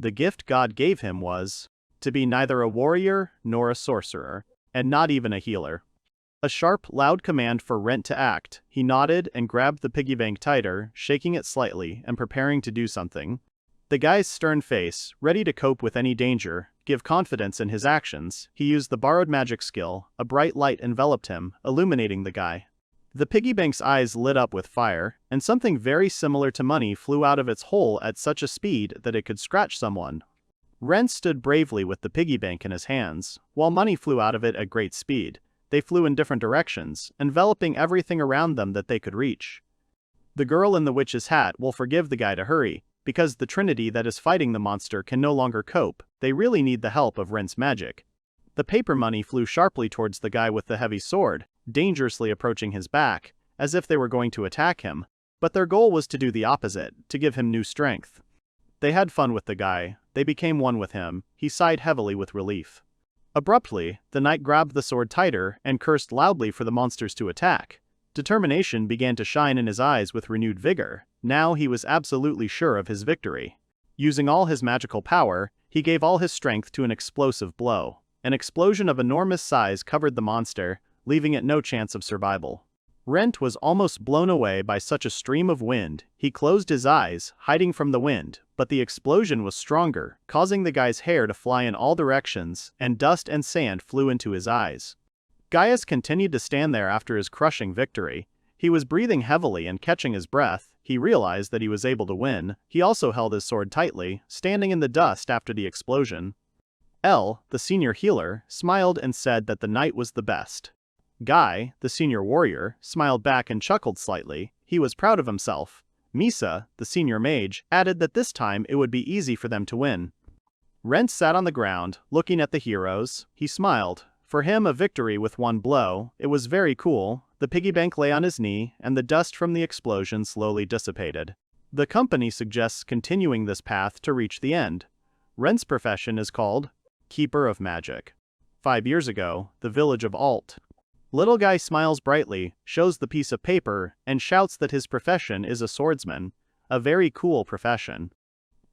The gift God gave him was to be neither a warrior nor a sorcerer, and not even a healer. A sharp, loud command for Rent to act. He nodded and grabbed the piggy bank tighter, shaking it slightly and preparing to do something. The guy's stern face, ready to cope with any danger, give confidence in his actions. He used the borrowed magic skill. A bright light enveloped him, illuminating the guy. The piggy bank's eyes lit up with fire, and something very similar to money flew out of its hole at such a speed that it could scratch someone. Rent stood bravely with the piggy bank in his hands, while money flew out of it at great speed. They flew in different directions, enveloping everything around them that they could reach. The girl in the witch's hat will forgive the guy to hurry, because the trinity that is fighting the monster can no longer cope. They really need the help of Rent's magic. The paper money flew sharply towards the guy with the heavy sword, dangerously approaching his back, as if they were going to attack him, but their goal was to do the opposite, to give him new strength. They had fun with the guy. They became one with him. He sighed heavily with relief. Abruptly, the knight grabbed the sword tighter and cursed loudly for the monsters to attack. Determination began to shine in his eyes with renewed vigor. Now he was absolutely sure of his victory. Using all his magical power, he gave all his strength to an explosive blow. An explosion of enormous size covered the monster, leaving it no chance of survival. Rent was almost blown away by such a stream of wind. He closed his eyes, hiding from the wind, but the explosion was stronger, causing the guy's hair to fly in all directions, and dust and sand flew into his eyes. Gaius continued to stand there after his crushing victory. He was breathing heavily and catching his breath. He realized that he was able to win. He also held his sword tightly, standing in the dust after the explosion. L, the senior healer, smiled and said that the knight was the best. Guy, the senior warrior, smiled back and chuckled slightly. He was proud of himself. Misa, the senior mage, added that this time it would be easy for them to win. Rent sat on the ground, looking at the heroes. He smiled. For him, a victory with one blow. It was very cool. The piggy bank lay on his knee, and the dust from the explosion slowly dissipated. The company suggests continuing this path to reach the end. Rent's profession is called Keeper of Magic. 5 years ago, the village of Alt. Little guy smiles brightly, shows the piece of paper, and shouts that his profession is a swordsman. A very cool profession.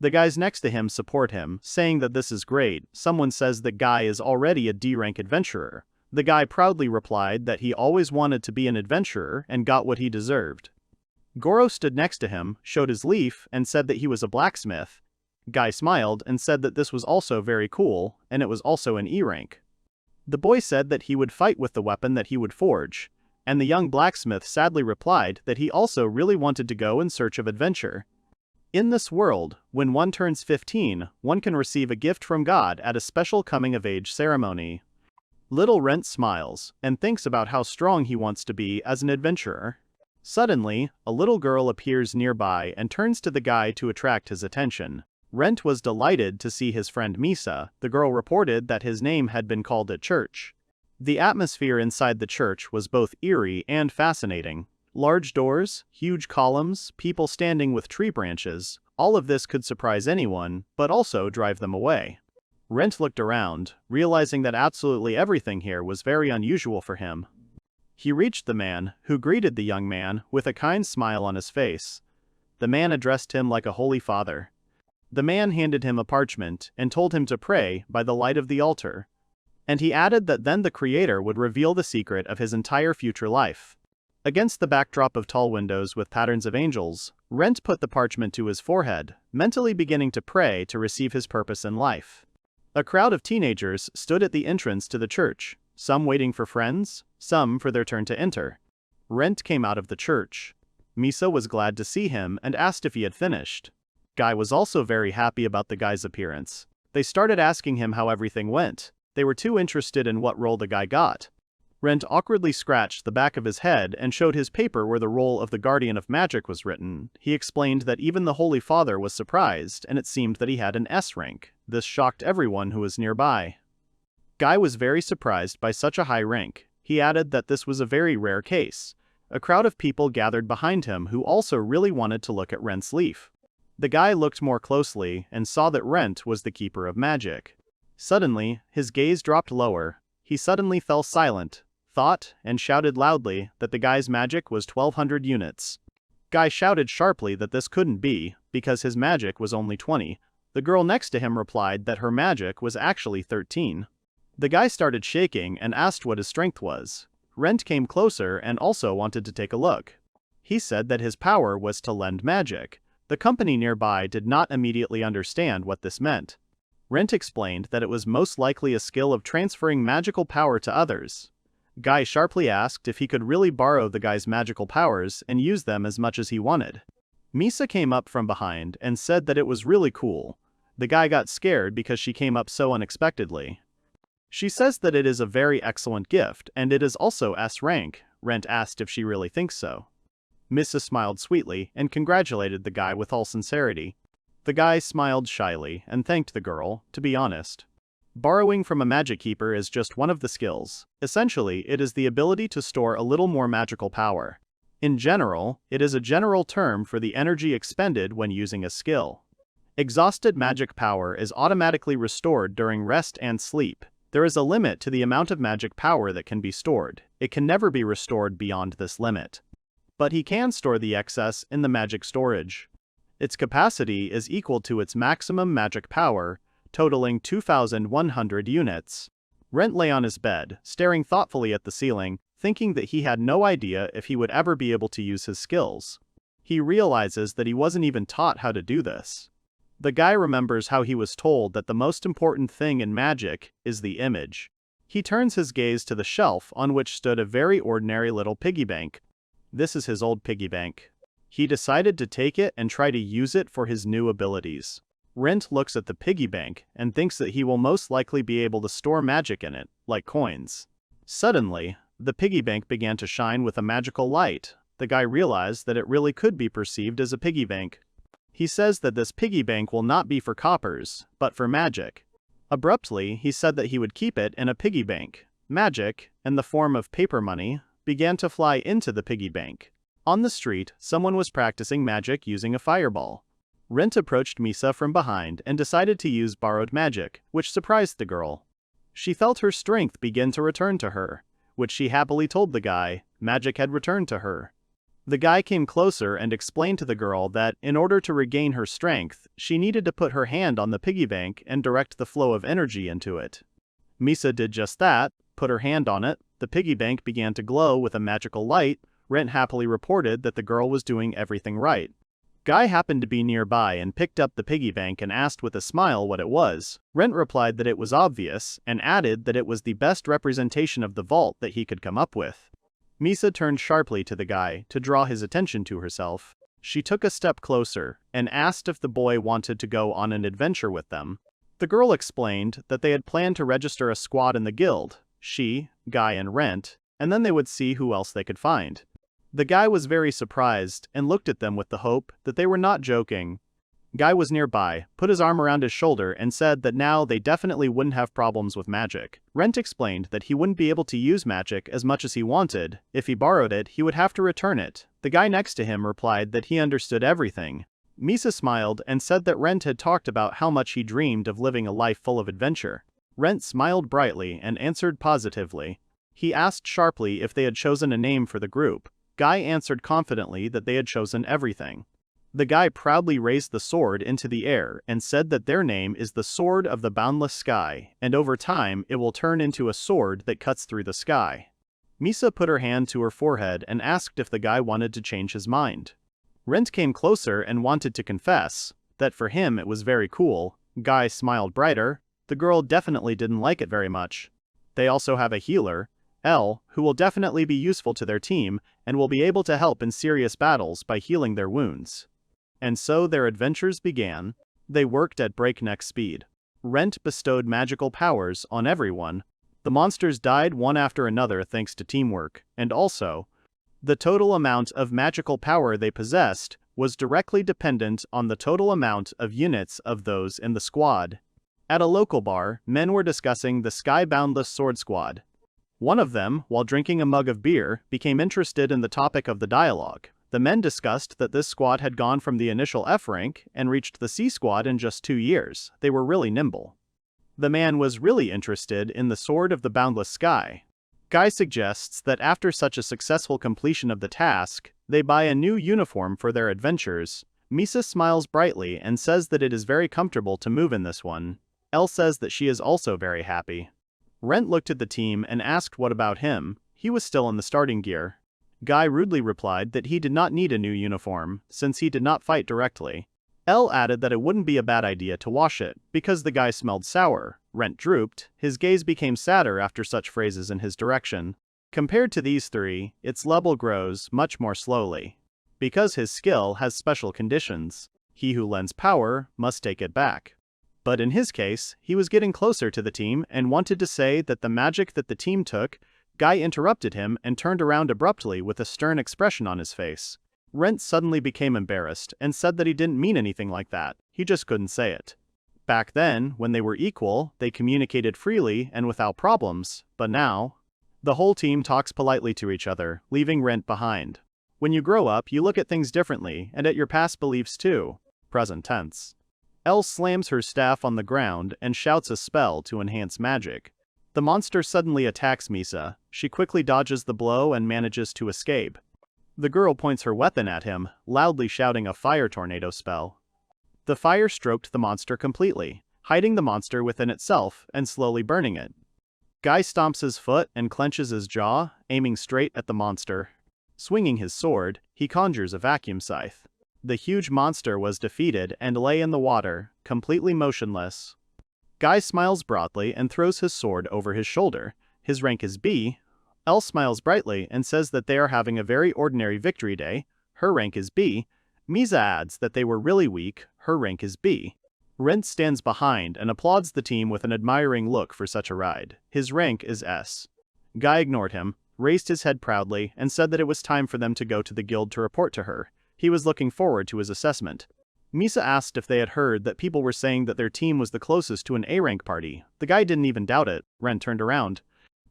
The guys next to him support him, saying that this is great. Someone says that Guy is already a D-rank adventurer. The guy proudly replied that he always wanted to be an adventurer and got what he deserved. Goro stood next to him, showed his leaf, and said that he was a blacksmith. Guy smiled and said that this was also very cool, and it was also an E-rank. The boy said that he would fight with the weapon that he would forge, and the young blacksmith sadly replied that he also really wanted to go in search of adventure. In this world, when one turns 15, one can receive a gift from God at a special coming-of-age ceremony. Little Rent smiles, and thinks about how strong he wants to be as an adventurer. Suddenly, a little girl appears nearby and turns to the guy to attract his attention. Rent was delighted to see his friend Misa. The girl reported that his name had been called at church. The atmosphere inside the church was both eerie and fascinating. Large doors, huge columns, people standing with tree branches, all of this could surprise anyone, but also drive them away. Rent looked around, realizing that absolutely everything here was very unusual for him. He reached the man, who greeted the young man with a kind smile on his face. The man addressed him like a holy father. The man handed him a parchment and told him to pray by the light of the altar. And he added that then the Creator would reveal the secret of his entire future life. Against the backdrop of tall windows with patterns of angels, Rent put the parchment to his forehead, mentally beginning to pray to receive his purpose in life. A crowd of teenagers stood at the entrance to the church, some waiting for friends, some for their turn to enter. Rent came out of the church. Misa was glad to see him and asked if he had finished. Guy was also very happy about the guy's appearance. They started asking him how everything went. They were too interested in what role the guy got. Rent awkwardly scratched the back of his head and showed his paper where the role of the Guardian of Magic was written. He explained that even the Holy Father was surprised, and it seemed that he had an S rank. This shocked everyone who was nearby. Guy was very surprised by such a high rank. He added that this was a very rare case. A crowd of people gathered behind him who also really wanted to look at Rent's leaf. The guy looked more closely and saw that Rent was the Keeper of Magic. Suddenly, his gaze dropped lower. He suddenly fell silent, thought, and shouted loudly that the guy's magic was 1,200 units. Guy shouted sharply that this couldn't be, because his magic was only 20. The girl next to him replied that her magic was actually 13. The guy started shaking and asked what his strength was. Rent came closer and also wanted to take a look. He said that his power was to lend magic. The company nearby did not immediately understand what this meant. Rent explained that it was most likely a skill of transferring magical power to others. Guy sharply asked if he could really borrow the guy's magical powers and use them as much as he wanted. Misa came up from behind and said that it was really cool. The guy got scared because she came up so unexpectedly. She says that it is a very excellent gift and it is also S rank. Rent asked if she really thinks so. Misa smiled sweetly and congratulated the guy with all sincerity. The guy smiled shyly and thanked the girl, to be honest. Borrowing from a magic keeper is just one of the skills. Essentially, it is the ability to store a little more magical power. In general, it is a general term for the energy expended when using a skill. Exhausted magic power is automatically restored during rest and sleep. There is a limit to the amount of magic power that can be stored. It can never be restored beyond this limit. But he can store the excess in the magic storage. Its capacity is equal to its maximum magic power, totaling 2,100 units. Rent lay on his bed, staring thoughtfully at the ceiling, thinking that he had no idea if he would ever be able to use his skills. He realizes that he wasn't even taught how to do this. The guy remembers how he was told that the most important thing in magic is the image. He turns his gaze to the shelf on which stood a very ordinary little piggy bank. This is his old piggy bank. He decided to take it and try to use it for his new abilities. Rent looks at the piggy bank and thinks that he will most likely be able to store magic in it, like coins. Suddenly, the piggy bank began to shine with a magical light. The guy realized that it really could be perceived as a piggy bank. He says that this piggy bank will not be for coppers, but for magic. Abruptly, he said that he would keep it in a piggy bank. Magic, in the form of paper money, began to fly into the piggy bank. On the street, someone was practicing magic using a fireball. Rent approached Misa from behind and decided to use borrowed magic, which surprised the girl. She felt her strength begin to return to her, which she happily told the guy magic had returned to her. The guy came closer and explained to the girl that, in order to regain her strength, she needed to put her hand on the piggy bank and direct the flow of energy into it. Misa did just that, put her hand on it, the piggy bank began to glow with a magical light. Rent happily reported that the girl was doing everything right. Guy happened to be nearby and picked up the piggy bank and asked with a smile what it was. Rent replied that it was obvious, and added that it was the best representation of the vault that he could come up with. Misa turned sharply to the guy to draw his attention to herself. She took a step closer and asked if the boy wanted to go on an adventure with them. The girl explained that they had planned to register a squad in the guild, she, Guy and Rent, and then they would see who else they could find. The guy was very surprised and looked at them with the hope that they were not joking. Guy was nearby, put his arm around his shoulder and said that now they definitely wouldn't have problems with magic. Rent explained that he wouldn't be able to use magic as much as he wanted. If he borrowed it, he would have to return it. The guy next to him replied that he understood everything. Misa smiled and said that Rent had talked about how much he dreamed of living a life full of adventure. Rent smiled brightly and answered positively. He asked sharply if they had chosen a name for the group. Guy answered confidently that they had chosen everything. The guy proudly raised the sword into the air and said that their name is the Sword of the Boundless Sky, and over time it will turn into a sword that cuts through the sky. Misa put her hand to her forehead and asked if the guy wanted to change his mind. Rent came closer and wanted to confess that for him it was very cool. Guy smiled brighter. The girl definitely didn't like it very much. They also have a healer, L, who will definitely be useful to their team and will be able to help in serious battles by healing their wounds. And so their adventures began. They worked at breakneck speed. Rent bestowed magical powers on everyone. The monsters died one after another thanks to teamwork, and also, the total amount of magical power they possessed was directly dependent on the total amount of units of those in the squad. At a local bar, men were discussing the Sky Boundless Sword Squad. One of them, while drinking a mug of beer, became interested in the topic of the dialogue. The men discussed that this squad had gone from the initial F rank and reached the C squad in just 2 years. They were really nimble. The man was really interested in the Sword of the Boundless Sky. Guy suggests that after such a successful completion of the task, they buy a new uniform for their adventures, Misa smiles brightly and says that it is very comfortable to move in this one. L says that she is also very happy. Rent looked at the team and asked what about him. He was still in the starting gear. Guy rudely replied that he did not need a new uniform, since he did not fight directly. L added that it wouldn't be a bad idea to wash it, because the guy smelled sour. Rent drooped, his gaze became sadder after such phrases in his direction. Compared to these three, its level grows much more slowly. Because his skill has special conditions, he who lends power must take it back. But in his case, he was getting closer to the team and wanted to say that the magic that the team took. Guy interrupted him and turned around abruptly with a stern expression on his face. Rent suddenly became embarrassed and said that he didn't mean anything like that, he just couldn't say it. Back then, when they were equal, they communicated freely and without problems, but now, the whole team talks politely to each other, leaving Rent behind. When you grow up, you look at things differently and at your past beliefs too. Present tense. Elle slams her staff on the ground and shouts a spell to enhance magic. The monster suddenly attacks Misa. She quickly dodges the blow and manages to escape. The girl points her weapon at him, loudly shouting a fire tornado spell. The fire stroked the monster completely, hiding the monster within itself and slowly burning it. Guy stomps his foot and clenches his jaw, aiming straight at the monster. Swinging his sword, he conjures a vacuum scythe. The huge monster was defeated and lay in the water, completely motionless. Guy smiles broadly and throws his sword over his shoulder. His rank is B. Elle smiles brightly and says that they are having a very ordinary victory day. Her rank is B. Misa adds that they were really weak. Her rank is B. Rent stands behind and applauds the team with an admiring look for such a ride. His rank is S. Guy ignored him, raised his head proudly, and said that it was time for them to go to the guild to report to her. He was looking forward to his assessment. Misa asked if they had heard that people were saying that their team was the closest to an A-rank party. The guy didn't even doubt it. Rent turned around.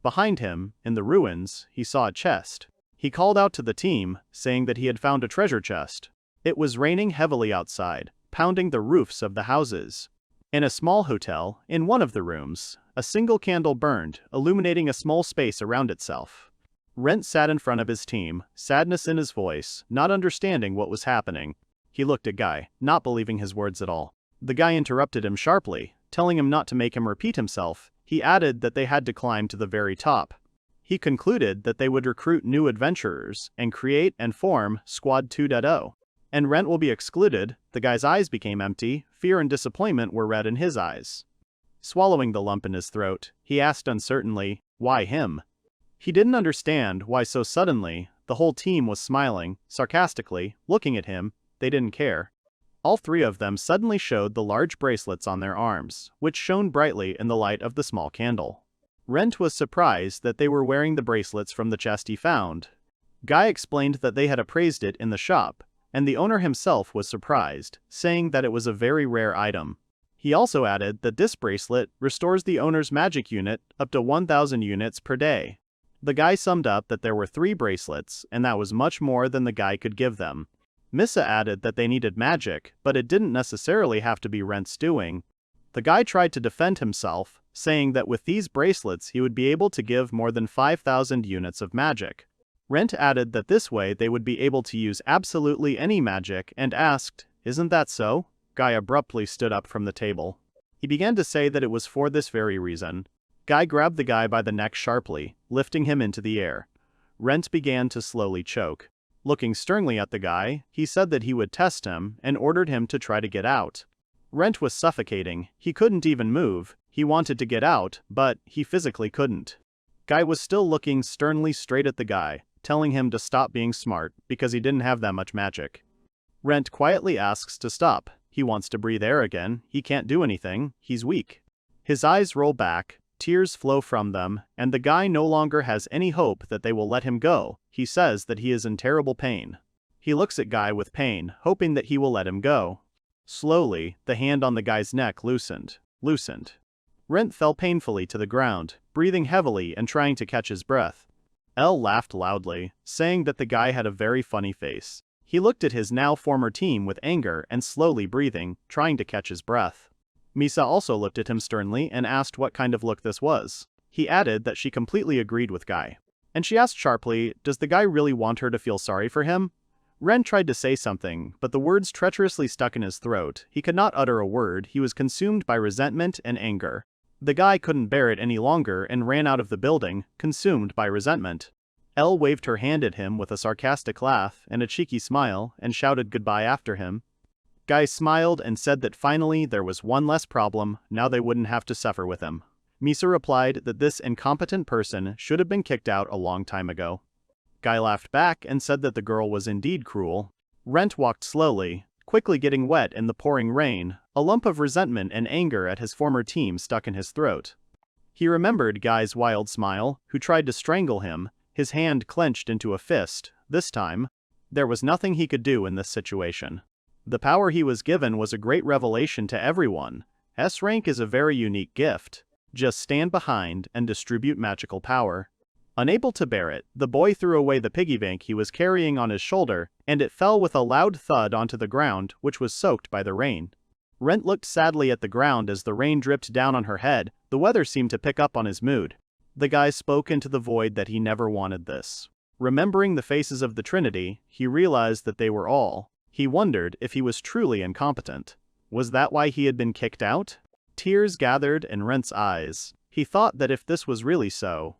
Behind him, in the ruins, he saw a chest. He called out to the team, saying that he had found a treasure chest. It was raining heavily outside, pounding the roofs of the houses. In a small hotel, in one of the rooms, a single candle burned, illuminating a small space around itself. Rent sat in front of his team, sadness in his voice, not understanding what was happening. He looked at Guy, not believing his words at all. The guy interrupted him sharply, telling him not to make him repeat himself. He added that they had to climb to the very top. He concluded that they would recruit new adventurers and create and form Squad 2.0. And Rent will be excluded. The guy's eyes became empty, fear and disappointment were red in his eyes. Swallowing the lump in his throat, he asked uncertainly, why him? He didn't understand why so suddenly. The whole team was smiling, sarcastically, looking at him. They didn't care. All three of them suddenly showed the large bracelets on their arms, which shone brightly in the light of the small candle. Rent was surprised that they were wearing the bracelets from the chest he found. Guy explained that they had appraised it in the shop, and the owner himself was surprised, saying that it was a very rare item. He also added that this bracelet restores the owner's magic unit up to 1,000 units per day. The guy summed up that there were 3 bracelets, and that was much more than the guy could give them. Misa added that they needed magic, but it didn't necessarily have to be Rent's doing. The guy tried to defend himself, saying that with these bracelets he would be able to give more than 5,000 units of magic. Rent added that this way they would be able to use absolutely any magic and asked, "Isn't that so?" Guy abruptly stood up from the table. He began to say that it was for this very reason. Guy grabbed the guy by the neck sharply, lifting him into the air. Rent began to slowly choke. Looking sternly at the guy, he said that he would test him and ordered him to try to get out. Rent was suffocating. He couldn't even move. He wanted to get out, but he physically couldn't. Guy was still looking sternly straight at the guy, telling him to stop being smart because he didn't have that much magic. Rent quietly asks to stop. He wants to breathe air again. He can't do anything. He's weak. His eyes roll back. Tears flow from them, and the guy no longer has any hope that they will let him go. He says that he is in terrible pain. He looks at Guy with pain, hoping that he will let him go. Slowly, the hand on the guy's neck loosened. Rent fell painfully to the ground, breathing heavily and trying to catch his breath. Elle laughed loudly, saying that the guy had a very funny face. He looked at his now former team with anger and slowly breathing, trying to catch his breath. Misa also looked at him sternly and asked what kind of look this was. He added that she completely agreed with Guy. And she asked sharply, does the guy really want her to feel sorry for him? Ren tried to say something, but the words treacherously stuck in his throat. He could not utter a word. He was consumed by resentment and anger. The guy couldn't bear it any longer and ran out of the building, consumed by resentment. Elle waved her hand at him with a sarcastic laugh and a cheeky smile and shouted goodbye after him. Guy smiled and said that finally there was one less problem, now they wouldn't have to suffer with him. Misa replied that this incompetent person should have been kicked out a long time ago. Guy laughed back and said that the girl was indeed cruel. Rent walked slowly, quickly getting wet in the pouring rain, a lump of resentment and anger at his former team stuck in his throat. He remembered Guy's wild smile, who tried to strangle him, his hand clenched into a fist. This time, there was nothing he could do in this situation. The power he was given was a great revelation to everyone. S rank is a very unique gift. Just stand behind and distribute magical power. Unable to bear it, the boy threw away the piggy bank he was carrying on his shoulder, and it fell with a loud thud onto the ground, which was soaked by the rain. Rent looked sadly at the ground as the rain dripped down on her head. The weather seemed to pick up on his mood. The guy spoke into the void that he never wanted this. Remembering the faces of the Trinity, he realized that they were all. He wondered if he was truly incompetent. Was that why he had been kicked out? Tears gathered in Rent's eyes. He thought that if this was really so,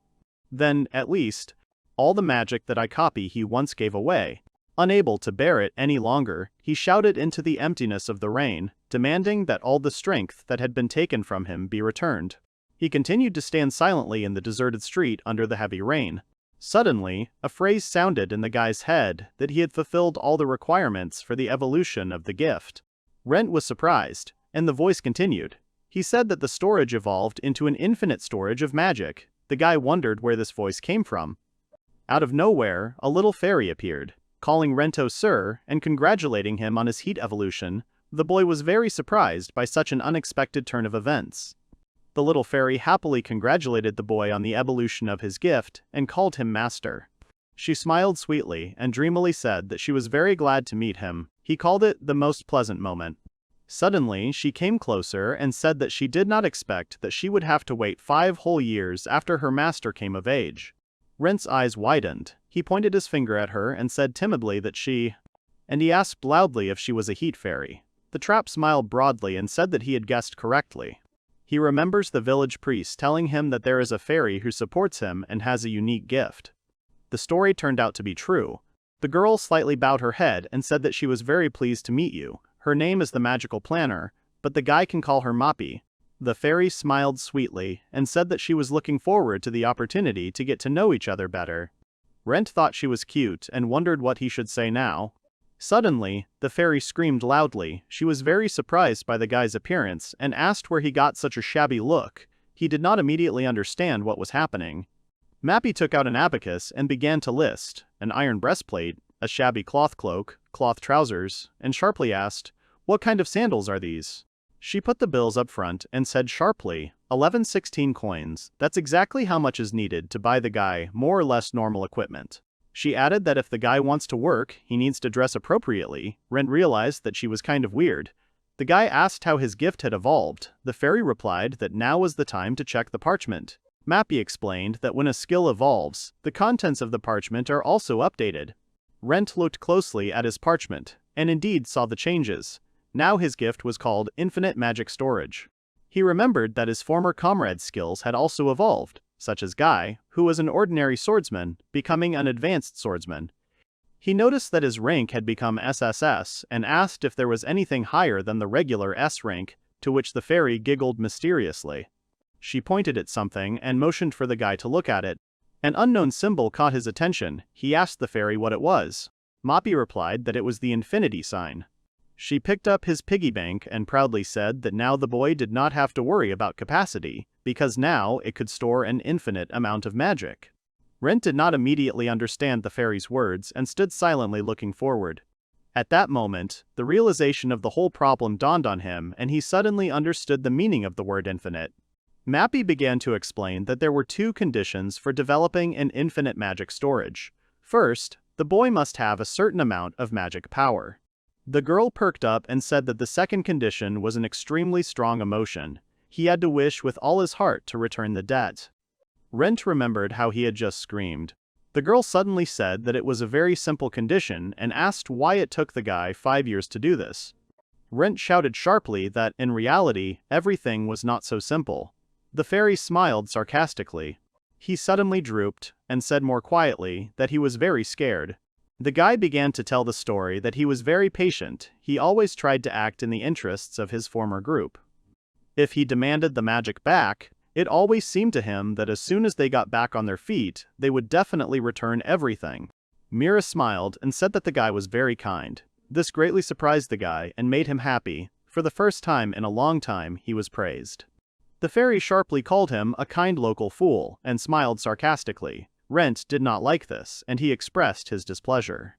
then, at least, all the magic that I copy he once gave away. Unable to bear it any longer, he shouted into the emptiness of the rain, demanding that all the strength that had been taken from him be returned. He continued to stand silently in the deserted street under the heavy rain. Suddenly, a phrase sounded in the guy's head that he had fulfilled all the requirements for the evolution of the gift. Rent was surprised, and the voice continued. He said that the storage evolved into an infinite storage of magic. The guy wondered where this voice came from. Out of nowhere, a little fairy appeared, calling Rento Sir and congratulating him on his heat evolution. The boy was very surprised by such an unexpected turn of events. The little fairy happily congratulated the boy on the evolution of his gift and called him master. She smiled sweetly and dreamily said that she was very glad to meet him. He called it the most pleasant moment. Suddenly, she came closer and said that she did not expect that she would have to wait 5 whole years after her master came of age. Rent's eyes widened. He pointed his finger at her and said timidly that and he asked loudly if she was a heat fairy. The trap smiled broadly and said that he had guessed correctly. He remembers the village priest telling him that there is a fairy who supports him and has a unique gift. The story turned out to be true. The girl slightly bowed her head and said that she was very pleased to meet you. Her name is the Magical Planner, but the guy can call her Moppy. The fairy smiled sweetly and said that she was looking forward to the opportunity to get to know each other better. Rent thought she was cute and wondered what he should say now. Suddenly, the fairy screamed loudly. She was very surprised by the guy's appearance and asked where he got such a shabby look. He did not immediately understand what was happening. Mappy took out an abacus and began to list: an iron breastplate, a shabby cloth cloak, cloth trousers, and sharply asked, "What kind of sandals are these?" She put the bills up front and said sharply, 1116 coins. That's exactly how much is needed to buy the guy more or less normal equipment. She added that if the guy wants to work, he needs to dress appropriately. Rent realized that she was kind of weird. The guy asked how his gift had evolved. The fairy replied that now was the time to check the parchment. Mappy explained that when a skill evolves, the contents of the parchment are also updated. Rent looked closely at his parchment, and indeed saw the changes. Now his gift was called Infinite Magic Storage. He remembered that his former comrades' skills had also evolved, such as Guy, who was an ordinary swordsman, becoming an advanced swordsman. He noticed that his rank had become SSS and asked if there was anything higher than the regular S rank, to which the fairy giggled mysteriously. She pointed at something and motioned for the guy to look at it. An unknown symbol caught his attention. He asked the fairy what it was. Moppy replied that it was the infinity sign. She picked up his piggy bank and proudly said that now the boy did not have to worry about capacity, because now it could store an infinite amount of magic. Rent did not immediately understand the fairy's words and stood silently looking forward. At that moment, the realization of the whole problem dawned on him and he suddenly understood the meaning of the word infinite. Mappy began to explain that there were 2 conditions for developing an infinite magic storage. First, the boy must have a certain amount of magic power. The girl perked up and said that the second condition was an extremely strong emotion. He had to wish with all his heart to return the debt. Rent remembered how he had just screamed. The girl suddenly said that it was a very simple condition and asked why it took the guy 5 years to do this. Rent shouted sharply that, in reality, everything was not so simple. The fairy smiled sarcastically. He suddenly drooped and said more quietly that he was very scared. The guy began to tell the story that he was very patient. He always tried to act in the interests of his former group. If he demanded the magic back, it always seemed to him that as soon as they got back on their feet, they would definitely return everything. Mira smiled and said that the guy was very kind. This greatly surprised the guy and made him happy. For the first time in a long time, he was praised. The fairy sharply called him a kind local fool and smiled sarcastically. Rent did not like this, and he expressed his displeasure.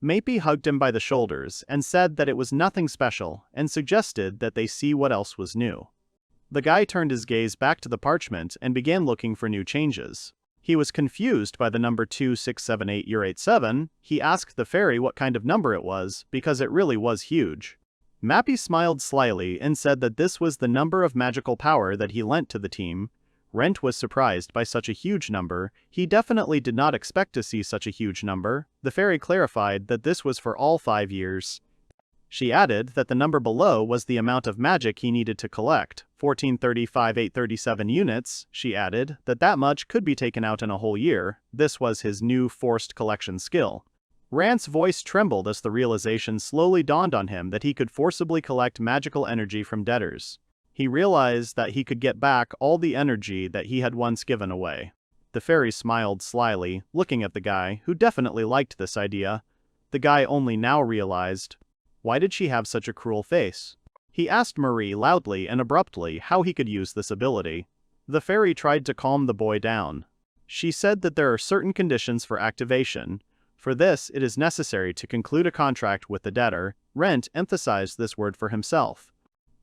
Empy hugged him by the shoulders and said that it was nothing special and suggested that they see what else was new. The guy turned his gaze back to the parchment and began looking for new changes. He was confused by the number 2678087. He asked the fairy what kind of number it was, because it really was huge. Empy smiled slyly and said that this was the number of magical power that he lent to the team. Rent was surprised by such a huge number. He definitely did not expect to see such a huge number. The fairy clarified that this was for all 5 years. She added that the number below was the amount of magic he needed to collect, 1435,837 units. She added that much could be taken out in a whole year. This was his new forced collection skill. Rant's voice trembled as the realization slowly dawned on him that he could forcibly collect magical energy from debtors. He realized that he could get back all the energy that he had once given away. The fairy smiled slyly, looking at the guy, who definitely liked this idea. The guy only now realized, why did she have such a cruel face? He asked Marie loudly and abruptly how he could use this ability. The fairy tried to calm the boy down. She said that there are certain conditions for activation. For this, it is necessary to conclude a contract with the debtor. Rent emphasized this word for himself.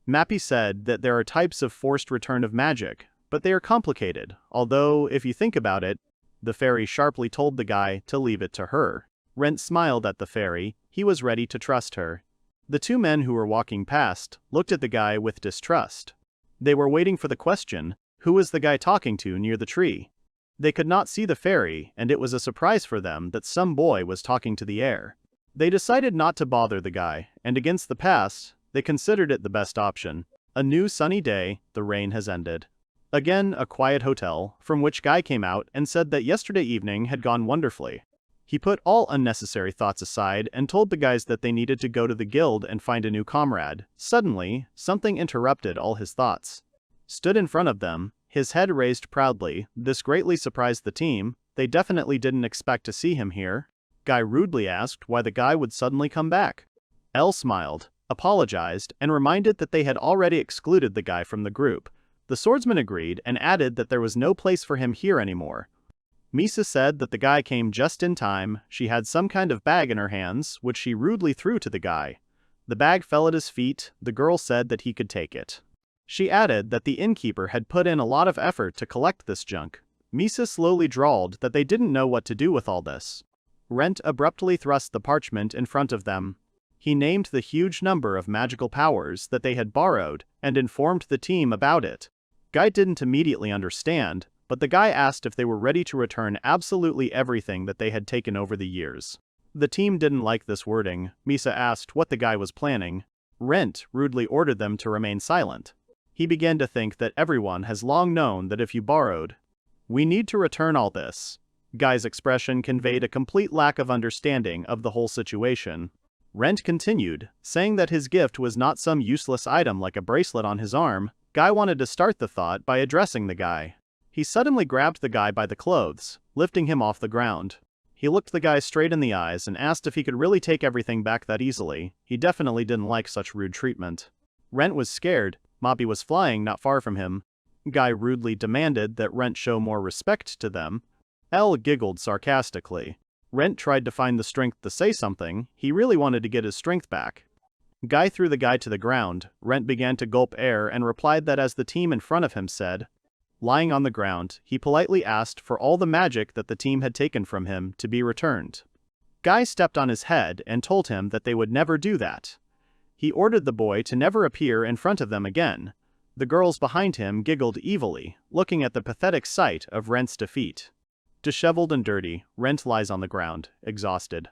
Empy said that there are types of forced return of magic, but they are complicated, although, if you think about it, the fairy sharply told the guy to leave it to her. Rent smiled at the fairy. He was ready to trust her. The two men who were walking past looked at the guy with distrust. They were waiting for the question, who was the guy talking to near the tree? They could not see the fairy, and it was a surprise for them that some boy was talking to the air. They decided not to bother the guy, and against the past, they considered it the best option. A new sunny day, the rain has ended. Again, a quiet hotel, from which Guy came out and said that yesterday evening had gone wonderfully. He put all unnecessary thoughts aside and told the guys that they needed to go to the guild and find a new comrade. Suddenly, something interrupted all his thoughts. Stood in front of them, his head raised proudly. This greatly surprised the team. They definitely didn't expect to see him here. Guy rudely asked why the guy would suddenly come back. Elle smiled, apologized, and reminded that they had already excluded the guy from the group. The swordsman agreed and added that there was no place for him here anymore. Misa said that the guy came just in time. She had some kind of bag in her hands, which she rudely threw to the guy. The bag fell at his feet. The girl said that he could take it. She added that the innkeeper had put in a lot of effort to collect this junk. Misa slowly drawled that they didn't know what to do with all this. Rent abruptly thrust the parchment in front of them. He named the huge number of magical powers that they had borrowed and informed the team about it. Guy didn't immediately understand, but the guy asked if they were ready to return absolutely everything that they had taken over the years. The team didn't like this wording. Misa asked what the guy was planning. Rent rudely ordered them to remain silent. He began to think that everyone has long known that if you borrowed, we need to return all this. Guy's expression conveyed a complete lack of understanding of the whole situation. Rent continued, saying that his gift was not some useless item like a bracelet on his arm. Guy wanted to start the thought by addressing the guy. He suddenly grabbed the guy by the clothes, lifting him off the ground. He looked the guy straight in the eyes and asked if he could really take everything back that easily. He definitely didn't like such rude treatment. Rent was scared. Moppy was flying not far from him. Guy rudely demanded that Rent show more respect to them. Elle giggled sarcastically. Rent tried to find the strength to say something. He really wanted to get his strength back. Guy threw the guy to the ground. Rent began to gulp air and replied that as the team in front of him said. Lying on the ground, he politely asked for all the magic that the team had taken from him to be returned. Guy stepped on his head and told him that they would never do that. He ordered the boy to never appear in front of them again. The girls behind him giggled evilly, looking at the pathetic sight of Rent's defeat. Disheveled and dirty, Rent lies on the ground, exhausted.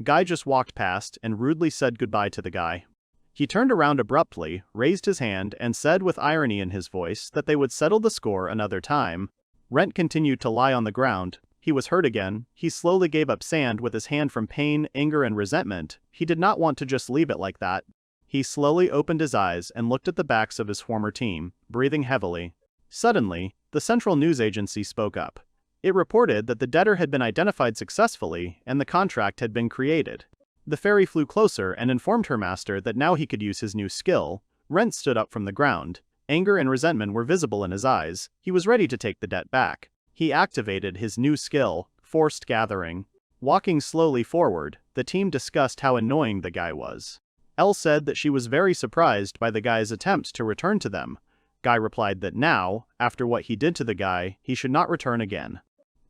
Guy just walked past and rudely said goodbye to the guy. He turned around abruptly, raised his hand, and said with irony in his voice that they would settle the score another time. Rent continued to lie on the ground. He was hurt again. He slowly gave up sand with his hand from pain, anger, and resentment. He did not want to just leave it like that. He slowly opened his eyes and looked at the backs of his former team, breathing heavily. Suddenly, the Central News Agency spoke up. It reported that the debtor had been identified successfully and the contract had been created. The fairy flew closer and informed her master that now he could use his new skill. Rent stood up from the ground. Anger and resentment were visible in his eyes. He was ready to take the debt back. He activated his new skill, Forced Gathering. Walking slowly forward, the team discussed how annoying the guy was. Elle said that she was very surprised by the guy's attempts to return to them. Guy replied that now, after what he did to the guy, he should not return again.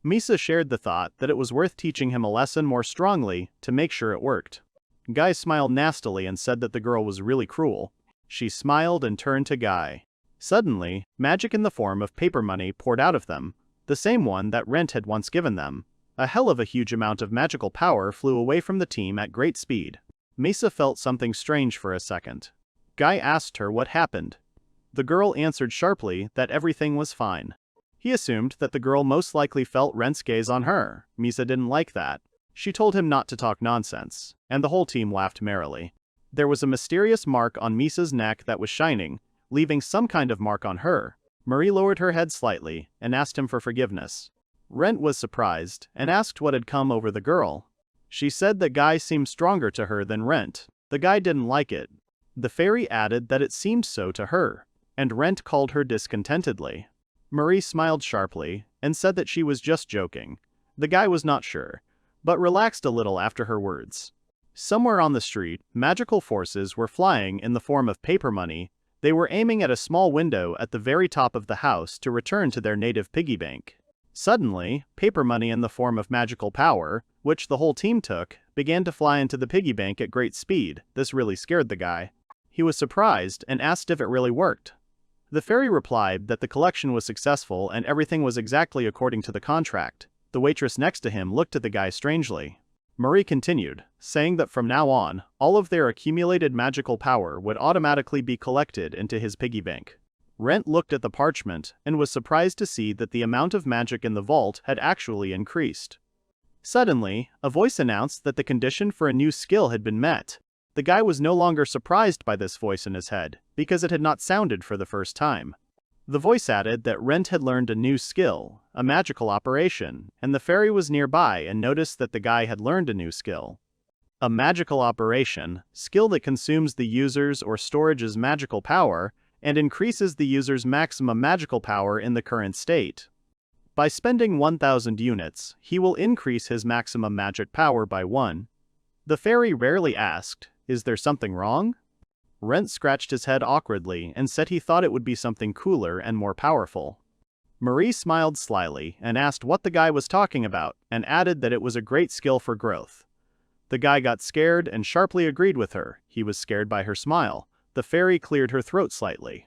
Misa shared the thought that it was worth teaching him a lesson more strongly to make sure it worked. Guy smiled nastily and said that the girl was really cruel. She smiled and turned to Guy. Suddenly, magic in the form of paper money poured out of them, the same one that Rent had once given them. A hell of a huge amount of magical power flew away from the team at great speed. Misa felt something strange for a second. Guy asked her what happened. The girl answered sharply that everything was fine. He assumed that the girl most likely felt Rent's gaze on her. Misa didn't like that. She told him not to talk nonsense, and the whole team laughed merrily. There was a mysterious mark on Misa's neck that was shining, leaving some kind of mark on her. Marie lowered her head slightly and asked him for forgiveness. Rent was surprised and asked what had come over the girl. She said that Guy seemed stronger to her than Rent. The guy didn't like it. The fairy added that it seemed so to her, and Rent called her discontentedly. Marie smiled sharply and said that she was just joking. The guy was not sure, but relaxed a little after her words. Somewhere on the street, magical forces were flying in the form of paper money. They were aiming at a small window at the very top of the house to return to their native piggy bank. Suddenly, paper money in the form of magical power, which the whole team took, began to fly into the piggy bank at great speed. This really scared the guy. He was surprised and asked if it really worked. The fairy replied that the collection was successful and everything was exactly according to the contract. The waitress next to him looked at the guy strangely. Marie continued, saying that from now on, all of their accumulated magical power would automatically be collected into his piggy bank. Rent looked at the parchment and was surprised to see that the amount of magic in the vault had actually increased. Suddenly, a voice announced that the condition for a new skill had been met. The guy was no longer surprised by this voice in his head, because it had not sounded for the first time. The voice added that Rent had learned a new skill, a magical operation, and the fairy was nearby and noticed that the guy had learned a new skill. A magical operation, skill that consumes the user's or storage's magical power, and increases the user's maximum magical power in the current state. By spending 1,000 units, he will increase his maximum magic power by 1. The fairy rarely asked, "Is there something wrong?" Rent scratched his head awkwardly and said he thought it would be something cooler and more powerful. Marie smiled slyly and asked what the guy was talking about, and added that it was a great skill for growth. The guy got scared and sharply agreed with her. He was scared by her smile. The fairy cleared her throat slightly.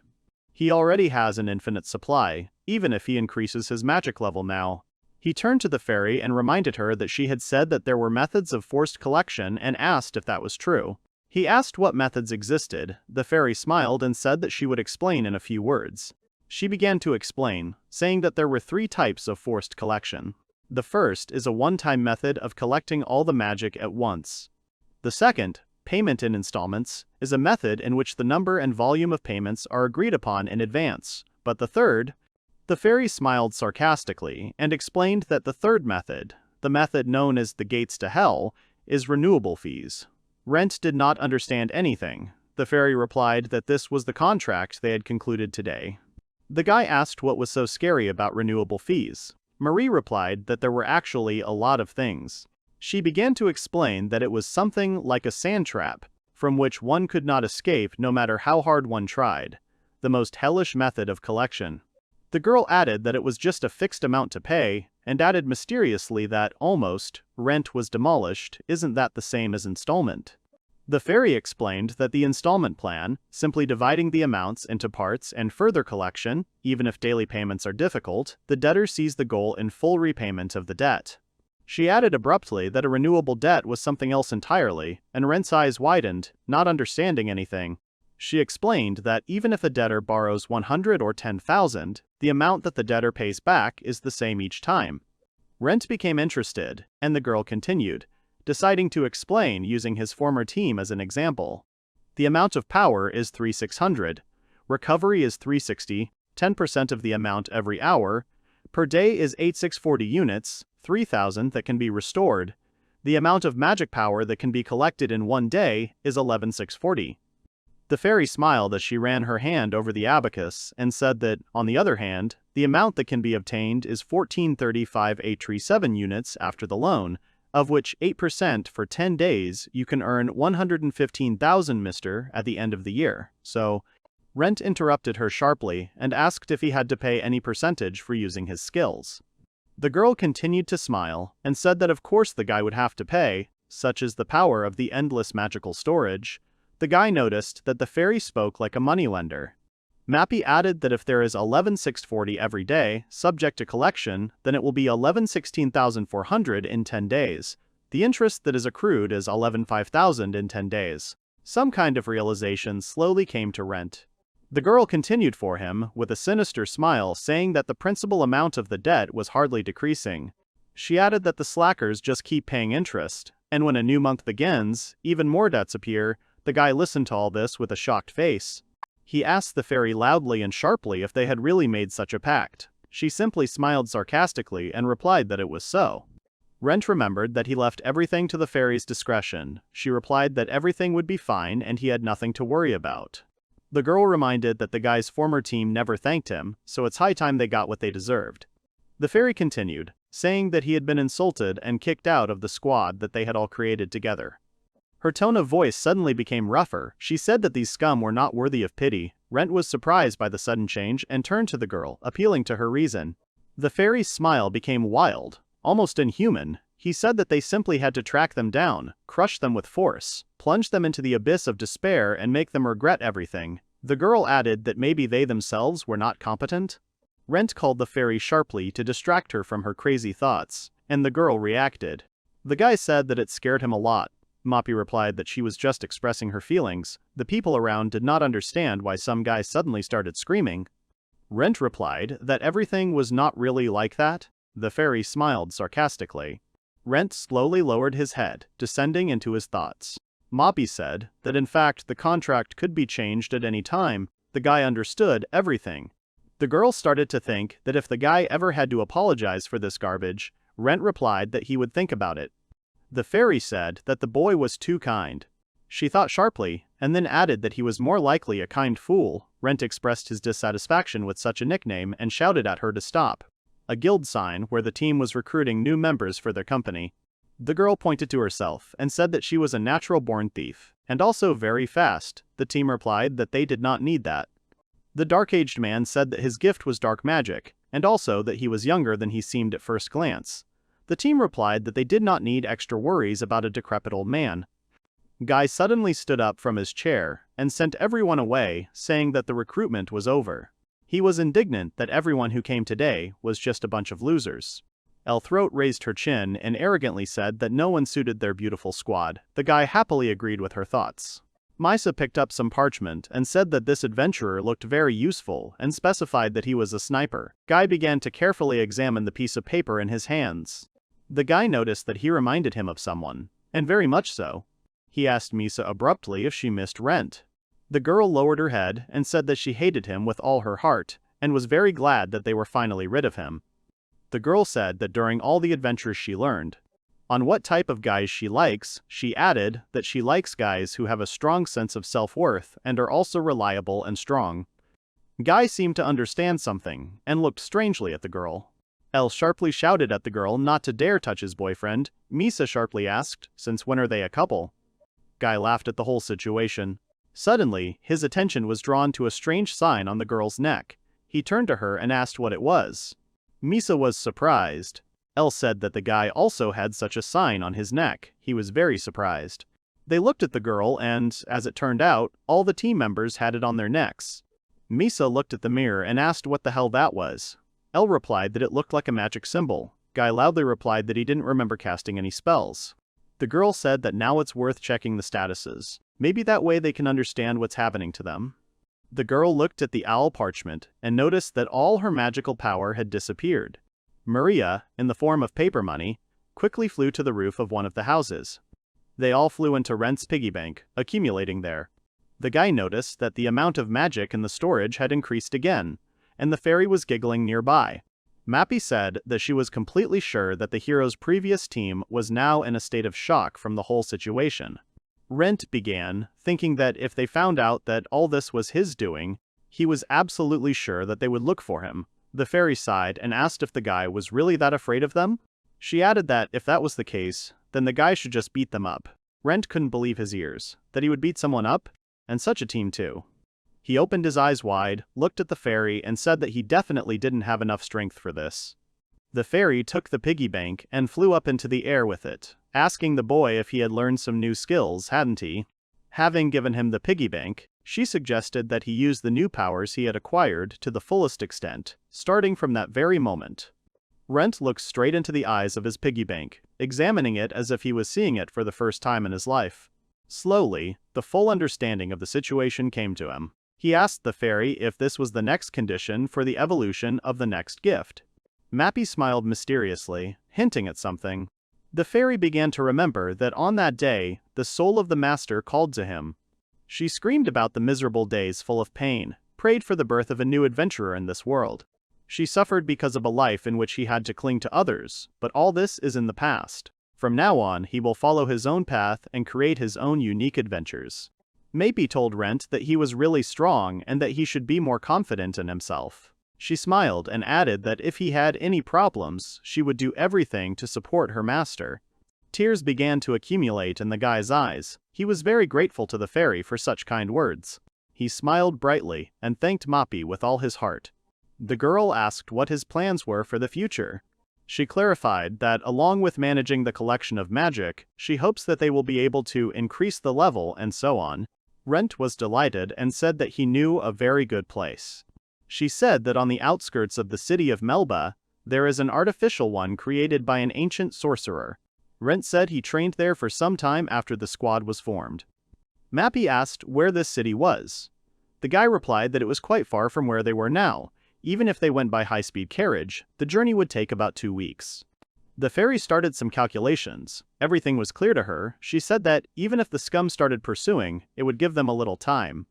He already has an infinite supply, even if he increases his magic level now. He turned to the fairy and reminded her that she had said that there were methods of forced collection and asked if that was true. He asked what methods existed. The fairy smiled and said that she would explain in a few words. She began to explain, saying that there were 3 types of forced collection. The first is a one-time method of collecting all the magic at once. The second, payment in installments, is a method in which the number and volume of payments are agreed upon in advance. But the third, the fairy smiled sarcastically and explained that the third method, the method known as the gates to hell, is renewable fees. Rent did not understand anything. The fairy replied that this was the contract they had concluded today. The guy asked what was so scary about renewable fees. Marie replied that there were actually a lot of things. She began to explain that it was something like a sand trap, from which one could not escape no matter how hard one tried. The most hellish method of collection. The girl added that it was just a fixed amount to pay, and added mysteriously that, almost, rent was demolished. Isn't that the same as installment? The fairy explained that the installment plan, simply dividing the amounts into parts and further collection, even if daily payments are difficult, the debtor sees the goal in full repayment of the debt. She added abruptly that a renewable debt was something else entirely, and Rent's eyes widened, not understanding anything. She explained that even if a debtor borrows 100 or 10,000, the amount that the debtor pays back is the same each time. Rent became interested, and the girl continued, deciding to explain using his former team as an example. The amount of power is 3600, recovery is 360, 10% of the amount every hour, per day is 8640 units, 3000 that can be restored, the amount of magic power that can be collected in one day is 11640. The fairy smiled as she ran her hand over the abacus and said that, on the other hand, the amount that can be obtained is 1435,837 units after the loan, of which 8% for 10 days you can earn 115,000 mister at the end of the year. So, Rent interrupted her sharply and asked if he had to pay any percentage for using his skills. The girl continued to smile and said that of course the guy would have to pay, such is the power of the endless magical storage. The guy noticed that the fairy spoke like a moneylender. Mappy added that if there is 11,640 every day, subject to collection, then it will be 11,16,400 in 10 days. The interest that is accrued is 11,500 in 10 days. Some kind of realization slowly came to Rent. The girl continued for him, with a sinister smile, saying that the principal amount of the debt was hardly decreasing. She added that the slackers just keep paying interest, and when a new month begins, even more debts appear. The guy listened to all this with a shocked face. He asked the fairy loudly and sharply if they had really made such a pact. She simply smiled sarcastically and replied that it was so. Rent remembered that he left everything to the fairy's discretion. She replied that everything would be fine and he had nothing to worry about. The girl reminded that the guy's former team never thanked him, so it's high time they got what they deserved. The fairy continued, saying that he had been insulted and kicked out of the squad that they had all created together. Her tone of voice suddenly became rougher. She said that these scum were not worthy of pity. Rent was surprised by the sudden change and turned to the girl, appealing to her reason. The fairy's smile became wild, almost inhuman. He said that they simply had to track them down, crush them with force, plunge them into the abyss of despair and make them regret everything. The girl added that maybe they themselves were not competent. Rent called the fairy sharply to distract her from her crazy thoughts, and the girl reacted. The guy said that it scared him a lot. Moppy replied that she was just expressing her feelings. The people around did not understand why some guy suddenly started screaming. Rent replied that everything was not really like that. The fairy smiled sarcastically. Rent slowly lowered his head, descending into his thoughts. Moppy said that in fact the contract could be changed at any time. The guy understood everything. The girl started to think that if the guy ever had to apologize for this garbage, Rent replied that he would think about it. The fairy said that the boy was too kind. She thought sharply, and then added that he was more likely a kind fool. Rent expressed his dissatisfaction with such a nickname and shouted at her to stop. A guild sign where the team was recruiting new members for their company. The girl pointed to herself and said that she was a natural-born thief, and also very fast. The team replied that they did not need that. The dark-aged man said that his gift was dark magic, and also that he was younger than he seemed at first glance. The team replied that they did not need extra worries about a decrepit old man. Guy suddenly stood up from his chair and sent everyone away, saying that the recruitment was over. He was indignant that everyone who came today was just a bunch of losers. Throat raised her chin and arrogantly said that no one suited their beautiful squad. The guy happily agreed with her thoughts. Misa picked up some parchment and said that this adventurer looked very useful and specified that he was a sniper. Guy began to carefully examine the piece of paper in his hands. The guy noticed that he reminded him of someone, and very much so. He asked Misa abruptly if she missed Rent. The girl lowered her head and said that she hated him with all her heart, and was very glad that they were finally rid of him. The girl said that during all the adventures she learned on what type of guys she likes. She added that she likes guys who have a strong sense of self-worth and are also reliable and strong. Guy seemed to understand something, and looked strangely at the girl. Elle sharply shouted at the girl not to dare touch his boyfriend. Misa sharply asked, "Since when are they a couple?" Guy laughed at the whole situation. Suddenly, his attention was drawn to a strange sign on the girl's neck. He turned to her and asked what it was. Misa was surprised. Elle said that the guy also had such a sign on his neck. He was very surprised. They looked at the girl and, as it turned out, all the team members had it on their necks. Misa looked at the mirror and asked what the hell that was. Elle replied that it looked like a magic symbol. Guy loudly replied that he didn't remember casting any spells. The girl said that now it's worth checking the statuses. Maybe that way they can understand what's happening to them. The girl looked at the owl parchment and noticed that all her magical power had disappeared. Maria, in the form of paper money, quickly flew to the roof of one of the houses. They all flew into Rent's piggy bank, accumulating there. The guy noticed that the amount of magic in the storage had increased again, and the fairy was giggling nearby. Mappy said that she was completely sure that the hero's previous team was now in a state of shock from the whole situation. Rent began, thinking that if they found out that all this was his doing, he was absolutely sure that they would look for him. The fairy sighed and asked if the guy was really that afraid of them. She added that if that was the case, then the guy should just beat them up. Rent couldn't believe his ears, that he would beat someone up, and such a team too. He opened his eyes wide, looked at the fairy, and said that he definitely didn't have enough strength for this. The fairy took the piggy bank and flew up into the air with it, asking the boy if he had learned some new skills, hadn't he? Having given him the piggy bank, she suggested that he use the new powers he had acquired to the fullest extent, starting from that very moment. Rent looked straight into the eyes of his piggy bank, examining it as if he was seeing it for the first time in his life. Slowly, the full understanding of the situation came to him. He asked the fairy if this was the next condition for the evolution of the next gift. Mappy smiled mysteriously, hinting at something. The fairy began to remember that on that day, the soul of the master called to him. She screamed about the miserable days full of pain, prayed for the birth of a new adventurer in this world. She suffered because of a life in which he had to cling to others, but all this is in the past. From now on, he will follow his own path and create his own unique adventures. Mappy told Rent that he was really strong and that he should be more confident in himself. She smiled and added that if he had any problems, she would do everything to support her master. Tears began to accumulate in the guy's eyes. He was very grateful to the fairy for such kind words. He smiled brightly and thanked Mappy with all his heart. The girl asked what his plans were for the future. She clarified that along with managing the collection of magic, she hopes that they will be able to increase the level and so on. Rent was delighted and said that he knew a very good place. She said that on the outskirts of the city of Melba, there is an artificial one created by an ancient sorcerer. Rent said he trained there for some time after the squad was formed. Mappy asked where this city was. The guy replied that it was quite far from where they were now. Even if they went by high-speed carriage, the journey would take about 2 weeks. The fairy started some calculations. Everything was clear to her. She said that, even if the scum started pursuing, it would give them a little time.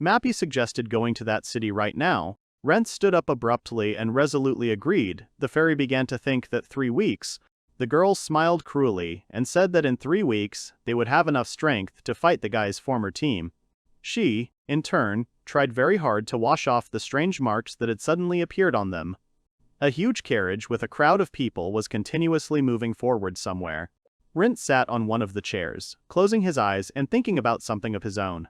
Mappy suggested going to that city right now. Rent stood up abruptly and resolutely agreed. The fairy began to think that 3 weeks. The girl smiled cruelly and said that in 3 weeks, they would have enough strength to fight the guy's former team. She, in turn, tried very hard to wash off the strange marks that had suddenly appeared on them. A huge carriage with a crowd of people was continuously moving forward somewhere. Rent sat on one of the chairs, closing his eyes and thinking about something of his own.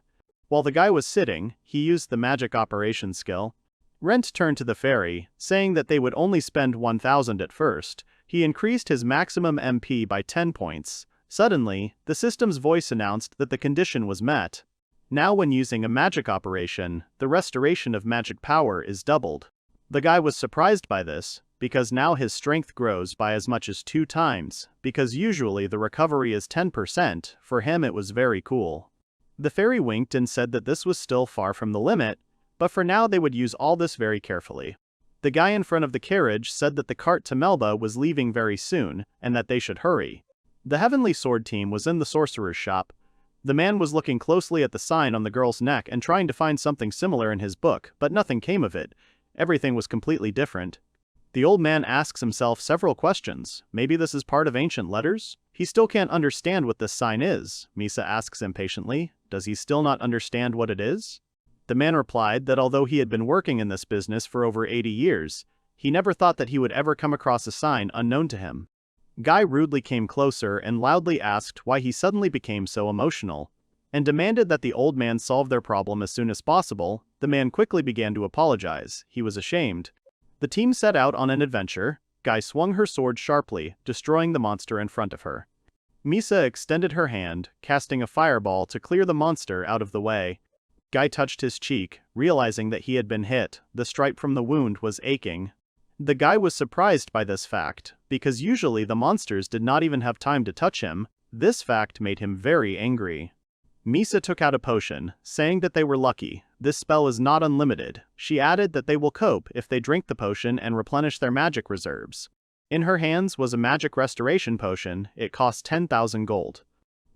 While the guy was sitting, he used the magic operation skill. Rent turned to the fairy, saying that they would only spend 1,000 at first. He increased his maximum MP by 10 points. Suddenly, the system's voice announced that the condition was met. Now when using a magic operation, the restoration of magic power is doubled. The guy was surprised by this, because now his strength grows by as much as 2 times, because usually the recovery is 10%, for him it was very cool. The fairy winked and said that this was still far from the limit, but for now they would use all this very carefully. The guy in front of the carriage said that the cart to Melba was leaving very soon, and that they should hurry. The Heavenly Sword team was in the sorcerer's shop. The man was looking closely at the sign on the girl's neck and trying to find something similar in his book, but nothing came of it. Everything was completely different. The old man asks himself several questions. Maybe this is part of ancient letters? He still can't understand what this sign is, Misa asks impatiently. Does he still not understand what it is? The man replied that although he had been working in this business for over 80 years, he never thought that he would ever come across a sign unknown to him. Guy rudely came closer and loudly asked why he suddenly became so emotional, and demanded that the old man solve their problem as soon as possible. The man quickly began to apologize. He was ashamed. The team set out on an adventure. Guy swung her sword sharply, destroying the monster in front of her. Misa extended her hand, casting a fireball to clear the monster out of the way. Guy touched his cheek, realizing that he had been hit. The stripe from the wound was aching. The guy was surprised by this fact, because usually the monsters did not even have time to touch him. This fact made him very angry. Misa took out a potion, saying that they were lucky. This spell is not unlimited. She added that they will cope if they drink the potion and replenish their magic reserves. In her hands was a magic restoration potion. It cost 10,000 gold.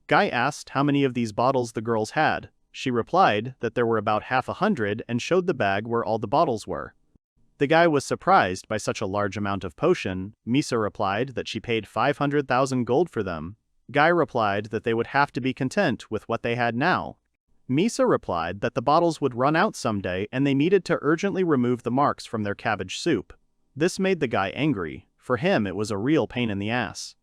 Guy asked how many of these bottles the girls had. She replied that there were about 100 and showed the bag where all the bottles were. The guy was surprised by such a large amount of potion. Misa replied that she paid 500,000 gold for them. Guy replied that they would have to be content with what they had now. Misa replied that the bottles would run out someday and they needed to urgently remove the marks from their cabbage soup. This made the guy angry. For him, it was a real pain in the ass.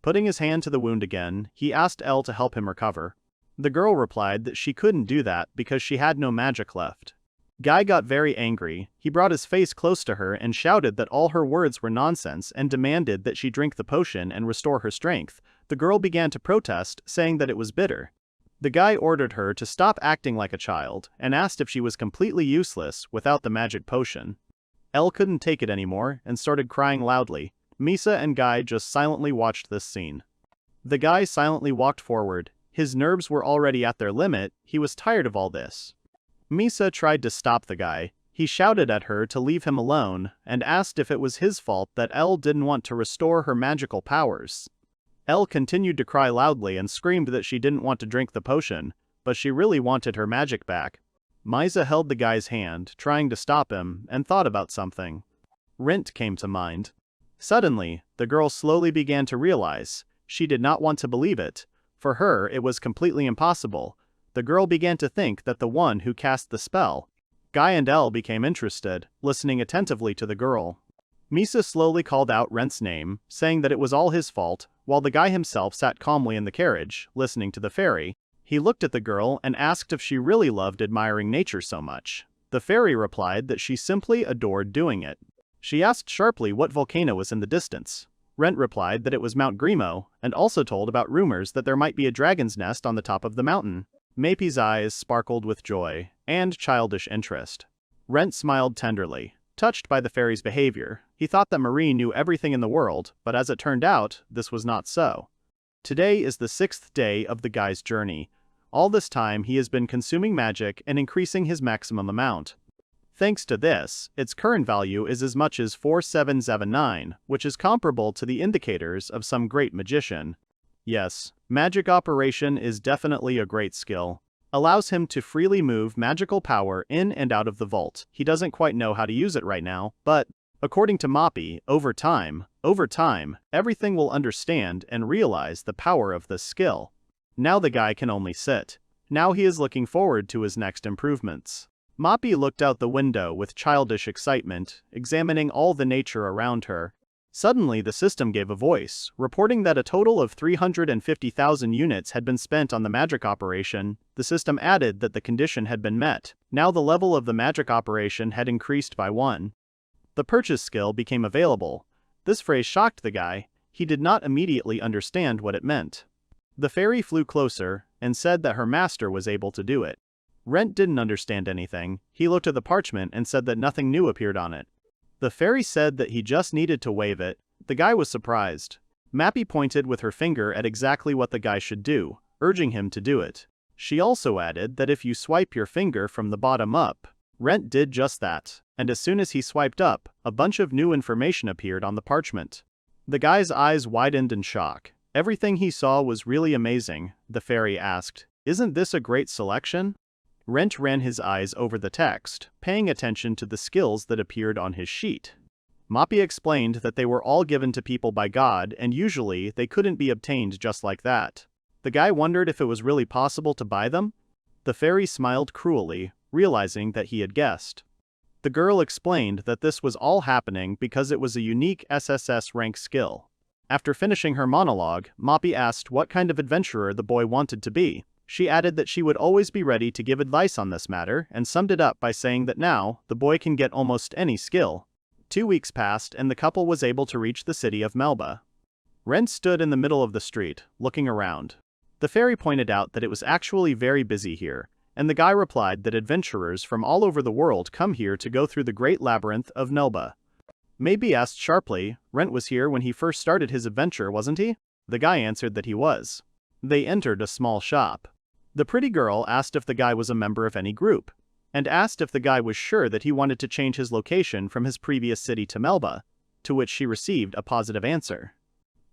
Putting his hand to the wound again, he asked Elle to help him recover. The girl replied that she couldn't do that because she had no magic left. Guy got very angry. He brought his face close to her and shouted that all her words were nonsense and demanded that she drink the potion and restore her strength. The girl began to protest, saying that it was bitter. The guy ordered her to stop acting like a child and asked if she was completely useless without the magic potion. Elle couldn't take it anymore and started crying loudly. Misa and Guy just silently watched this scene. The guy silently walked forward. His nerves were already at their limit. He was tired of all this. Misa tried to stop the guy. He shouted at her to leave him alone and asked if it was his fault that Elle didn't want to restore her magical powers. Elle continued to cry loudly and screamed that she didn't want to drink the potion, but she really wanted her magic back. Misa held the guy's hand, trying to stop him, and thought about something. Rent came to mind. Suddenly, the girl slowly began to realize. She did not want to believe it. For her, it was completely impossible. The girl began to think that the one who cast the spell. Guy and Elle became interested, listening attentively to the girl. Misa slowly called out Rent's name, saying that it was all his fault, while the guy himself sat calmly in the carriage, listening to the fairy. He looked at the girl and asked if she really loved admiring nature so much. The fairy replied that she simply adored doing it. She asked sharply what volcano was in the distance. Rent replied that it was Mount Grimo, and also told about rumors that there might be a dragon's nest on the top of the mountain. Mapy's eyes sparkled with joy and childish interest. Rent smiled tenderly, touched by the fairy's behavior. He thought that Marie knew everything in the world, but as it turned out, this was not so. Today is the 6th day of the guy's journey. All this time he has been consuming magic and increasing his maximum amount. Thanks to this, its current value is as much as 4779, which is comparable to the indicators of some great magician. Yes, magic operation is definitely a great skill. Allows him to freely move magical power in and out of the vault. He doesn't quite know how to use it right now, but according to Moppy, over time, everything will understand and realize the power of this skill. Now the guy can only sit. Now he is looking forward to his next improvements. Moppy looked out the window with childish excitement, examining all the nature around her. Suddenly the system gave a voice, reporting that a total of 350,000 units had been spent on the magic operation. The system added that the condition had been met. Now the level of the magic operation had increased by 1. The purchase skill became available. This phrase shocked the guy. He did not immediately understand what it meant. The fairy flew closer and said that her master was able to do it. Rent didn't understand anything. He looked at the parchment and said that nothing new appeared on it. The fairy said that he just needed to wave it. The guy was surprised. Mappy pointed with her finger at exactly what the guy should do, urging him to do it. She also added that if you swipe your finger from the bottom up. Rent did just that, and as soon as he swiped up, a bunch of new information appeared on the parchment. The guy's eyes widened in shock. Everything he saw was really amazing. The fairy asked, "Isn't this a great selection?" Rent ran his eyes over the text, paying attention to the skills that appeared on his sheet. Moppy explained that they were all given to people by God and usually they couldn't be obtained just like that. The guy wondered if it was really possible to buy them. The fairy smiled cruelly, realizing that he had guessed. The girl explained that this was all happening because it was a unique SSS rank skill. After finishing her monologue, Moppy asked what kind of adventurer the boy wanted to be. She added that she would always be ready to give advice on this matter and summed it up by saying that now, the boy can get almost any skill. 2 weeks passed and the couple was able to reach the city of Melba. Rent stood in the middle of the street, looking around. The fairy pointed out that it was actually very busy here, and the guy replied that adventurers from all over the world come here to go through the great labyrinth of Melba. Maybe asked sharply, Rent was here when he first started his adventure, wasn't he? The guy answered that he was. They entered a small shop. The pretty girl asked if the guy was a member of any group, and asked if the guy was sure that he wanted to change his location from his previous city to Melba, to which she received a positive answer.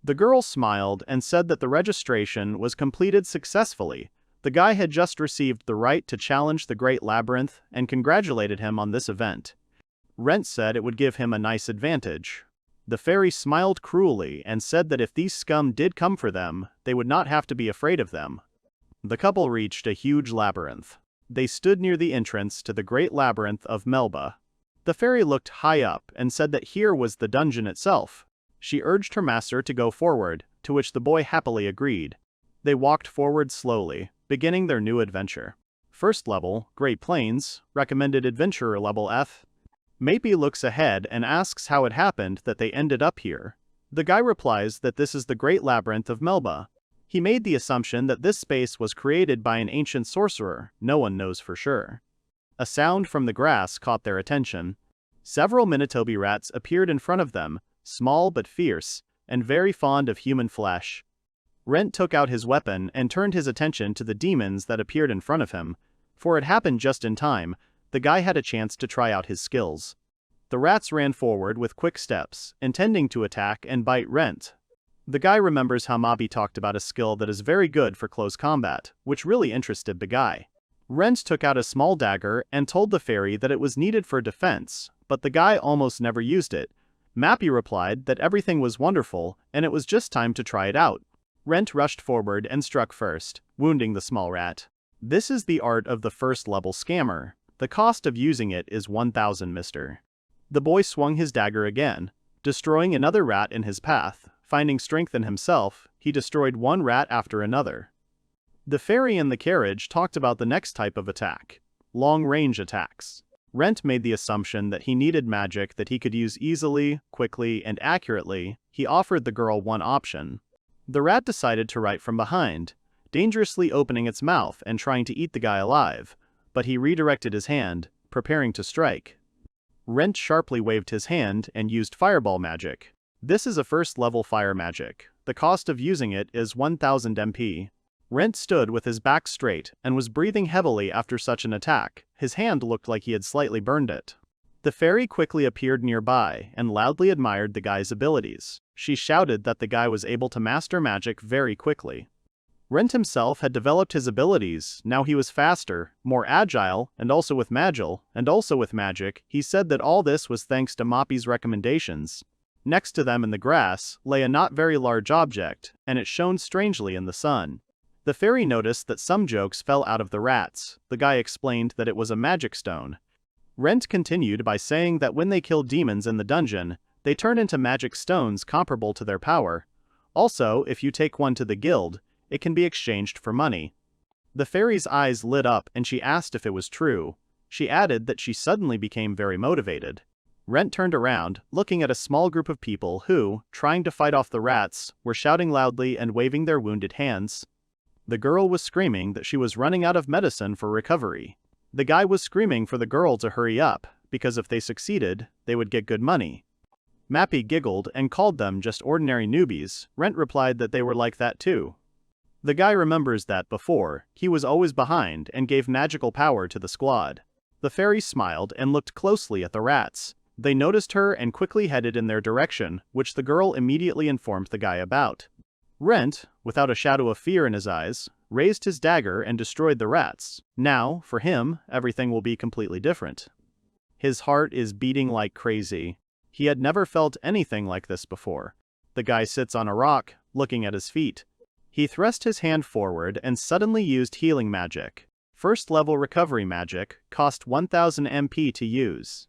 The girl smiled and said that the registration was completed successfully. The guy had just received the right to challenge the Great Labyrinth and congratulated him on this event. Rent said it would give him a nice advantage. The fairy smiled cruelly and said that if these scum did come for them, they would not have to be afraid of them. The couple reached a huge labyrinth. They stood near the entrance to the Great Labyrinth of Melba. The fairy looked high up and said that here was the dungeon itself. She urged her master to go forward, to which the boy happily agreed. They walked forward slowly, beginning their new adventure. First level, Great Plains, recommended adventurer level F. Empy looks ahead and asks how it happened that they ended up here. The guy replies that this is the Great Labyrinth of Melba. He made the assumption that this space was created by an ancient sorcerer, no one knows for sure. A sound from the grass caught their attention. Several Manitobi rats appeared in front of them, small but fierce, and very fond of human flesh. Rent took out his weapon and turned his attention to the demons that appeared in front of him. For it happened just in time, the guy had a chance to try out his skills. The rats ran forward with quick steps, intending to attack and bite Rent. The guy remembers how Mabi talked about a skill that is very good for close combat, which really interested the guy. Rent took out a small dagger and told the fairy that it was needed for defense, but the guy almost never used it. Mappy replied that everything was wonderful and it was just time to try it out. Rent rushed forward and struck first, wounding the small rat. This is the art of the first level scammer. The cost of using it is 1,000 mister. The boy swung his dagger again, destroying another rat in his path. Finding strength in himself, he destroyed one rat after another. The fairy in the carriage talked about the next type of attack, long-range attacks. Rent made the assumption that he needed magic that he could use easily, quickly, and accurately. He offered the girl one option. The rat decided to right from behind, dangerously opening its mouth and trying to eat the guy alive, but he redirected his hand, preparing to strike. Rent sharply waved his hand and used fireball magic. This is a first-level fire magic. The cost of using it is 1,000 MP. Rent stood with his back straight and was breathing heavily after such an attack. His hand looked like he had slightly burned it. The fairy quickly appeared nearby and loudly admired the guy's abilities. She shouted that the guy was able to master magic very quickly. Rent himself had developed his abilities. Now he was faster, more agile, and also with magic. He said that all this was thanks to Moppy's recommendations. Next to them in the grass lay a not very large object, and it shone strangely in the sun. The fairy noticed that some jokes fell out of the rats. The guy explained that it was a magic stone. Rent continued by saying that when they kill demons in the dungeon, they turn into magic stones comparable to their power. Also, if you take one to the guild, it can be exchanged for money. The fairy's eyes lit up and she asked if it was true. She added that she suddenly became very motivated. Rent turned around, looking at a small group of people who, trying to fight off the rats, were shouting loudly and waving their wounded hands. The girl was screaming that she was running out of medicine for recovery. The guy was screaming for the girl to hurry up, because if they succeeded, they would get good money. Mappy giggled and called them just ordinary newbies. Rent replied that they were like that too. The guy remembers that before, he was always behind and gave magical power to the squad. The fairy smiled and looked closely at the rats. They noticed her and quickly headed in their direction, which the girl immediately informed the guy about. Rent, without a shadow of fear in his eyes, raised his dagger and destroyed the rats. Now, for him, everything will be completely different. His heart is beating like crazy. He had never felt anything like this before. The guy sits on a rock, looking at his feet. He thrust his hand forward and suddenly used healing magic. First level recovery magic, cost 1000 MP to use.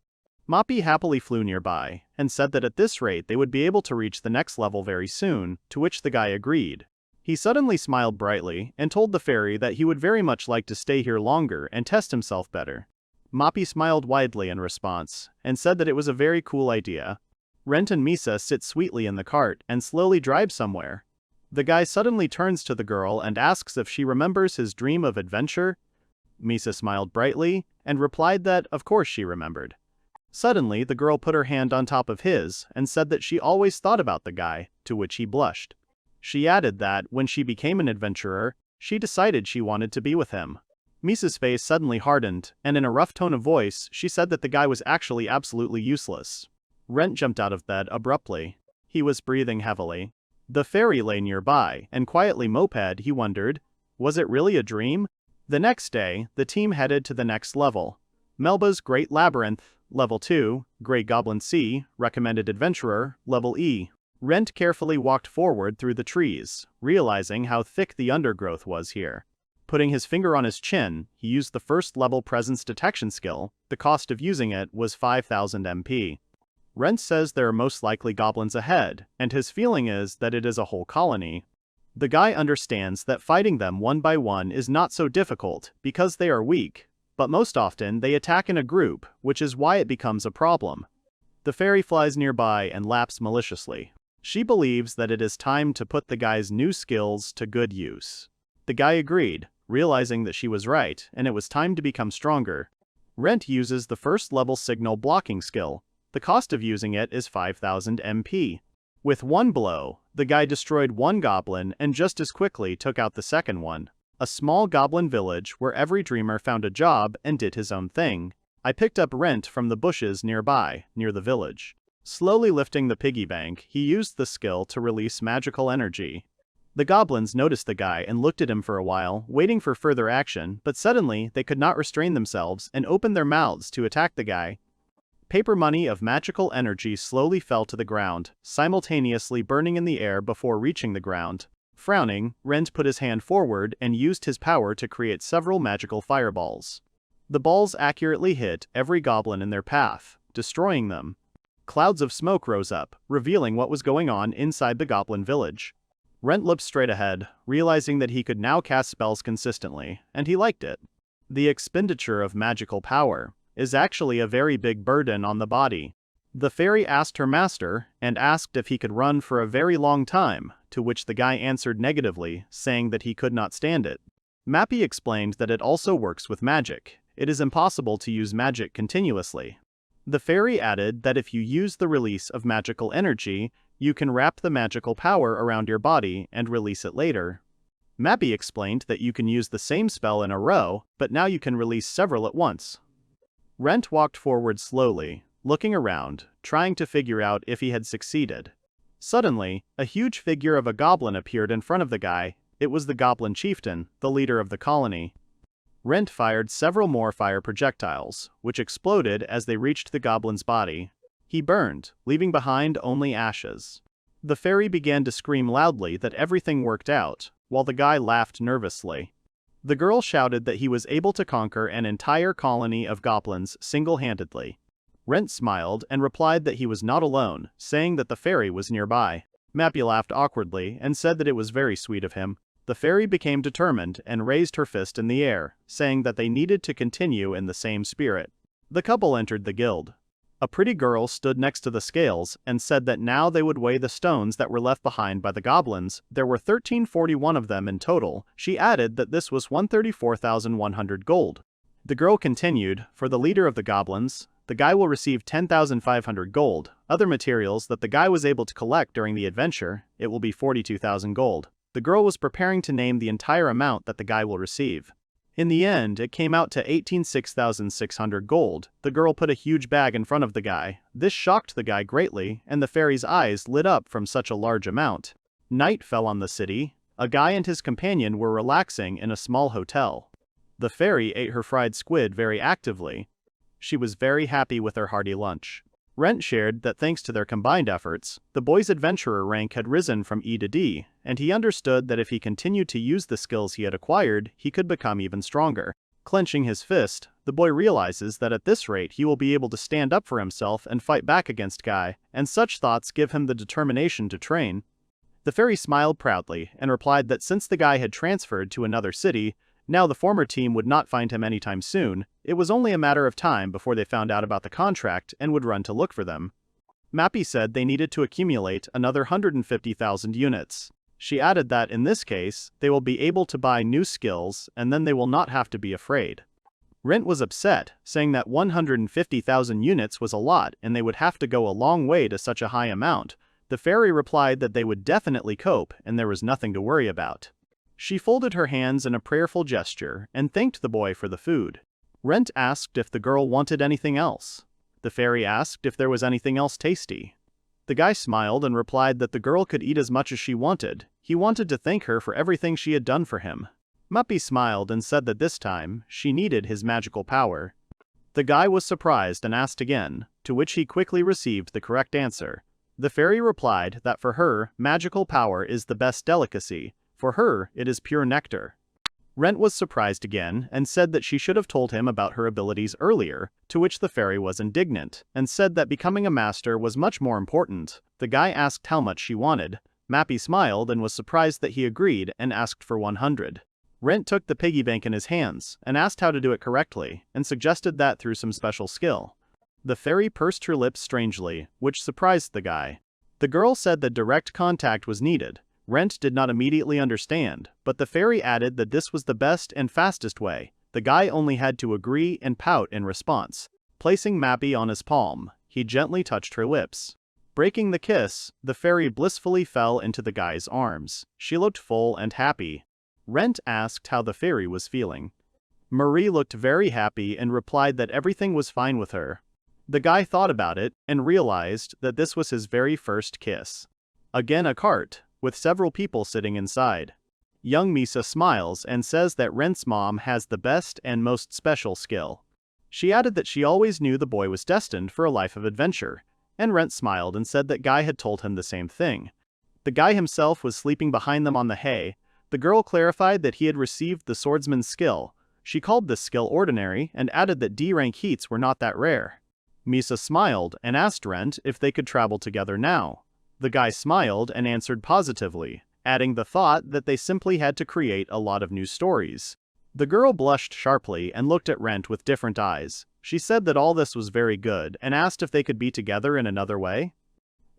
Moppy happily flew nearby, and said that at this rate they would be able to reach the next level very soon, to which the guy agreed. He suddenly smiled brightly, and told the fairy that he would very much like to stay here longer and test himself better. Moppy smiled widely in response, and said that it was a very cool idea. Rent and Misa sit sweetly in the cart and slowly drive somewhere. The guy suddenly turns to the girl and asks if she remembers his dream of adventure. Misa smiled brightly and replied that of course she remembered. Suddenly, the girl put her hand on top of his and said that she always thought about the guy, to which he blushed. She added that, when she became an adventurer, she decided she wanted to be with him. Misa's face suddenly hardened, and in a rough tone of voice, she said that the guy was actually absolutely useless. Rent jumped out of bed abruptly. He was breathing heavily. The fairy lay nearby, and quietly moped, he wondered, was it really a dream? The next day, the team headed to the next level. Melba's Great Labyrinth, Level 2, Grey Goblin C, Recommended Adventurer, Level E. Rent carefully walked forward through the trees, realizing how thick the undergrowth was here. Putting his finger on his chin, he used the first level presence detection skill. The cost of using it was 5,000 MP. Rent says there are most likely goblins ahead, and his feeling is that it is a whole colony. The guy understands that fighting them one by one is not so difficult because they are weak, but most often they attack in a group, which is why it becomes a problem. The fairy flies nearby and laughs maliciously. She believes that it is time to put the guy's new skills to good use. The guy agreed, realizing that she was right and it was time to become stronger. Rent uses the first level signal blocking skill. The cost of using it is 5,000 MP. With one blow, the guy destroyed one goblin and just as quickly took out the second one. A small goblin village where every dreamer found a job and did his own thing. I picked up Rent from the bushes nearby, near the village. Slowly lifting the piggy bank, he used the skill to release magical energy. The goblins noticed the guy and looked at him for a while, waiting for further action, but suddenly they could not restrain themselves and opened their mouths to attack the guy. Paper money of magical energy slowly fell to the ground, simultaneously burning in the air before reaching the ground. Frowning, Rent put his hand forward and used his power to create several magical fireballs. The balls accurately hit every goblin in their path, destroying them. Clouds of smoke rose up, revealing what was going on inside the goblin village. Rent looked straight ahead, realizing that he could now cast spells consistently, and he liked it. The expenditure of magical power is actually a very big burden on the body. The fairy asked her master and asked if he could run for a very long time, to which the guy answered negatively, saying that he could not stand it. Mappy explained that it also works with magic. It is impossible to use magic continuously. The fairy added that if you use the release of magical energy, you can wrap the magical power around your body and release it later. Mappy explained that you can use the same spell in a row, but now you can release several at once. Rent walked forward slowly, looking around, trying to figure out if he had succeeded. Suddenly, a huge figure of a goblin appeared in front of the guy. It was the goblin chieftain, the leader of the colony. Rent fired several more fire projectiles, which exploded as they reached the goblin's body. He burned, leaving behind only ashes. The fairy began to scream loudly that everything worked out, while the guy laughed nervously. The girl shouted that he was able to conquer an entire colony of goblins single-handedly. Rent smiled and replied that he was not alone, saying that the fairy was nearby. Mappy laughed awkwardly and said that it was very sweet of him. The fairy became determined and raised her fist in the air, saying that they needed to continue in the same spirit. The couple entered the guild. A pretty girl stood next to the scales and said that now they would weigh the stones that were left behind by the goblins. There were 1341 of them in total. She added that this was 134,100 gold. The girl continued, for the leader of the goblins, the guy will receive 10,500 gold. Other materials that the guy was able to collect during the adventure, it will be 42,000 gold. The girl was preparing to name the entire amount that the guy will receive. In the end, it came out to 18,600 gold. The girl put a huge bag in front of the guy. This shocked the guy greatly, and the fairy's eyes lit up from such a large amount. Night fell on the city. A guy and his companion were relaxing in a small hotel. The fairy ate her fried squid very actively. She was very happy with her hearty lunch. Rent shared that thanks to their combined efforts, the boy's adventurer rank had risen from E to D, and he understood that if he continued to use the skills he had acquired, he could become even stronger. Clenching his fist, the boy realizes that at this rate he will be able to stand up for himself and fight back against Guy, and such thoughts give him the determination to train. The fairy smiled proudly and replied that since the guy had transferred to another city, now the former team would not find him anytime soon. It was only a matter of time before they found out about the contract and would run to look for them. Mappy said they needed to accumulate another 150,000 units. She added that in this case, they will be able to buy new skills and then they will not have to be afraid. Rent was upset, saying that 150,000 units was a lot and they would have to go a long way to such a high amount. The fairy replied that they would definitely cope and there was nothing to worry about. She folded her hands in a prayerful gesture and thanked the boy for the food. Rent asked if the girl wanted anything else. The fairy asked if there was anything else tasty. The guy smiled and replied that the girl could eat as much as she wanted. He wanted to thank her for everything she had done for him. Muppy smiled and said that this time, she needed his magical power. The guy was surprised and asked again, to which he quickly received the correct answer. The fairy replied that for her, magical power is the best delicacy. For her, it is pure nectar. Rent was surprised again and said that she should have told him about her abilities earlier, to which the fairy was indignant, and said that becoming a master was much more important. The guy asked how much she wanted. Mappy smiled and was surprised that he agreed and asked for 100. Rent took the piggy bank in his hands and asked how to do it correctly, and suggested that through some special skill. The fairy pursed her lips strangely, which surprised the guy. The girl said that direct contact was needed. Rent did not immediately understand, but the fairy added that this was the best and fastest way. The guy only had to agree and pout in response. Placing Mappy on his palm, he gently touched her lips. Breaking the kiss, the fairy blissfully fell into the guy's arms. She looked full and happy. Rent asked how the fairy was feeling. Marie looked very happy and replied that everything was fine with her. The guy thought about it and realized that this was his very first kiss. Again a cart, with several people sitting inside. Young Misa smiles and says that Rent's mom has the best and most special skill. She added that she always knew the boy was destined for a life of adventure, and Rent smiled and said that Guy had told him the same thing. The guy himself was sleeping behind them on the hay. The girl clarified that he had received the swordsman's skill. She called this skill ordinary and added that D-rank heats were not that rare. Misa smiled and asked Rent if they could travel together now. The guy smiled and answered positively, adding the thought that they simply had to create a lot of new stories. The girl blushed sharply and looked at Rent with different eyes. She said that all this was very good and asked if they could be together in another way.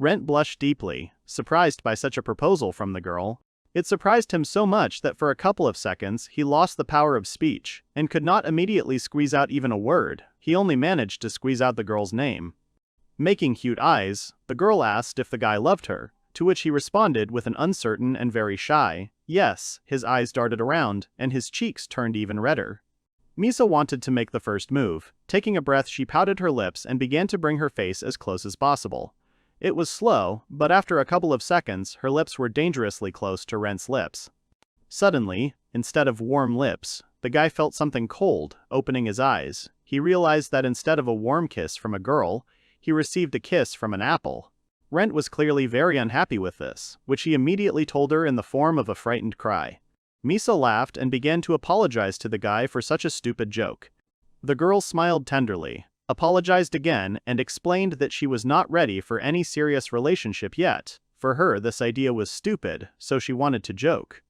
Rent blushed deeply, surprised by such a proposal from the girl. It surprised him so much that for a couple of seconds he lost the power of speech and could not immediately squeeze out even a word. He only managed to squeeze out the girl's name. Making cute eyes, the girl asked if the guy loved her, to which he responded with an uncertain and very shy yes. His eyes darted around, and his cheeks turned even redder. Misa wanted to make the first move. Taking a breath, she pouted her lips and began to bring her face as close as possible. It was slow, but after a couple of seconds, her lips were dangerously close to Rent's lips. Suddenly, instead of warm lips, the guy felt something cold, opening his eyes. He realized that instead of a warm kiss from a girl, he received a kiss from an apple. Rent was clearly very unhappy with this, which he immediately told her in the form of a frightened cry. Misa laughed and began to apologize to the guy for such a stupid joke. The girl smiled tenderly, apologized again, and explained that she was not ready for any serious relationship yet. For her, this idea was stupid, so she wanted to joke.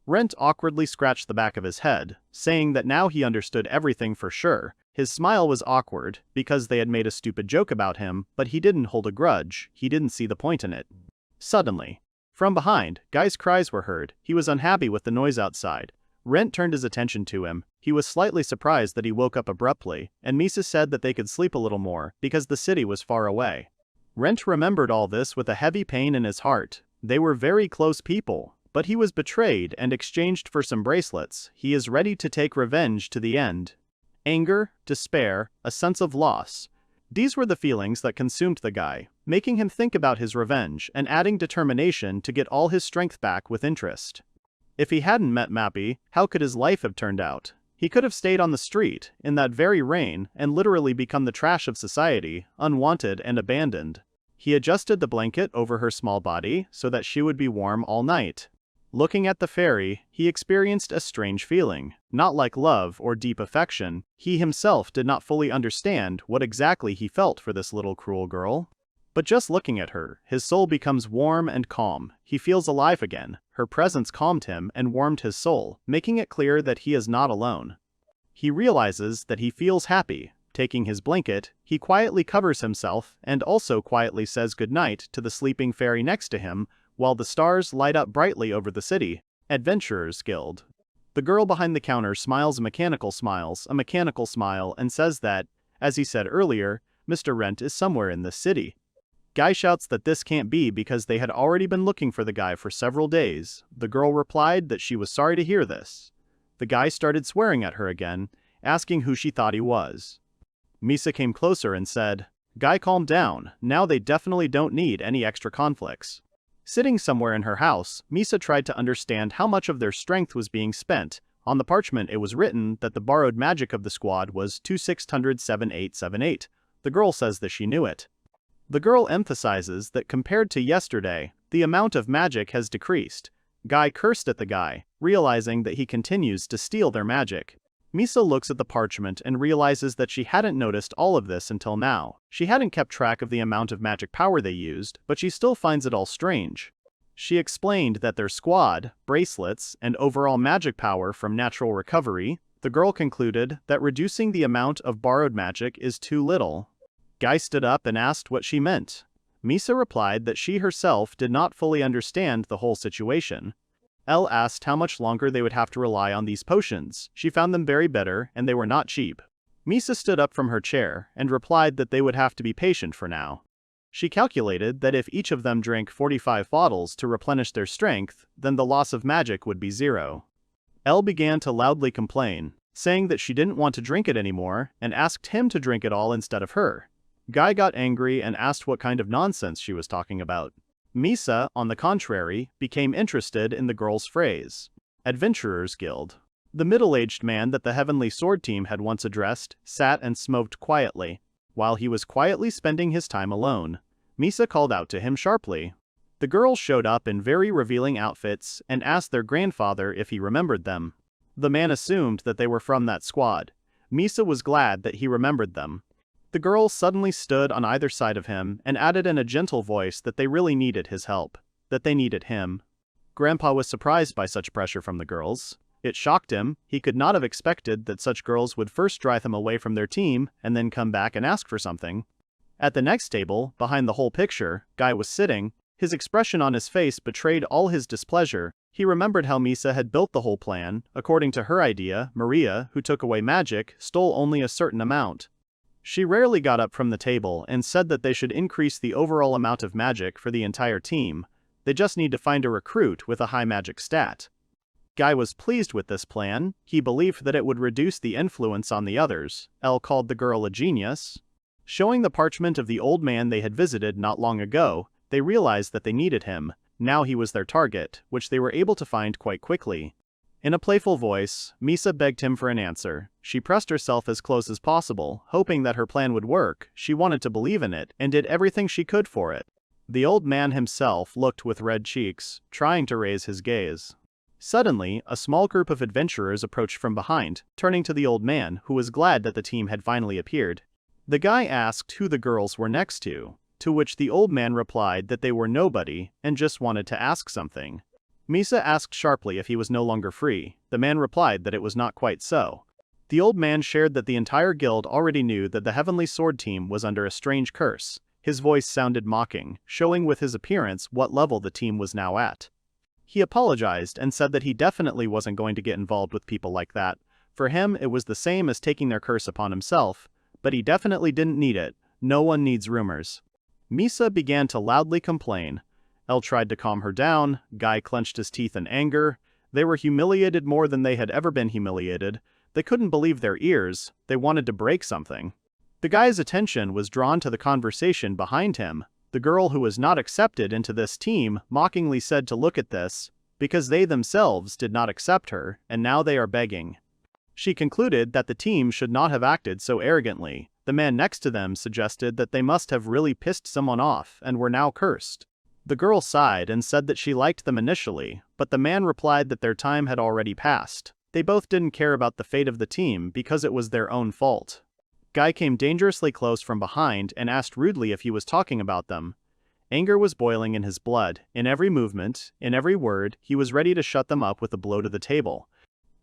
Rent awkwardly scratched the back of his head, saying that now he understood everything for sure. His smile was awkward, because they had made a stupid joke about him, but he didn't hold a grudge. He didn't see the point in it. Suddenly, from behind, Guy's cries were heard. He was unhappy with the noise outside. Rent turned his attention to him. He was slightly surprised that he woke up abruptly, and Misa said that they could sleep a little more, because the city was far away. Rent remembered all this with a heavy pain in his heart. They were very close people, but he was betrayed and exchanged for some bracelets. He is ready to take revenge to the end. Anger, despair, a sense of loss. These were the feelings that consumed the guy, making him think about his revenge and adding determination to get all his strength back with interest. If he hadn't met Mappy, how could his life have turned out? He could have stayed on the street, in that very rain, and literally become the trash of society, unwanted and abandoned. He adjusted the blanket over her small body so that she would be warm all night. Looking at the fairy, he experienced a strange feeling, not like love or deep affection. He himself did not fully understand what exactly he felt for this little cruel girl. But just looking at her, his soul becomes warm and calm. He feels alive again. Her presence calmed him and warmed his soul, making it clear that he is not alone. He realizes that he feels happy. Taking his blanket, he quietly covers himself and also quietly says goodnight to the sleeping fairy next to him while the stars light up brightly over the city. Adventurers Guild. The girl behind the counter smiles a mechanical smile, and says that, as he said earlier, Mr. Rent is somewhere in this city. Guy shouts that this can't be because they had already been looking for the guy for several days. The girl replied that she was sorry to hear this. The guy started swearing at her again, asking who she thought he was. Misa came closer and said, "Guy, calm down, now they definitely don't need any extra conflicts." Sitting somewhere in her house, Misa tried to understand how much of their strength was being spent. On the parchment it was written that the borrowed magic of the squad was 2600-7878. The girl says that she knew it. The girl emphasizes that compared to yesterday, the amount of magic has decreased. Guy cursed at the guy, realizing that he continues to steal their magic. Misa looks at the parchment and realizes that she hadn't noticed all of this until now. She hadn't kept track of the amount of magic power they used, but she still finds it all strange. She explained that their squad, bracelets, and overall magic power from natural recovery. The girl concluded that reducing the amount of borrowed magic is too little. Guy stood up and asked what she meant. Misa replied that she herself did not fully understand the whole situation. Elle asked how much longer they would have to rely on these potions. She found them very bitter, and they were not cheap. Misa stood up from her chair and replied that they would have to be patient for now. She calculated that if each of them drank 45 bottles to replenish their strength, then the loss of magic would be 0. Elle began to loudly complain, saying that she didn't want to drink it anymore, and asked him to drink it all instead of her. Guy got angry and asked what kind of nonsense she was talking about. Misa, on the contrary, became interested in the girl's phrase. Adventurers Guild. The middle-aged man that the Heavenly Sword team had once addressed sat and smoked quietly. While he was quietly spending his time alone, Misa called out to him sharply. The girls showed up in very revealing outfits and asked their grandfather if he remembered them. The man assumed that they were from that squad. Misa was glad that he remembered them. The girls suddenly stood on either side of him and added in a gentle voice that they really needed his help, that they needed him. Grandpa was surprised by such pressure from the girls. It shocked him. He could not have expected that such girls would first drive him away from their team and then come back and ask for something. At the next table, behind the whole picture, Guy was sitting. His expression on his face betrayed all his displeasure. He remembered how Misa had built the whole plan. According to her idea, Maria, who took away magic, stole only a certain amount. She rarely got up from the table and said that they should increase the overall amount of magic for the entire team. They just need to find a recruit with a high magic stat. Guy was pleased with this plan. He believed that it would reduce the influence on the others. Elle called the girl a genius. Showing the parchment of the old man they had visited not long ago, they realized that they needed him. Now he was their target, which they were able to find quite quickly. In a playful voice, Misa begged him for an answer. She pressed herself as close as possible, hoping that her plan would work. She wanted to believe in it, and did everything she could for it. The old man himself looked with red cheeks, trying to raise his gaze. Suddenly, a small group of adventurers approached from behind, turning to the old man, who was glad that the team had finally appeared. The guy asked who the girls were next to which the old man replied that they were nobody, and just wanted to ask something. Misa asked sharply if he was no longer free. The man replied that it was not quite so. The old man shared that the entire guild already knew that the Heavenly Sword team was under a strange curse. His voice sounded mocking, showing with his appearance what level the team was now at. He apologized and said that he definitely wasn't going to get involved with people like that. For him, it was the same as taking their curse upon himself, but he definitely didn't need it. No one needs rumors. Misa began to loudly complain. Elle tried to calm her down. Guy clenched his teeth in anger. They were humiliated more than they had ever been humiliated. They couldn't believe their ears. They wanted to break something. The guy's attention was drawn to the conversation behind him. The girl who was not accepted into this team mockingly said to look at this, because they themselves did not accept her, and now they are begging. She concluded that the team should not have acted so arrogantly. The man next to them suggested that they must have really pissed someone off and were now cursed. The girl sighed and said that she liked them initially, but the man replied that their time had already passed. They both didn't care about the fate of the team because it was their own fault. Guy came dangerously close from behind and asked rudely if he was talking about them. Anger was boiling in his blood. In every movement, in every word, he was ready to shut them up with a blow to the table.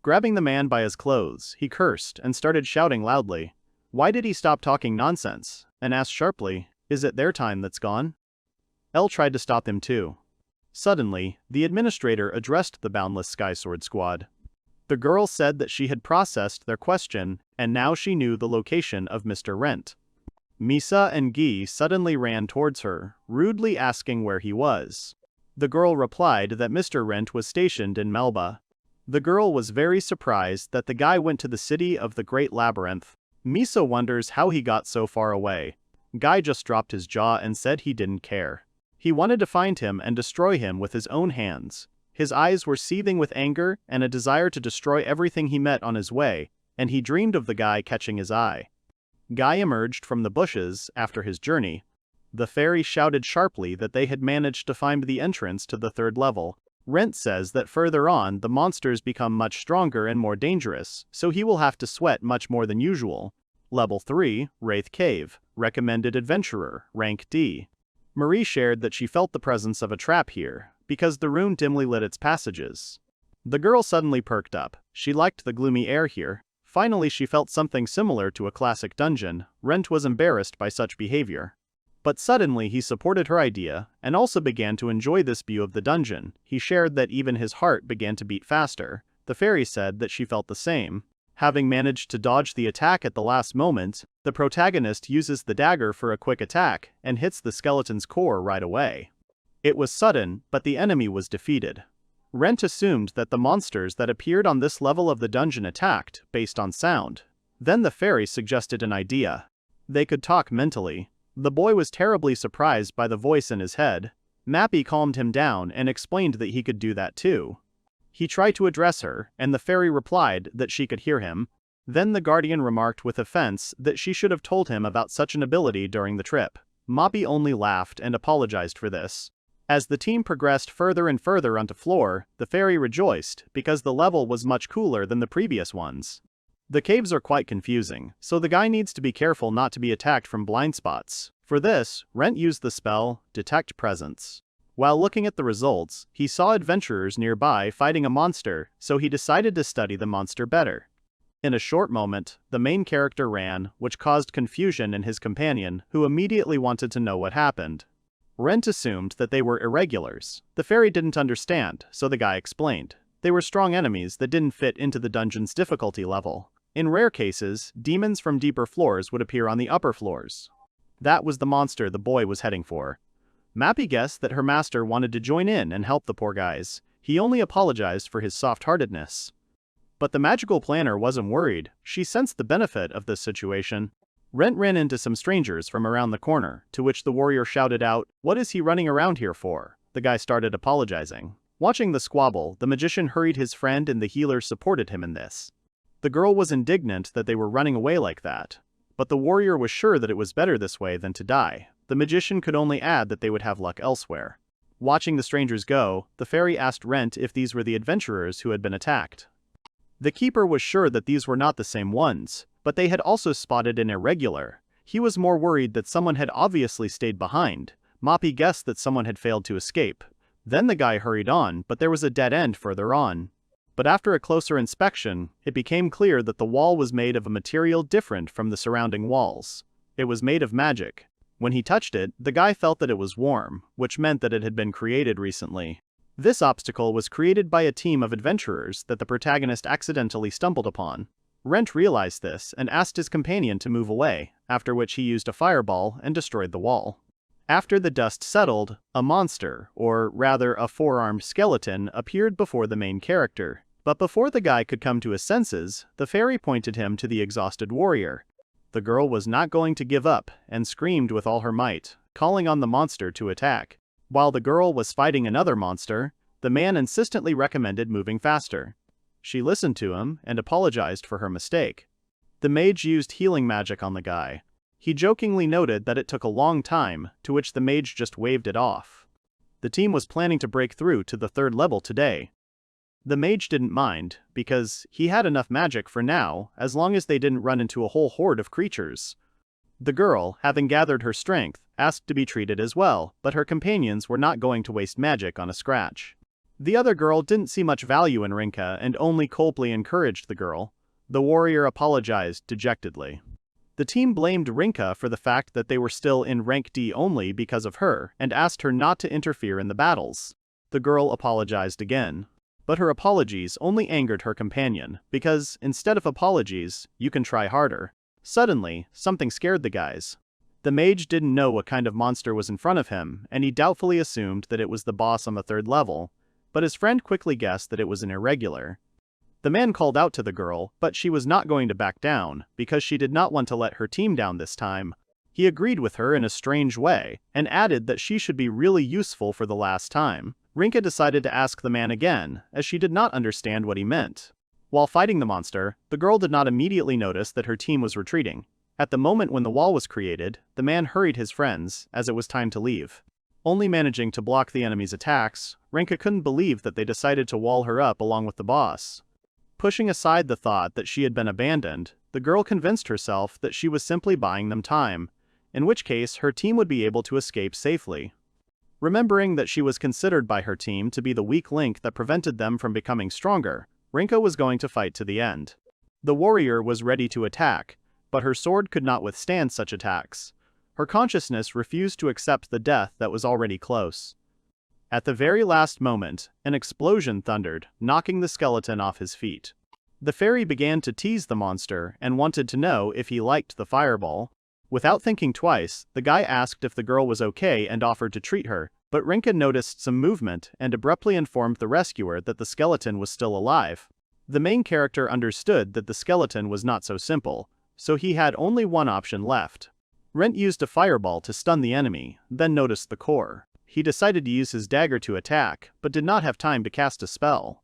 Grabbing the man by his clothes, he cursed and started shouting loudly. Why did he stop talking nonsense? And asked sharply, is it their time that's gone? L tried to stop him too. Suddenly, the administrator addressed the Boundless Sky Sword squad. The girl said that she had processed their question, and now she knew the location of Mr. Rent. Misa and Guy suddenly ran towards her, rudely asking where he was. The girl replied that Mr. Rent was stationed in Melba. The girl was very surprised that the guy went to the city of the Great Labyrinth. Misa wonders how he got so far away. Guy just dropped his jaw and said he didn't care. He wanted to find him and destroy him with his own hands. His eyes were seething with anger and a desire to destroy everything he met on his way, and he dreamed of the guy catching his eye. Guy emerged from the bushes after his journey. The fairy shouted sharply that they had managed to find the entrance to the 3rd level. Rent says that further on the monsters become much stronger and more dangerous, so he will have to sweat much more than usual. Level 3, Wraith Cave, Recommended Adventurer, Rank D. Marie shared that she felt the presence of a trap here, because the rune dimly lit its passages. The girl suddenly perked up. She liked the gloomy air here. Finally she felt something similar to a classic dungeon. Rent was embarrassed by such behavior. But suddenly he supported her idea, and also began to enjoy this view of the dungeon. He shared that even his heart began to beat faster. The fairy said that she felt the same. Having managed to dodge the attack at the last moment, the protagonist uses the dagger for a quick attack, and hits the skeleton's core right away. It was sudden, but the enemy was defeated. Rent assumed that the monsters that appeared on this level of the dungeon attacked, based on sound. Then the fairy suggested an idea. They could talk mentally. The boy was terribly surprised by the voice in his head. Mappy calmed him down and explained that he could do that too. He tried to address her, and the fairy replied that she could hear him. Then the guardian remarked with offense that she should have told him about such an ability during the trip. Mappy only laughed and apologized for this. As the team progressed further and further onto floor, the fairy rejoiced because the level was much cooler than the previous ones. The caves are quite confusing, so the guy needs to be careful not to be attacked from blind spots. For this, Rent used the spell, Detect Presence. While looking at the results, he saw adventurers nearby fighting a monster, so he decided to study the monster better. In a short moment, the main character ran, which caused confusion in his companion, who immediately wanted to know what happened. Rent assumed that they were irregulars. The fairy didn't understand, so the guy explained. They were strong enemies that didn't fit into the dungeon's difficulty level. In rare cases, demons from deeper floors would appear on the upper floors. That was the monster the boy was heading for. Mappy guessed that her master wanted to join in and help the poor guys. He only apologized for his soft-heartedness. But the magical planner wasn't worried. She sensed the benefit of this situation. Rent ran into some strangers from around the corner, to which the warrior shouted out, "What is he running around here for?" The guy started apologizing. Watching the squabble, the magician hurried his friend and the healer supported him in this. The girl was indignant that they were running away like that. But the warrior was sure that it was better this way than to die. The magician could only add that they would have luck elsewhere. Watching the strangers go, the fairy asked Rent if these were the adventurers who had been attacked. The keeper was sure that these were not the same ones, but they had also spotted an irregular. He was more worried that someone had obviously stayed behind. Mappy guessed that someone had failed to escape. Then the guy hurried on, but there was a dead end further on. But after a closer inspection, it became clear that the wall was made of a material different from the surrounding walls. It was made of magic. When he touched it, the guy felt that it was warm, which meant that it had been created recently. This obstacle was created by a team of adventurers that the protagonist accidentally stumbled upon. Rent realized this and asked his companion to move away, after which he used a fireball and destroyed the wall. After the dust settled, a monster, or rather a four-armed skeleton, appeared before the main character. But before the guy could come to his senses, the fairy pointed him to the exhausted warrior. The girl was not going to give up, and screamed with all her might, calling on the monster to attack. While the girl was fighting another monster, the man insistently recommended moving faster. She listened to him, and apologized for her mistake. The mage used healing magic on the guy. He jokingly noted that it took a long time, to which the mage just waved it off. The team was planning to break through to the 3rd level today. The mage didn't mind, because he had enough magic for now, as long as they didn't run into a whole horde of creatures. The girl, having gathered her strength, asked to be treated as well, but her companions were not going to waste magic on a scratch. The other girl didn't see much value in Rinka and only coldly encouraged the girl. The warrior apologized dejectedly. The team blamed Rinka for the fact that they were still in rank D only because of her and asked her not to interfere in the battles. The girl apologized again. But her apologies only angered her companion, because, instead of apologies, you can try harder. Suddenly, something scared the guys. The mage didn't know what kind of monster was in front of him, and he doubtfully assumed that it was the boss on the 3rd level, but his friend quickly guessed that it was an irregular. The man called out to the girl, but she was not going to back down, because she did not want to let her team down this time. He agreed with her in a strange way, and added that she should be really useful for the last time. Rinka decided to ask the man again, as she did not understand what he meant. While fighting the monster, the girl did not immediately notice that her team was retreating. At the moment when the wall was created, the man hurried his friends, as it was time to leave. Only managing to block the enemy's attacks, Rinka couldn't believe that they decided to wall her up along with the boss. Pushing aside the thought that she had been abandoned, the girl convinced herself that she was simply buying them time, in which case her team would be able to escape safely. Remembering that she was considered by her team to be the weak link that prevented them from becoming stronger, Rinka was going to fight to the end. The warrior was ready to attack, but her sword could not withstand such attacks. Her consciousness refused to accept the death that was already close. At the very last moment, an explosion thundered, knocking the skeleton off his feet. The fairy began to tease the monster and wanted to know if he liked the fireball. Without thinking twice, the guy asked if the girl was okay and offered to treat her, but Rinka noticed some movement and abruptly informed the rescuer that the skeleton was still alive. The main character understood that the skeleton was not so simple, so he had only one option left. Rent used a fireball to stun the enemy, then noticed the core. He decided to use his dagger to attack, but did not have time to cast a spell.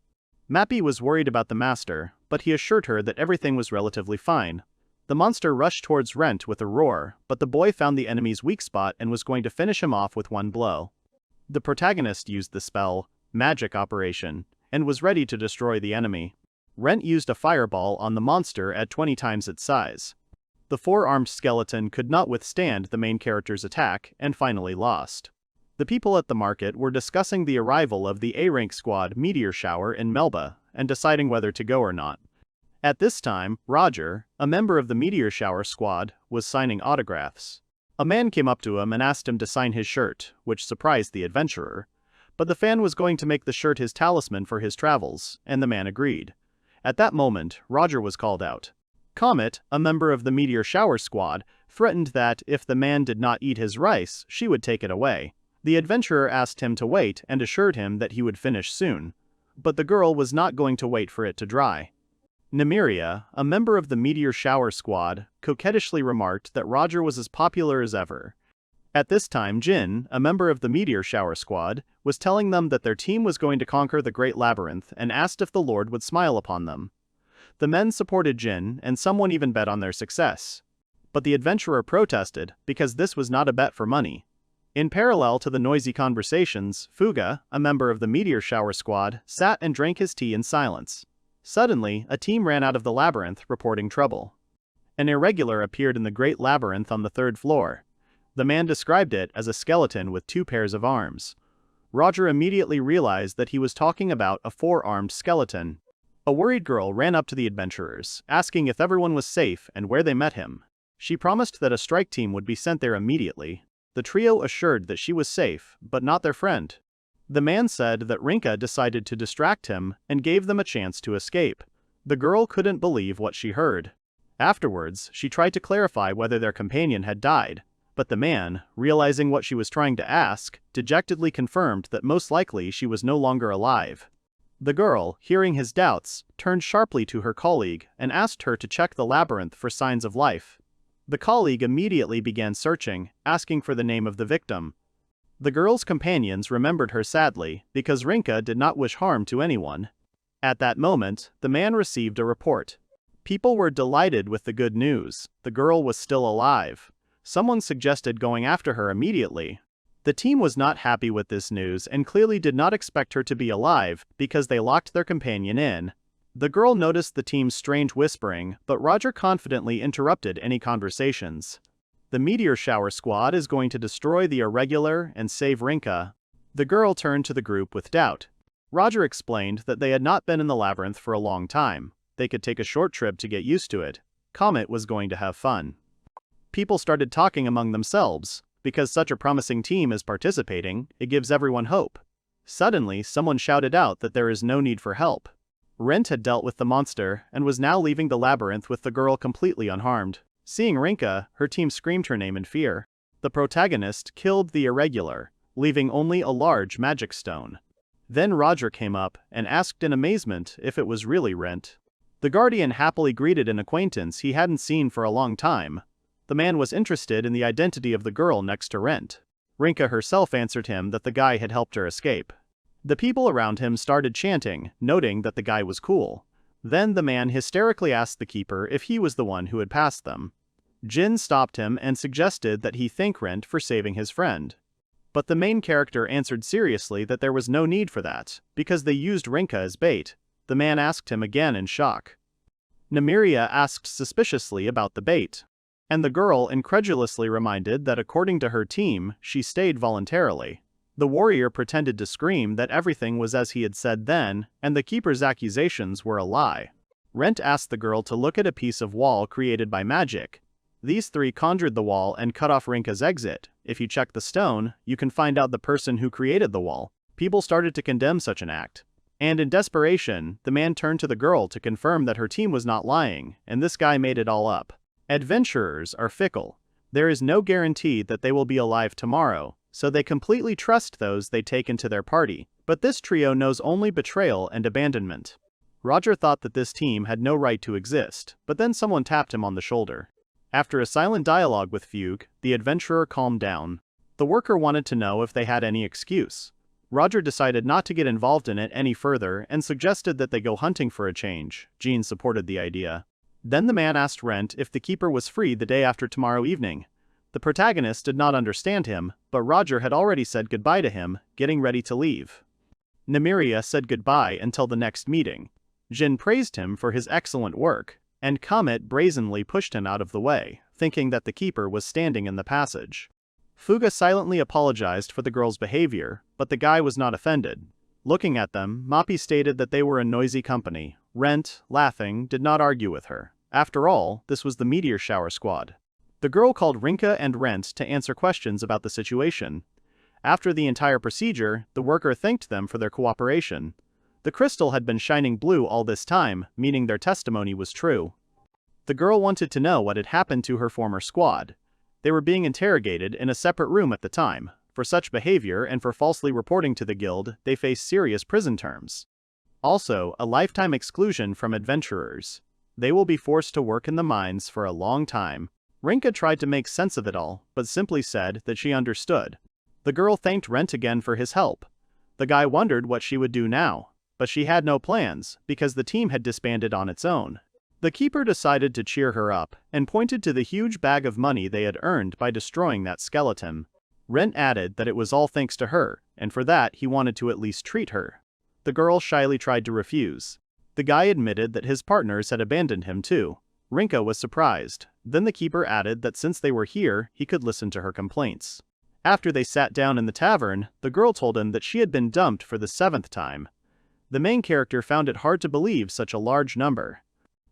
Mappy was worried about the master, but he assured her that everything was relatively fine. The monster rushed towards Rent with a roar, but the boy found the enemy's weak spot and was going to finish him off with one blow. The protagonist used the spell, Magic Operation, and was ready to destroy the enemy. Rent used a fireball on the monster at 20 times its size. The 4-armed skeleton could not withstand the main character's attack and finally lost. The people at the market were discussing the arrival of the A-rank squad meteor shower in Melba and deciding whether to go or not. At this time, Roger, a member of the meteor shower squad, was signing autographs. A man came up to him and asked him to sign his shirt, which surprised the adventurer. But the fan was going to make the shirt his talisman for his travels, and the man agreed. At that moment, Roger was called out. Comet, a member of the meteor shower squad, threatened that if the man did not eat his rice, she would take it away. The adventurer asked him to wait and assured him that he would finish soon. But the girl was not going to wait for it to dry. Nymeria, a member of the meteor shower squad, coquettishly remarked that Roger was as popular as ever. At this time, Jin, a member of the meteor shower squad, was telling them that their team was going to conquer the Great Labyrinth and asked if the Lord would smile upon them. The men supported Jin, and someone even bet on their success. But the adventurer protested, because this was not a bet for money. In parallel to the noisy conversations, Fuga, a member of the meteor shower squad, sat and drank his tea in silence. Suddenly, a team ran out of the labyrinth, reporting trouble. An irregular appeared in the Great Labyrinth on the 3rd floor. The man described it as a skeleton with 2 pairs of arms. Roger immediately realized that he was talking about a 4-armed skeleton. A worried girl ran up to the adventurers, asking if everyone was safe and where they met him. She promised that a strike team would be sent there immediately. The trio assured that she was safe, but not their friend. The man said that Rinka decided to distract him and gave them a chance to escape. The girl couldn't believe what she heard. Afterwards, she tried to clarify whether their companion had died, but the man, realizing what she was trying to ask, dejectedly confirmed that most likely she was no longer alive. The girl, hearing his doubts, turned sharply to her colleague and asked her to check the labyrinth for signs of life. The colleague immediately began searching, asking for the name of the victim. The girl's companions remembered her sadly, because Rinka did not wish harm to anyone. At that moment, the man received a report. People were delighted with the good news. The girl was still alive. Someone suggested going after her immediately. The team was not happy with this news and clearly did not expect her to be alive because they locked their companion in. The girl noticed the team's strange whispering, but Roger confidently interrupted any conversations. The meteor shower squad is going to destroy the irregular and save Rinka. The girl turned to the group with doubt. Roger explained that they had not been in the labyrinth for a long time. They could take a short trip to get used to it. Comet was going to have fun. people started talking among themselves. Because such a promising team is participating, it gives everyone hope. Suddenly, someone shouted out that there is no need for help. Rent had dealt with the monster and was now leaving the labyrinth with the girl completely unharmed. Seeing Rinka, her team screamed her name in fear. The protagonist killed the irregular, leaving only a large magic stone. Then Roger came up and asked in amazement if it was really Rent. The guardian happily greeted an acquaintance he hadn't seen for a long time. The man was interested in the identity of the girl next to Rent. Rinka herself answered him that the guy had helped her escape. The people around him started chanting, noting that the guy was cool. Then the man hysterically asked the keeper if he was the one who had passed them. Jin stopped him and suggested that he thank Rent for saving his friend. But the main character answered seriously that there was no need for that, because they used Rinka as bait. The man asked him again in shock. Nymeria asked suspiciously about the bait. And the girl incredulously reminded that according to her team, she stayed voluntarily. The warrior pretended to scream that everything was as he had said then, and the keeper's accusations were a lie. Rent asked the girl to look at a piece of wall created by magic. These three conjured the wall and cut off Rinka's exit. If you check the stone, you can find out the person who created the wall. People started to condemn such an act. And in desperation, the man turned to the girl to confirm that her team was not lying, and this guy made it all up. Adventurers are fickle. There is no guarantee that they will be alive tomorrow, so they completely trust those they take into their party. But this trio knows only betrayal and abandonment. Roger thought that this team had no right to exist, but then someone tapped him on the shoulder. After a silent dialogue with Fugue, the adventurer calmed down. The worker wanted to know if they had any excuse. Roger decided not to get involved in it any further and suggested that they go hunting for a change. Jean supported the idea. Then the man asked Rent if the keeper was free the day after tomorrow evening. The protagonist did not understand him, but Roger had already said goodbye to him, getting ready to leave. Nymeria said goodbye until the next meeting. Jin praised him for his excellent work, and Comet brazenly pushed him out of the way, thinking that the keeper was standing in the passage. Fuga silently apologized for the girl's behavior, but the guy was not offended. Looking at them, Mappi stated that they were a noisy company. Rent, laughing, did not argue with her. After all, this was the Meteor Shower Squad. The girl called Rinka and Rent to answer questions about the situation. After the entire procedure, the worker thanked them for their cooperation. The crystal had been shining blue all this time, meaning their testimony was true. The girl wanted to know what had happened to her former squad. They were being interrogated in a separate room at the time. For such behavior and for falsely reporting to the guild, they faced serious prison terms. Also, a lifetime exclusion from adventurers. They will be forced to work in the mines for a long time. Rinka tried to make sense of it all, but simply said that she understood. The girl thanked Rent again for his help. The guy wondered what she would do now, but she had no plans, because the team had disbanded on its own. The keeper decided to cheer her up, and pointed to the huge bag of money they had earned by destroying that skeleton. Rent added that it was all thanks to her, and for that he wanted to at least treat her. The girl shyly tried to refuse. The guy admitted that his partners had abandoned him too. Rinka was surprised. Then the keeper added that since they were here, he could listen to her complaints. After they sat down in the tavern, the girl told him that she had been dumped for the 7th time. The main character found it hard to believe such a large number.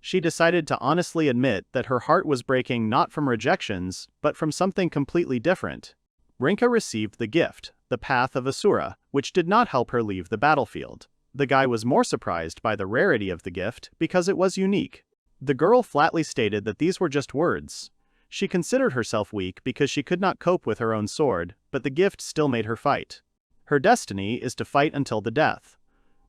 She decided to honestly admit that her heart was breaking not from rejections, but from something completely different. Rinka received the gift, the Path of Asura, which did not help her leave the battlefield. The guy was more surprised by the rarity of the gift because it was unique. The girl flatly stated that these were just words. She considered herself weak because she could not cope with her own sword, but the gift still made her fight. Her destiny is to fight until the death.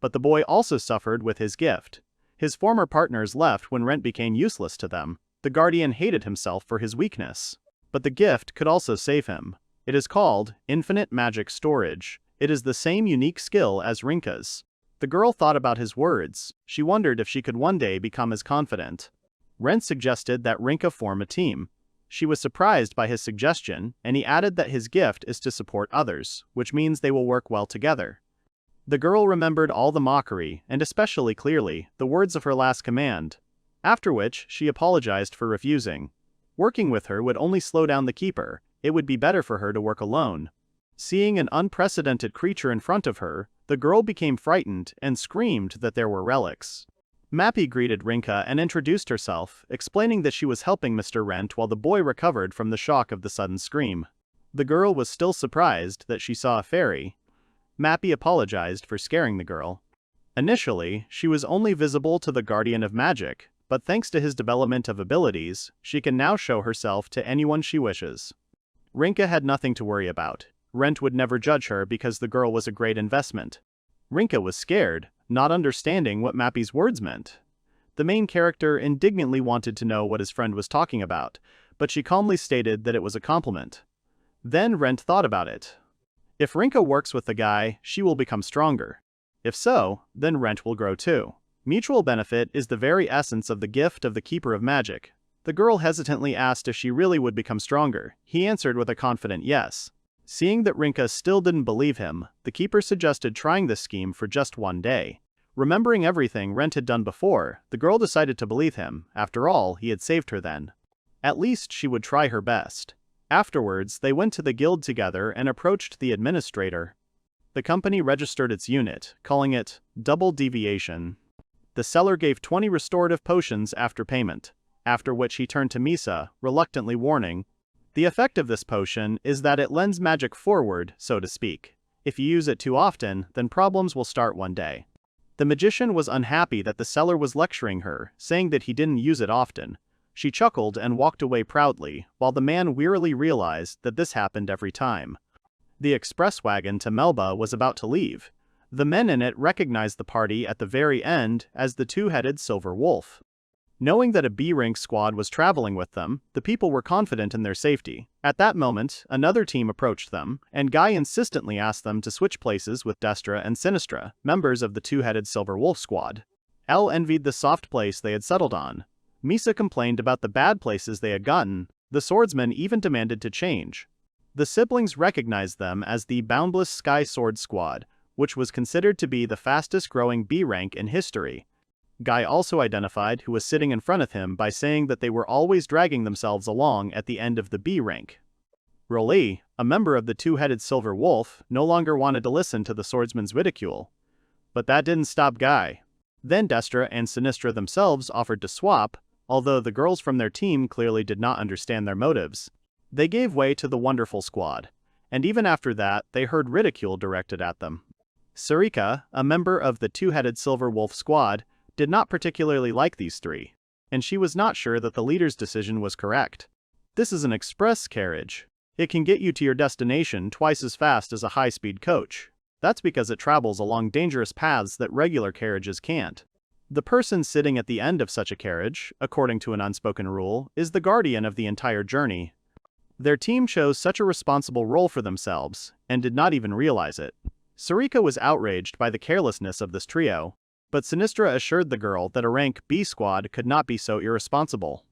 But the boy also suffered with his gift. His former partners left when Rent became useless to them. The guardian hated himself for his weakness. But the gift could also save him. It is called Infinite Magic Storage. It is the same unique skill as Rinka's. The girl thought about his words. She wondered if she could one day become as confident. Rent suggested that Rinka form a team. She was surprised by his suggestion, and he added that his gift is to support others, which means they will work well together. The girl remembered all the mockery, and especially clearly, the words of her last command. After which, she apologized for refusing. Working with her would only slow down the keeper. It would be better for her to work alone. Seeing an unprecedented creature in front of her, the girl became frightened and screamed that there were relics. Mappy greeted Rinka and introduced herself, explaining that she was helping Mr. Rent while the boy recovered from the shock of the sudden scream. The girl was still surprised that she saw a fairy. Mappy apologized for scaring the girl. Initially, she was only visible to the Guardian of Magic, but thanks to his development of abilities, she can now show herself to anyone she wishes. Rinka had nothing to worry about. Rent would never judge her because the girl was a great investment. Rinka was scared, not understanding what Mappy's words meant. The main character indignantly wanted to know what his friend was talking about, but she calmly stated that it was a compliment. Then Rent thought about it. If Rinka works with the guy, she will become stronger. If so, then Rent will grow too. Mutual benefit is the very essence of the gift of the Keeper of Magic. The girl hesitantly asked if she really would become stronger. He answered with a confident yes. Seeing that Rinka still didn't believe him, the Keeper suggested trying this scheme for just one day. Remembering everything Rent had done before, the girl decided to believe him. After all, he had saved her then. At least she would try her best. Afterwards, they went to the guild together and approached the administrator. The company registered its unit, calling it Double Deviation. The seller gave 20 restorative potions after payment, after which he turned to Misa, reluctantly warning, "The effect of this potion is that it lends magic forward, so to speak. If you use it too often, then problems will start one day." The magician was unhappy that the seller was lecturing her, saying that he didn't use it often. She chuckled and walked away proudly, while the man wearily realized that this happened every time. The express wagon to Melba was about to leave. The men in it recognized the party at the very end as the two-headed silver wolf. Knowing that a B-rank squad was traveling with them, the people were confident in their safety. At that moment, another team approached them, and Guy insistently asked them to switch places with Destra and Sinistra, members of the two-headed silver wolf squad. Elle envied the soft place they had settled on. Misa complained about the bad places they had gotten. The swordsmen even demanded to change. The siblings recognized them as the Boundless Sky Sword Squad, which was considered to be the fastest-growing B rank in history. Guy also identified who was sitting in front of him by saying that they were always dragging themselves along at the end of the B rank. Rolly, a member of the two-headed silver wolf, no longer wanted to listen to the swordsman's ridicule. But that didn't stop Guy. Then Destra and Sinistra themselves offered to swap, although the girls from their team clearly did not understand their motives. They gave way to the wonderful squad, and even after that, they heard ridicule directed at them. Sarika, a member of the two-headed silver wolf squad, did not particularly like these three, and she was not sure that the leader's decision was correct. This is an express carriage. It can get you to your destination twice as fast as a high-speed coach. That's because it travels along dangerous paths that regular carriages can't. The person sitting at the end of such a carriage, according to an unspoken rule, is the guardian of the entire journey. Their team chose such a responsible role for themselves, and did not even realize it. Sarika was outraged by the carelessness of this trio, but Sinistra assured the girl that a rank B squad could not be so irresponsible.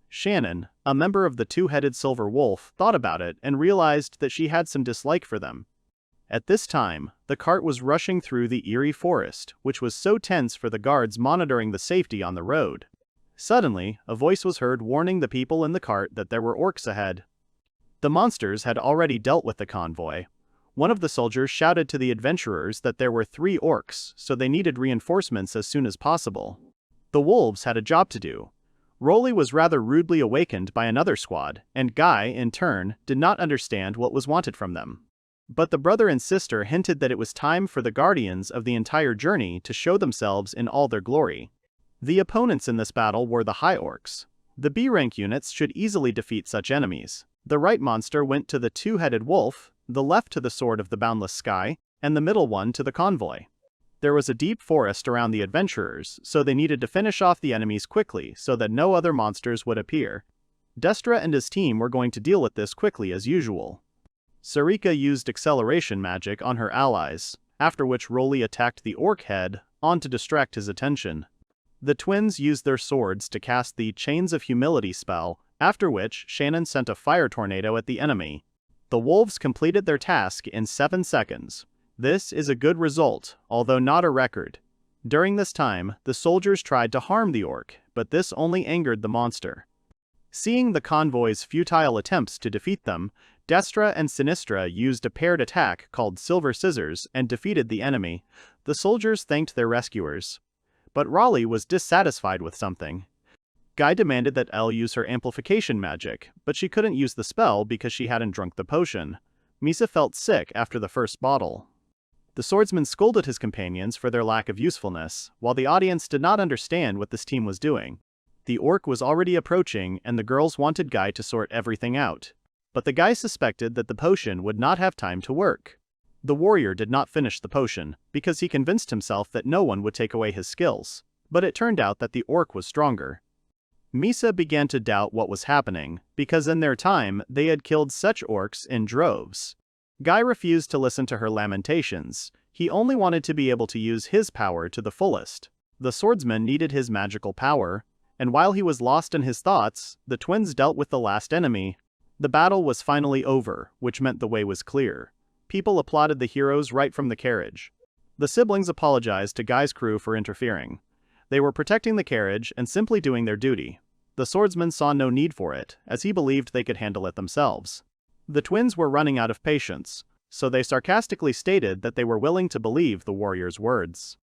Shannon, a member of the two-headed silver wolf, thought about it and realized that she had some dislike for them. At this time, the cart was rushing through the eerie forest, which was so tense for the guards monitoring the safety on the road. Suddenly, a voice was heard warning the people in the cart that there were orcs ahead. The monsters had already dealt with the convoy. One of the soldiers shouted to the adventurers that there were 3 orcs, so they needed reinforcements as soon as possible. The wolves had a job to do. Rolly was rather rudely awakened by another squad, and Guy, in turn, did not understand what was wanted from them. But the brother and sister hinted that it was time for the guardians of the entire journey to show themselves in all their glory. The opponents in this battle were the High Orcs. The B-rank units should easily defeat such enemies. The right monster went to the two-headed wolf, the left to the Sword of the Boundless Sky, and the middle one to the convoy. There was a deep forest around the adventurers, so they needed to finish off the enemies quickly so that no other monsters would appear. Destra and his team were going to deal with this quickly as usual. Sarika used acceleration magic on her allies, after which Rolly attacked the orc head, on to distract his attention. The twins used their swords to cast the Chains of Humility spell, after which Shannon sent a fire tornado at the enemy. The wolves completed their task in 7 seconds. This is a good result, although not a record. During this time, the soldiers tried to harm the orc, but this only angered the monster. Seeing the convoy's futile attempts to defeat them, Destra and Sinistra used a paired attack called Silver Scissors and defeated the enemy. The soldiers thanked their rescuers. But Raleigh was dissatisfied with something. Guy demanded that Elle use her amplification magic, but she couldn't use the spell because she hadn't drunk the potion. Misa felt sick after the first bottle. The swordsman scolded his companions for their lack of usefulness, while the audience did not understand what this team was doing. The orc was already approaching, and the girls wanted Guy to sort everything out. But the guy suspected that the potion would not have time to work. The warrior did not finish the potion, because he convinced himself that no one would take away his skills. But it turned out that the orc was stronger. Misa began to doubt what was happening, because in their time they had killed such orcs in droves. Guy refused to listen to her lamentations. He only wanted to be able to use his power to the fullest. The swordsman needed his magical power, and while he was lost in his thoughts, the twins dealt with the last enemy. The battle was finally over, which meant the way was clear. People applauded the heroes right from the carriage. The siblings apologized to Guy's crew for interfering. They were protecting the carriage and simply doing their duty. The swordsman saw no need for it, as he believed they could handle it themselves. The twins were running out of patience, so they sarcastically stated that they were willing to believe the warrior's words.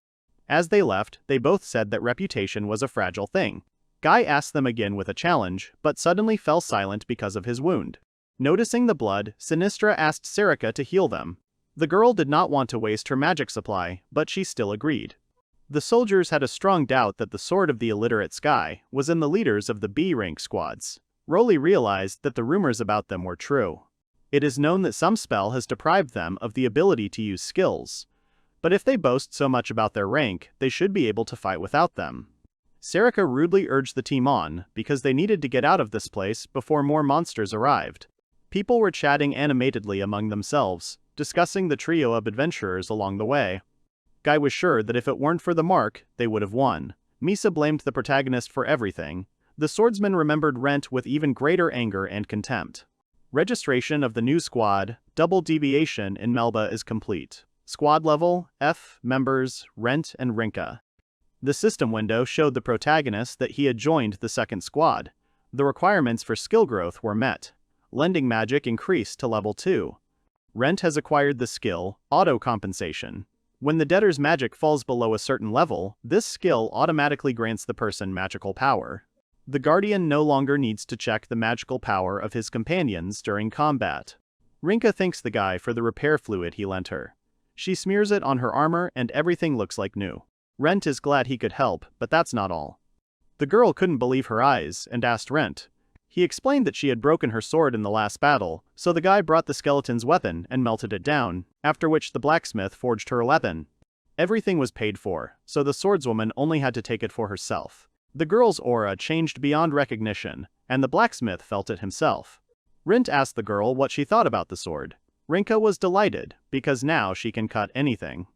As they left, they both said that reputation was a fragile thing. Guy asked them again with a challenge, but suddenly fell silent because of his wound. Noticing the blood, Sinistra asked Serica to heal them. The girl did not want to waste her magic supply, but she still agreed. The soldiers had a strong doubt that the sword of the illiterate Sky was in the leaders of the B-rank squads. Rowley realized that the rumors about them were true. It is known that some spell has deprived them of the ability to use skills. But if they boast so much about their rank, they should be able to fight without them. Serica rudely urged the team on, because they needed to get out of this place before more monsters arrived. People were chatting animatedly among themselves, discussing the trio of adventurers along the way. Guy was sure that if it weren't for the mark, they would have won. Misa blamed the protagonist for everything. The swordsman remembered Rent with even greater anger and contempt. Registration of the new squad, Double Deviation in Melba is complete. Squad level, F, members, Rent and Rinka. The system window showed the protagonist that he had joined the second squad. The requirements for skill growth were met. Lending magic increased to level 2. Rent has acquired the skill, Auto Compensation. When the debtor's magic falls below a certain level, this skill automatically grants the person magical power. The Guardian no longer needs to check the magical power of his companions during combat. Rinka thanks the guy for the repair fluid he lent her. She smears it on her armor and everything looks like new. Rent is glad he could help, but that's not all. The girl couldn't believe her eyes and asked Rent. He explained that she had broken her sword in the last battle, so the guy brought the skeleton's weapon and melted it down, after which the blacksmith forged her a weapon. Everything was paid for, so the swordswoman only had to take it for herself. The girl's aura changed beyond recognition, and the blacksmith felt it himself. Rent asked the girl what she thought about the sword. Rinka was delighted, because now she can cut anything.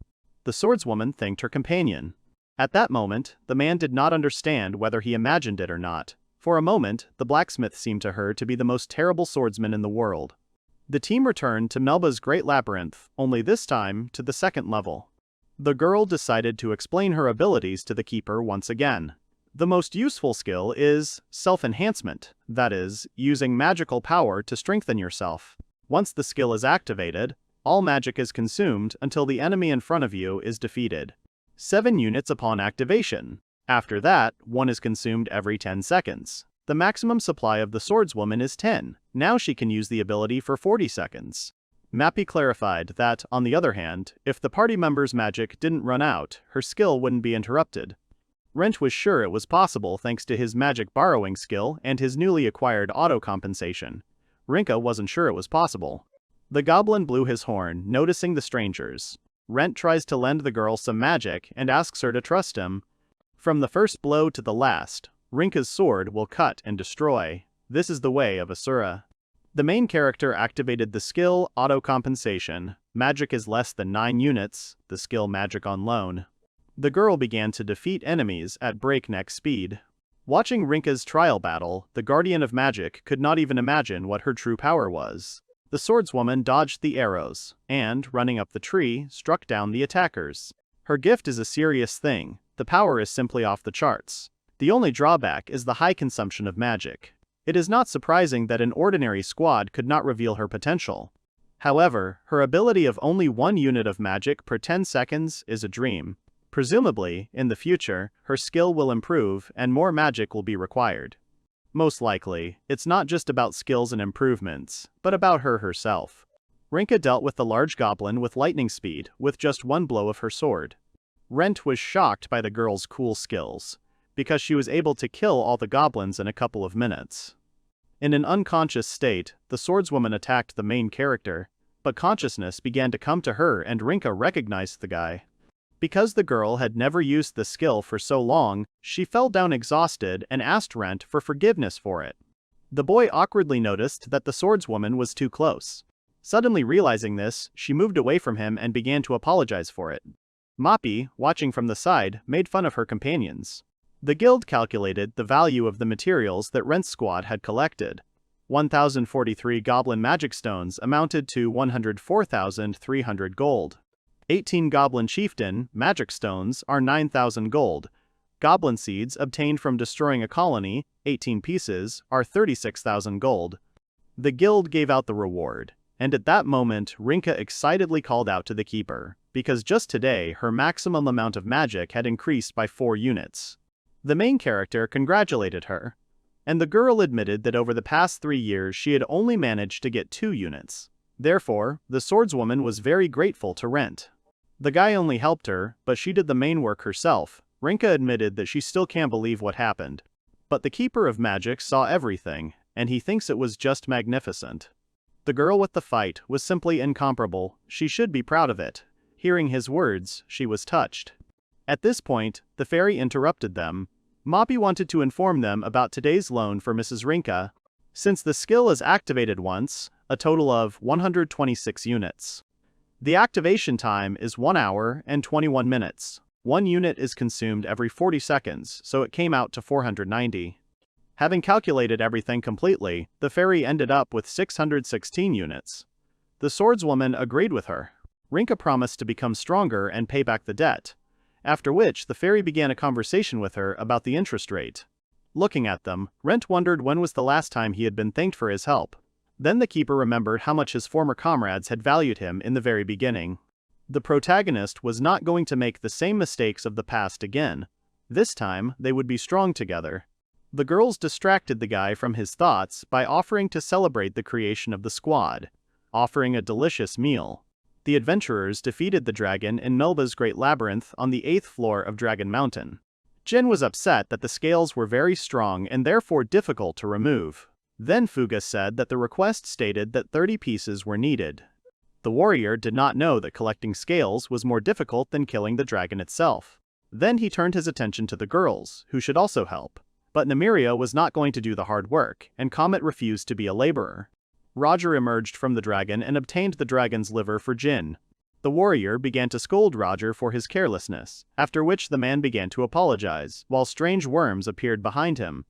The swordswoman thanked her companion. At that moment, the man did not understand whether he imagined it or not. For a moment, the blacksmith seemed to her to be the most terrible swordsman in the world. The team returned to Melba's Great Labyrinth, only this time to the second level. The girl decided to explain her abilities to the keeper once again. The most useful skill is self-enhancement, that is, using magical power to strengthen yourself. Once the skill is activated, all magic is consumed until the enemy in front of you is defeated. 7 units upon activation. After that, 1 is consumed every 10 seconds. The maximum supply of the swordswoman is 10. Now she can use the ability for 40 seconds. Mappy clarified that, on the other hand, if the party member's magic didn't run out, her skill wouldn't be interrupted. Rent was sure it was possible thanks to his magic borrowing skill and his newly acquired auto-compensation. Rinka wasn't sure it was possible. The goblin blew his horn, noticing the strangers. Rent tries to lend the girl some magic and asks her to trust him. From the first blow to the last, Rinka's sword will cut and destroy. This is the way of Asura. The main character activated the skill auto-compensation. Magic is less than 9 units, the skill magic on loan. The girl began to defeat enemies at breakneck speed. Watching Rinka's trial battle, the Guardian of Magic could not even imagine what her true power was. The swordswoman dodged the arrows, and, running up the tree, struck down the attackers. Her gift is a serious thing. The power is simply off the charts. The only drawback is the high consumption of magic. It is not surprising that an ordinary squad could not reveal her potential. However, her ability of only 1 unit of magic per 10 seconds is a dream. Presumably, in the future, her skill will improve and more magic will be required. Most likely, it's not just about skills and improvements, but about her herself. Rinka dealt with the large goblin with lightning speed with just one blow of her sword. Rent was shocked by the girl's cool skills, because she was able to kill all the goblins in a couple of minutes. In an unconscious state, the swordswoman attacked the main character, but consciousness began to come to her and Rinka recognized the guy. Because the girl had never used the skill for so long, she fell down exhausted and asked Rent for forgiveness for it. The boy awkwardly noticed that the swordswoman was too close. Suddenly realizing this, she moved away from him and began to apologize for it. Moppy, watching from the side, made fun of her companions. The guild calculated the value of the materials that Rent's squad had collected. 1,043 goblin magic stones amounted to 104,300 gold. 18 goblin chieftain magic stones are 9,000 gold. Goblin seeds obtained from destroying a colony, 18 pieces, are 36,000 gold. The guild gave out the reward, and at that moment Rinka excitedly called out to the keeper, because just today her maximum amount of magic had increased by 4 units. The main character congratulated her, and the girl admitted that over the past 3 years she had only managed to get 2 units. Therefore, the swordswoman was very grateful to Rent. The guy only helped her, but she did the main work herself. Rinka admitted that she still can't believe what happened. But the Keeper of Magic saw everything, and he thinks it was just magnificent. The girl with the fight was simply incomparable, she should be proud of it. Hearing his words, she was touched. At this point, the fairy interrupted them. Moppy wanted to inform them about today's loan for Mrs. Rinka. Since the skill is activated once, a total of 126 units. The activation time is 1 hour and 21 minutes. 1 unit is consumed every 40 seconds, so it came out to 490. Having calculated everything completely, the fairy ended up with 616 units. The swordswoman agreed with her. Rinka promised to become stronger and pay back the debt, after which the fairy began a conversation with her about the interest rate. Looking at them, Rent wondered when was the last time he had been thanked for his help. Then the keeper remembered how much his former comrades had valued him in the very beginning. The protagonist was not going to make the same mistakes of the past again. This time, they would be strong together. The girls distracted the guy from his thoughts by offering to celebrate the creation of the squad, offering a delicious meal. The adventurers defeated the dragon in Melba's Great Labyrinth on the 8th floor of Dragon Mountain. Jin was upset that the scales were very strong and therefore difficult to remove. Then Fuga said that the request stated that 30 pieces were needed. The warrior did not know that collecting scales was more difficult than killing the dragon itself. Then he turned his attention to the girls, who should also help. But Nymeria was not going to do the hard work, and Comet refused to be a laborer. Roger emerged from the dragon and obtained the dragon's liver for Jin. The warrior began to scold Roger for his carelessness, after which the man began to apologize, while strange worms appeared behind him.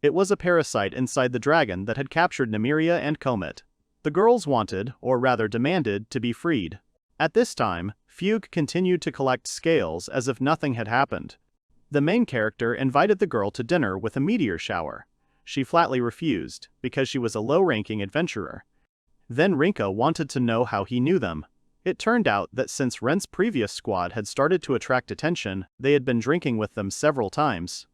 It was a parasite inside the dragon that had captured Nymeria and Comet. The girls wanted, or rather demanded, to be freed. At this time, Fugue continued to collect scales as if nothing had happened. The main character invited the girl to dinner with a meteor shower. She flatly refused, because she was a low-ranking adventurer. Then Rinka wanted to know how he knew them. It turned out that since Rent's previous squad had started to attract attention, they had been drinking with them several times.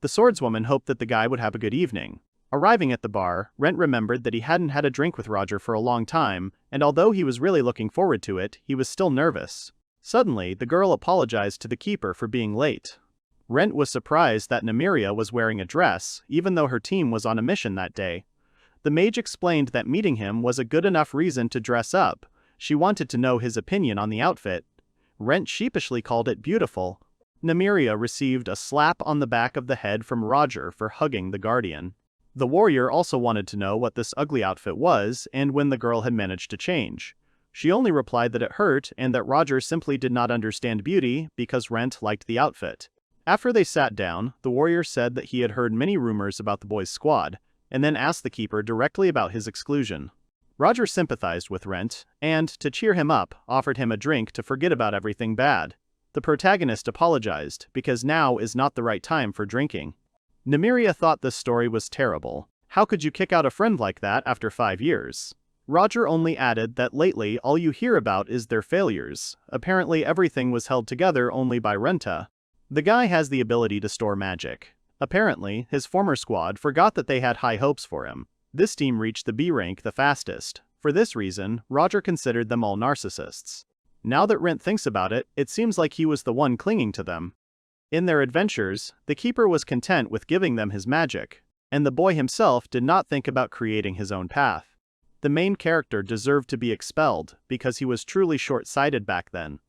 The swordswoman hoped that the guy would have a good evening. Arriving at the bar, Rent remembered that he hadn't had a drink with Roger for a long time, and although he was really looking forward to it, he was still nervous. Suddenly, the girl apologized to the keeper for being late. Rent was surprised that Nymeria was wearing a dress, even though her team was on a mission that day. The mage explained that meeting him was a good enough reason to dress up. She wanted to know his opinion on the outfit. Rent sheepishly called it beautiful. Nymeria received a slap on the back of the head from Roger for hugging the guardian. The warrior also wanted to know what this ugly outfit was and when the girl had managed to change. She only replied that it hurt and that Roger simply did not understand beauty because Rent liked the outfit. After they sat down, the warrior said that he had heard many rumors about the boys' squad, and then asked the keeper directly about his exclusion. Roger sympathized with Rent, and, to cheer him up, offered him a drink to forget about everything bad. The protagonist apologized, because now is not the right time for drinking. Nymeria thought this story was terrible. How could you kick out a friend like that after 5 years? Roger only added that lately all you hear about is their failures. Apparently everything was held together only by Renta. The guy has the ability to store magic. Apparently, his former squad forgot that they had high hopes for him. This team reached the B rank the fastest. For this reason, Roger considered them all narcissists. Now that Rent thinks about it, it seems like he was the one clinging to them. In their adventures, the keeper was content with giving them his magic, and the boy himself did not think about creating his own path. The main character deserved to be expelled because he was truly short-sighted back then.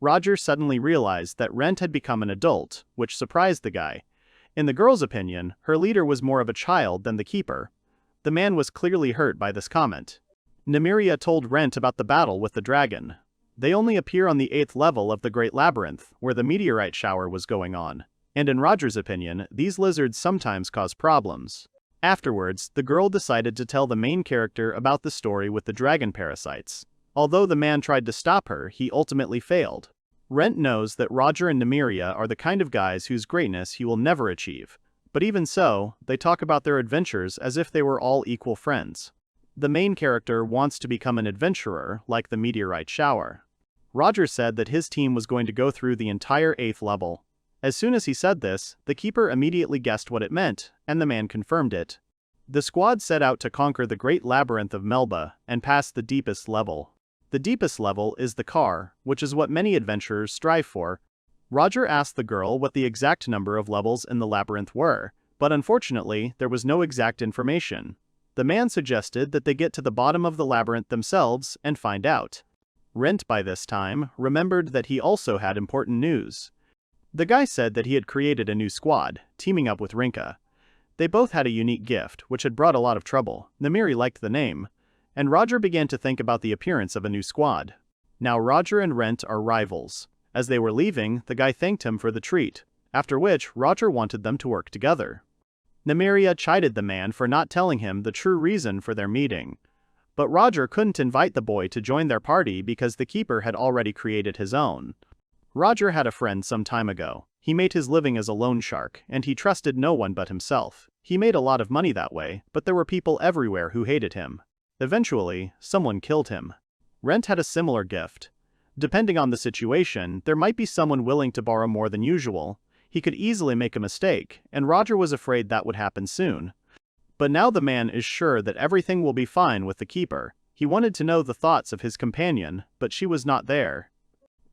Roger suddenly realized that Rent had become an adult, which surprised the guy. In the girl's opinion, her leader was more of a child than the keeper. The man was clearly hurt by this comment. Nymeria told Rent about the battle with the dragon. They only appear on the 8th level of the Great Labyrinth, where the meteorite shower was going on. And in Roger's opinion, these lizards sometimes cause problems. Afterwards, the girl decided to tell the main character about the story with the dragon parasites. Although the man tried to stop her, he ultimately failed. Rent knows that Roger and Nymeria are the kind of guys whose greatness he will never achieve. But even so, they talk about their adventures as if they were all equal friends. The main character wants to become an adventurer, like the meteorite shower. Roger said that his team was going to go through the entire 8th level. As soon as he said this, the keeper immediately guessed what it meant, and the man confirmed it. The squad set out to conquer the Great Labyrinth of Melba and pass the deepest level. The deepest level is the car, which is what many adventurers strive for. Roger asked the girl what the exact number of levels in the labyrinth were, but unfortunately, there was no exact information. The man suggested that they get to the bottom of the labyrinth themselves and find out. Rent, by this time, remembered that he also had important news. The guy said that he had created a new squad, teaming up with Rinka. They both had a unique gift, which had brought a lot of trouble. Nymeria liked the name, and Roger began to think about the appearance of a new squad. Now Roger and Rent are rivals. As they were leaving, the guy thanked him for the treat, after which Roger wanted them to work together. Nymeria chided the man for not telling him the true reason for their meeting. But Roger couldn't invite the boy to join their party because the keeper had already created his own. Roger had a friend some time ago. He made his living as a loan shark, and he trusted no one but himself. He made a lot of money that way, but there were people everywhere who hated him. Eventually, someone killed him. Rent had a similar gift. Depending on the situation, there might be someone willing to borrow more than usual. He could easily make a mistake, and Roger was afraid that would happen soon. But now the man is sure that everything will be fine with the keeper. He wanted to know the thoughts of his companion, but she was not there.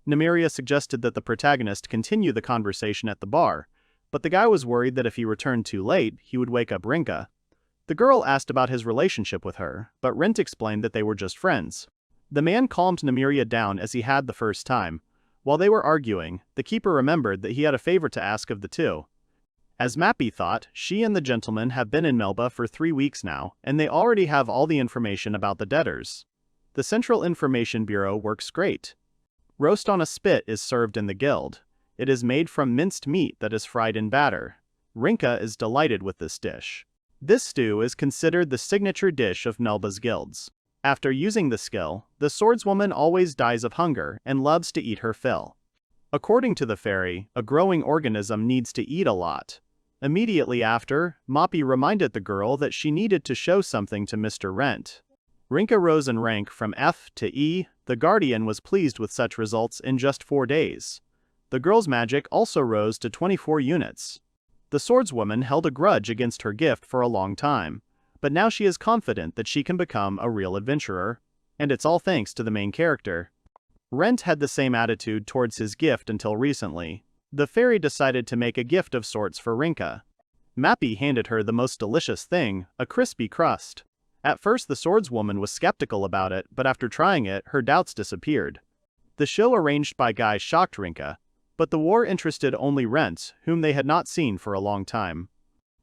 Nymeria suggested that the protagonist continue the conversation at the bar, but the guy was worried that if he returned too late, he would wake up Rinka. The girl asked about his relationship with her, but Rent explained that they were just friends. The man calmed Nymeria down as he had the first time. While they were arguing, the keeper remembered that he had a favor to ask of the two. As Mappy thought, she and the gentleman have been in Melba for 3 weeks now, and they already have all the information about the debtors. The Central Information Bureau works great. Roast on a spit is served in the guild. It is made from minced meat that is fried in batter. Rinka is delighted with this dish. This stew is considered the signature dish of Melba's guilds. After using the skill, the swordswoman always dies of hunger and loves to eat her fill. According to the fairy, a growing organism needs to eat a lot. Immediately after, Mappy reminded the girl that she needed to show something to Mr. Rent. Rinka rose in rank from F to E. The Guardian was pleased with such results in just 4 days. The girl's magic also rose to 24 units. The swordswoman held a grudge against her gift for a long time, but now she is confident that she can become a real adventurer, and it's all thanks to the main character. Rent had the same attitude towards his gift until recently. The fairy decided to make a gift of sorts for Rinka. Mappy handed her the most delicious thing, a crispy crust. At first the swordswoman was skeptical about it, but after trying it, her doubts disappeared. The show arranged by Guy shocked Rinka, but the war interested only Rent, whom they had not seen for a long time.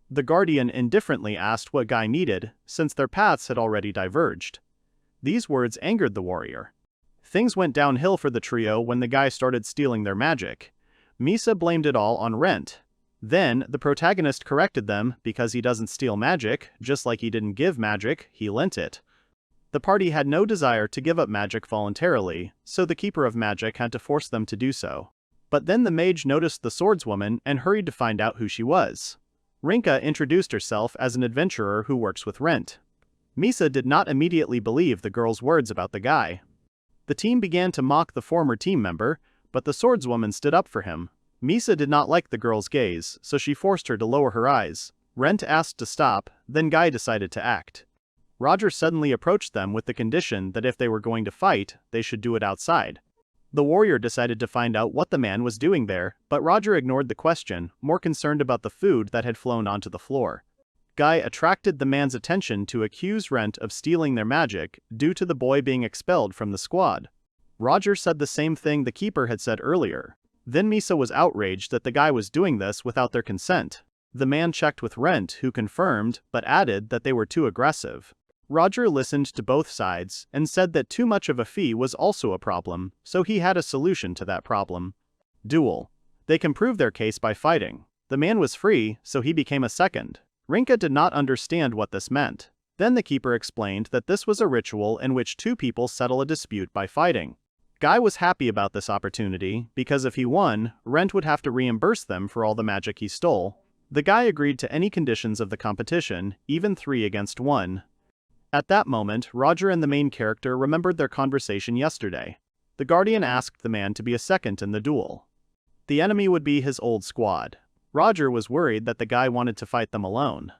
The Guardian indifferently asked what Guy needed, since their paths had already diverged. These words angered the warrior. Things went downhill for the trio when the guy started stealing their magic. Misa blamed it all on Rent. Then, the protagonist corrected them because he doesn't steal magic, just like he didn't give magic, he lent it. The party had no desire to give up magic voluntarily, so the Keeper of Magic had to force them to do so. But then the mage noticed the swordswoman and hurried to find out who she was. Rinka introduced herself as an adventurer who works with Rent. Misa did not immediately believe the girl's words about the guy. The team began to mock the former team member, but the swordswoman stood up for him. Misa did not like the girl's gaze, so she forced her to lower her eyes. Rent asked to stop, then Guy decided to act. Roger suddenly approached them with the condition that if they were going to fight, they should do it outside. The warrior decided to find out what the man was doing there, but Roger ignored the question, more concerned about the food that had flown onto the floor. Guy attracted the man's attention to accuse Rent of stealing their magic, due to the boy being expelled from the squad. Roger said the same thing the keeper had said earlier. Then Misa was outraged that the guy was doing this without their consent. The man checked with Rent, who confirmed, but added that they were too aggressive. Roger listened to both sides, and said that too much of a fee was also a problem, so he had a solution to that problem. Duel. They can prove their case by fighting. The man was free, so he became a second. Rinka did not understand what this meant. Then the keeper explained that this was a ritual in which two people settle a dispute by fighting. Guy was happy about this opportunity, because if he won, Rent would have to reimburse them for all the magic he stole. The guy agreed to any conditions of the competition, even 3 against 1. At that moment, Roger and the main character remembered their conversation yesterday. The Guardian asked the man to be a second in the duel. The enemy would be his old squad. Roger was worried that the guy wanted to fight them alone.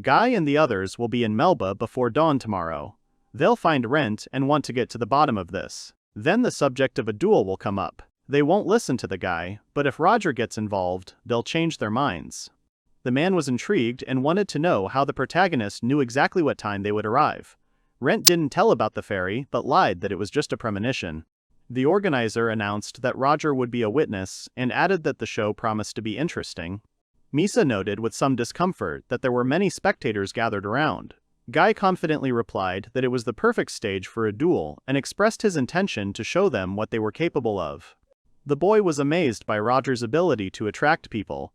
Guy and the others will be in Melba before dawn tomorrow. They'll find Rent and want to get to the bottom of this. Then the subject of a duel will come up. They won't listen to the guy, but if Roger gets involved, they'll change their minds. The man was intrigued and wanted to know how the protagonist knew exactly what time they would arrive. Rent didn't tell about the ferry, but lied that it was just a premonition. The organizer announced that Roger would be a witness, and added that the show promised to be interesting. Misa noted with some discomfort that there were many spectators gathered around. Guy confidently replied that it was the perfect stage for a duel, and expressed his intention to show them what they were capable of. The boy was amazed by Roger's ability to attract people.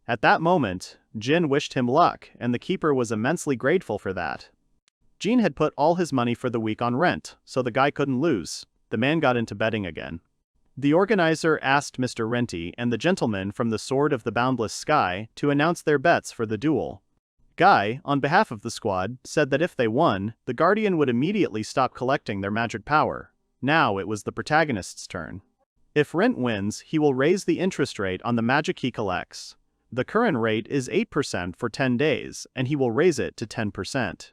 At that moment, Jin wished him luck, and the keeper was immensely grateful for that. Jin had put all his money for the week on Rent, so the guy couldn't lose. The man got into betting again. The organizer asked Mr. Renty and the gentleman from the Sword of the Boundless Sky to announce their bets for the duel. Guy, on behalf of the squad, said that if they won, the Guardian would immediately stop collecting their magic power. Now it was the protagonist's turn. If Rent wins, he will raise the interest rate on the magic he collects. The current rate is 8% for 10 days, and he will raise it to 10%.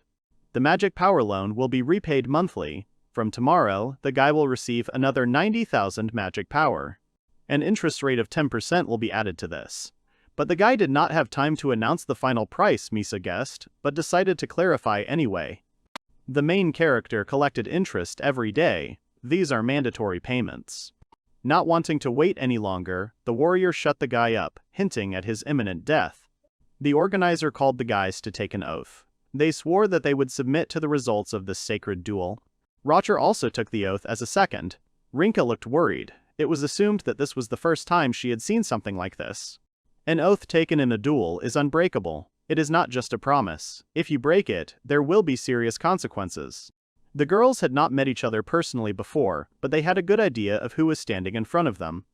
The magic power loan will be repaid monthly. From tomorrow, the guy will receive another 90,000 magic power. An interest rate of 10% will be added to this. But the guy did not have time to announce the final price, Misa guessed, but decided to clarify anyway. The main character collected interest every day. These are mandatory payments. Not wanting to wait any longer, the warrior shut the guy up, hinting at his imminent death. The organizer called the guys to take an oath. They swore that they would submit to the results of this sacred duel. Roger also took the oath as a second. Rinka looked worried. It was assumed that this was the first time she had seen something like this. An oath taken in a duel is unbreakable. It is not just a promise. If you break it, there will be serious consequences. The girls had not met each other personally before, but they had a good idea of who was standing in front of them.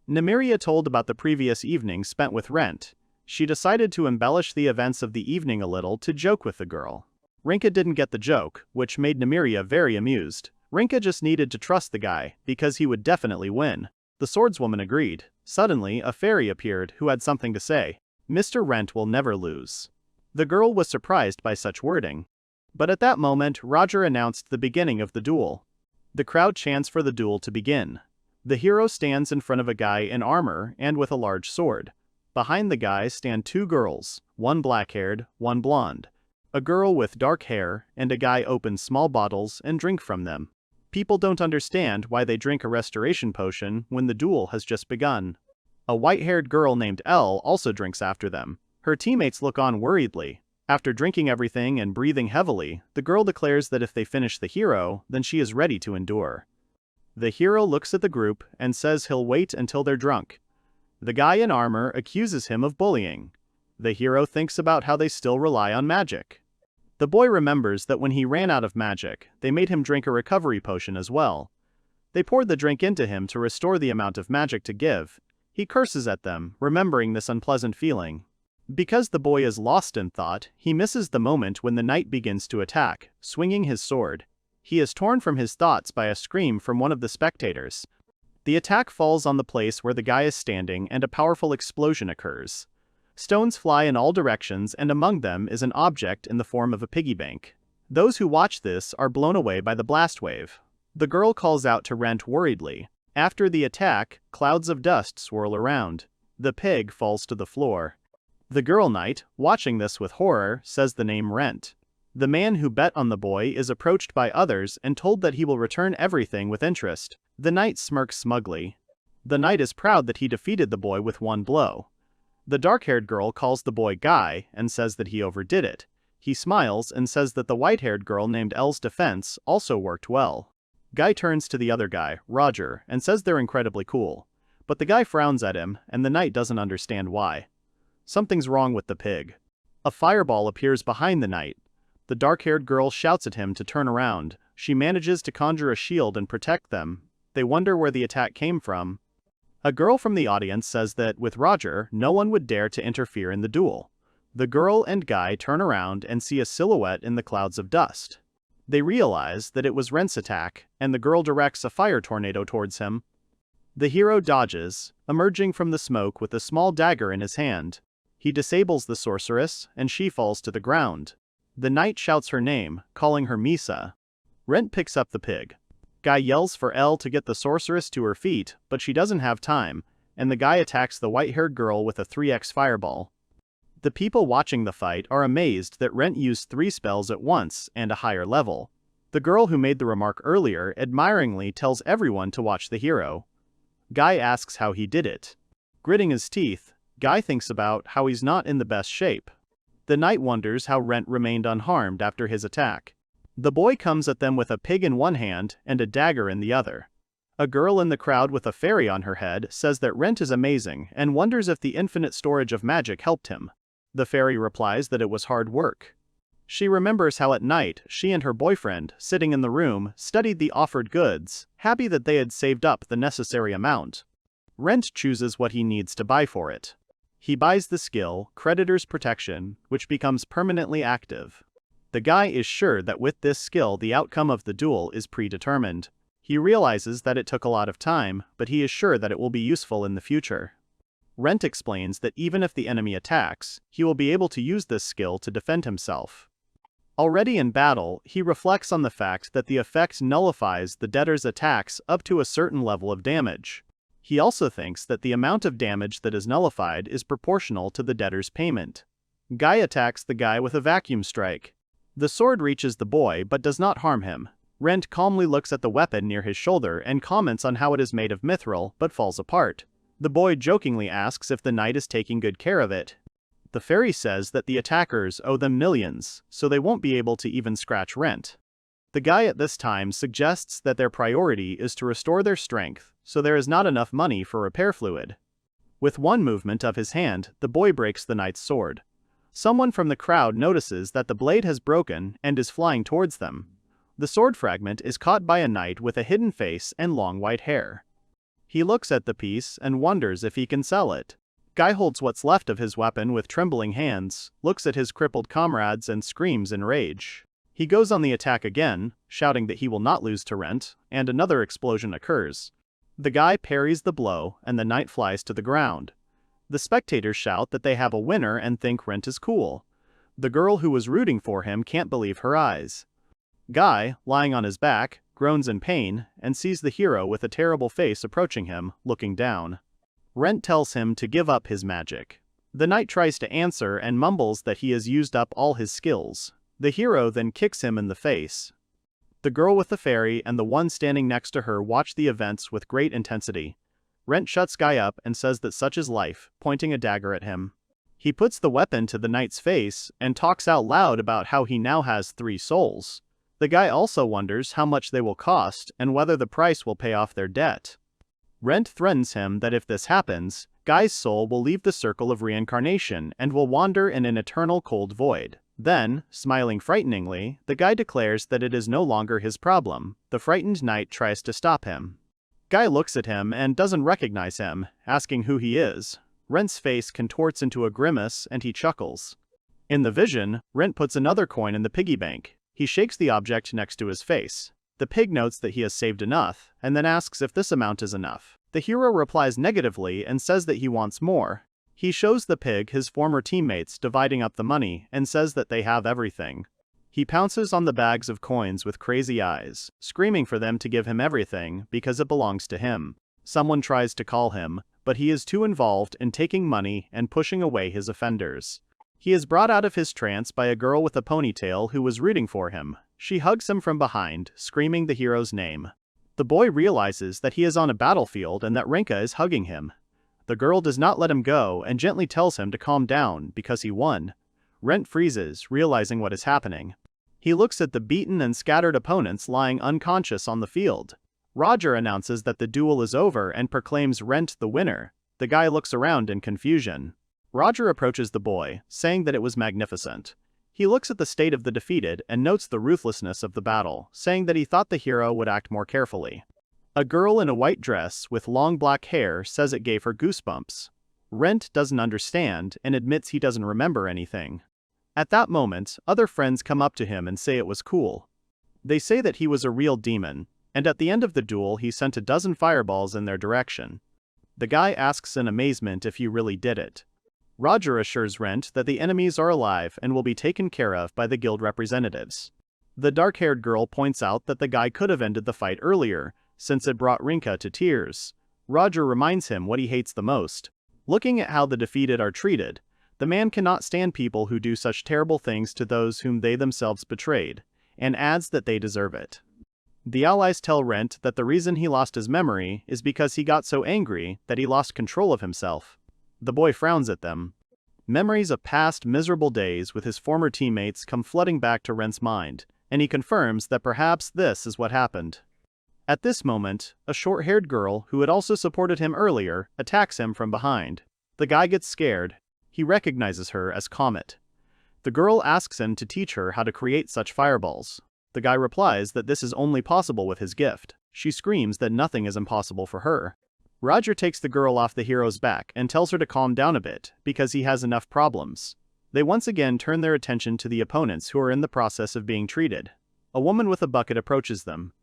Nymeria told about the previous evening spent with Rent. She decided to embellish the events of the evening a little to joke with the girl. Rinka didn't get the joke, which made Nymeria very amused. Rinka just needed to trust the guy, because he would definitely win. The swordswoman agreed. Suddenly, a fairy appeared who had something to say. Mr. Rent will never lose. The girl was surprised by such wording. But at that moment, Roger announced the beginning of the duel. The crowd chants for the duel to begin. The hero stands in front of a guy in armor and with a large sword. Behind the guy stand 2 girls, one black-haired, one blonde. A girl with dark hair and a guy open small bottles and drink from them. People don't understand why they drink a restoration potion when the duel has just begun. A white-haired girl named Elle also drinks after them. Her teammates look on worriedly. After drinking everything and breathing heavily, the girl declares that if they finish the hero, then she is ready to endure. The hero looks at the group and says he'll wait until they're drunk. The guy in armor accuses him of bullying. The hero thinks about how they still rely on magic. The boy remembers that when he ran out of magic, they made him drink a recovery potion as well. They poured the drink into him to restore the amount of magic to give. He curses at them, remembering this unpleasant feeling. Because the boy is lost in thought, he misses the moment when the knight begins to attack, swinging his sword. He is torn from his thoughts by a scream from one of the spectators. The attack falls on the place where the guy is standing and a powerful explosion occurs. Stones fly in all directions and among them is an object in the form of a piggy bank. Those who watch this are blown away by the blast wave. The girl calls out to Rent worriedly. After the attack, clouds of dust swirl around. The pig falls to the floor. The girl knight, watching this with horror, says the name Rent. The man who bet on the boy is approached by others and told that he will return everything with interest. The knight smirks smugly. The knight is proud that he defeated the boy with one blow. The dark-haired girl calls the boy Guy and says that he overdid it. He smiles and says that the white-haired girl named Elle's defense also worked well. Guy turns to the other guy, Roger, and says they're incredibly cool. But the guy frowns at him, and the knight doesn't understand why. Something's wrong with the pig. A fireball appears behind the knight. The dark-haired girl shouts at him to turn around. She manages to conjure a shield and protect them. They wonder where the attack came from. A girl from the audience says that, with Roger, no one would dare to interfere in the duel. The girl and Guy turn around and see a silhouette in the clouds of dust. They realize that it was Rent's attack, and the girl directs a fire tornado towards him. The hero dodges, emerging from the smoke with a small dagger in his hand. He disables the sorceress, and she falls to the ground. The knight shouts her name, calling her Misa. Rent picks up the pig. Guy yells for Elle to get the sorceress to her feet, but she doesn't have time, and the guy attacks the white-haired girl with a 3x fireball. The people watching the fight are amazed that Rent used 3 spells at once and a higher level. The girl who made the remark earlier admiringly tells everyone to watch the hero. Guy asks how he did it. Gritting his teeth, Guy thinks about how he's not in the best shape. The knight wonders how Rent remained unharmed after his attack. The boy comes at them with a pig in one hand and a dagger in the other. A girl in the crowd with a fairy on her head says that Rent is amazing and wonders if the infinite storage of magic helped him. The fairy replies that it was hard work. She remembers how at night she and her boyfriend, sitting in the room, studied the offered goods, happy that they had saved up the necessary amount. Rent chooses what he needs to buy for it. He buys the skill, Creditor's Protection, which becomes permanently active. The guy is sure that with this skill the outcome of the duel is predetermined. He realizes that it took a lot of time, but he is sure that it will be useful in the future. Rent explains that even if the enemy attacks, he will be able to use this skill to defend himself. Already in battle, he reflects on the fact that the effect nullifies the debtor's attacks up to a certain level of damage. He also thinks that the amount of damage that is nullified is proportional to the debtor's payment. Guy attacks the guy with a vacuum strike. The sword reaches the boy but does not harm him. Rent calmly looks at the weapon near his shoulder and comments on how it is made of mithril but falls apart. The boy jokingly asks if the knight is taking good care of it. The fairy says that the attackers owe them millions, so they won't be able to even scratch Rent. The guy at this time suggests that their priority is to restore their strength, so there is not enough money for repair fluid. With one movement of his hand, the boy breaks the knight's sword. Someone from the crowd notices that the blade has broken and is flying towards them. The sword fragment is caught by a knight with a hidden face and long white hair. He looks at the piece and wonders if he can sell it. Guy holds what's left of his weapon with trembling hands, looks at his crippled comrades and screams in rage. He goes on the attack again, shouting that he will not lose to Rent, and another explosion occurs. The guy parries the blow and the knight flies to the ground. The spectators shout that they have a winner and think Rent is cool. The girl who was rooting for him can't believe her eyes. Guy, lying on his back, groans in pain and sees the hero with a terrible face approaching him, looking down. Rent tells him to give up his magic. The knight tries to answer and mumbles that he has used up all his skills. The hero then kicks him in the face. The girl with the fairy and the one standing next to her watch the events with great intensity. Rent shuts Guy up and says that such is life, pointing a dagger at him. He puts the weapon to the knight's face and talks out loud about how he now has 3 souls. The guy also wonders how much they will cost and whether the price will pay off their debt. Rent threatens him that if this happens, Guy's soul will leave the circle of reincarnation and will wander in an eternal cold void. Then, smiling frighteningly, the guy declares that it is no longer his problem. The frightened knight tries to stop him. Guy looks at him and doesn't recognize him, asking who he is. Rent's face contorts into a grimace and he chuckles. In the vision, Rent puts another coin in the piggy bank. He shakes the object next to his face. The pig notes that he has saved enough, and then asks if this amount is enough. The hero replies negatively and says that he wants more. He shows the pig his former teammates dividing up the money and says that they have everything. He pounces on the bags of coins with crazy eyes, screaming for them to give him everything because it belongs to him. Someone tries to call him, but he is too involved in taking money and pushing away his offenders. He is brought out of his trance by a girl with a ponytail who was rooting for him. She hugs him from behind, screaming the hero's name. The boy realizes that he is on a battlefield and that Renka is hugging him. The girl does not let him go and gently tells him to calm down because he won. Rent freezes, realizing what is happening. He looks at the beaten and scattered opponents lying unconscious on the field. Roger announces that the duel is over and proclaims Rent the winner. The guy looks around in confusion. Roger approaches the boy, saying that it was magnificent. He looks at the state of the defeated and notes the ruthlessness of the battle, saying that he thought the hero would act more carefully. A girl in a white dress with long black hair says it gave her goosebumps. Rent doesn't understand and admits he doesn't remember anything. At that moment, other friends come up to him and say it was cool. They say that he was a real demon, and at the end of the duel he sent a dozen fireballs in their direction. The guy asks in amazement if he really did it. Roger assures Rent that the enemies are alive and will be taken care of by the guild representatives. The dark-haired girl points out that the guy could have ended the fight earlier, since it brought Rinka to tears. Roger reminds him what he hates the most. Looking at how the defeated are treated, the man cannot stand people who do such terrible things to those whom they themselves betrayed, and adds that they deserve it. The allies tell Rent that the reason he lost his memory is because he got so angry that he lost control of himself. The boy frowns at them. Memories of past miserable days with his former teammates come flooding back to Rent's mind, and he confirms that perhaps this is what happened. At this moment, a short-haired girl who had also supported him earlier attacks him from behind. The guy gets scared. He recognizes her as Comet. The girl asks him to teach her how to create such fireballs. The guy replies that this is only possible with his gift. She screams that nothing is impossible for her. Roger takes the girl off the hero's back and tells her to calm down a bit, because he has enough problems. They once again turn their attention to the opponents who are in the process of being treated. A woman with a bucket approaches them.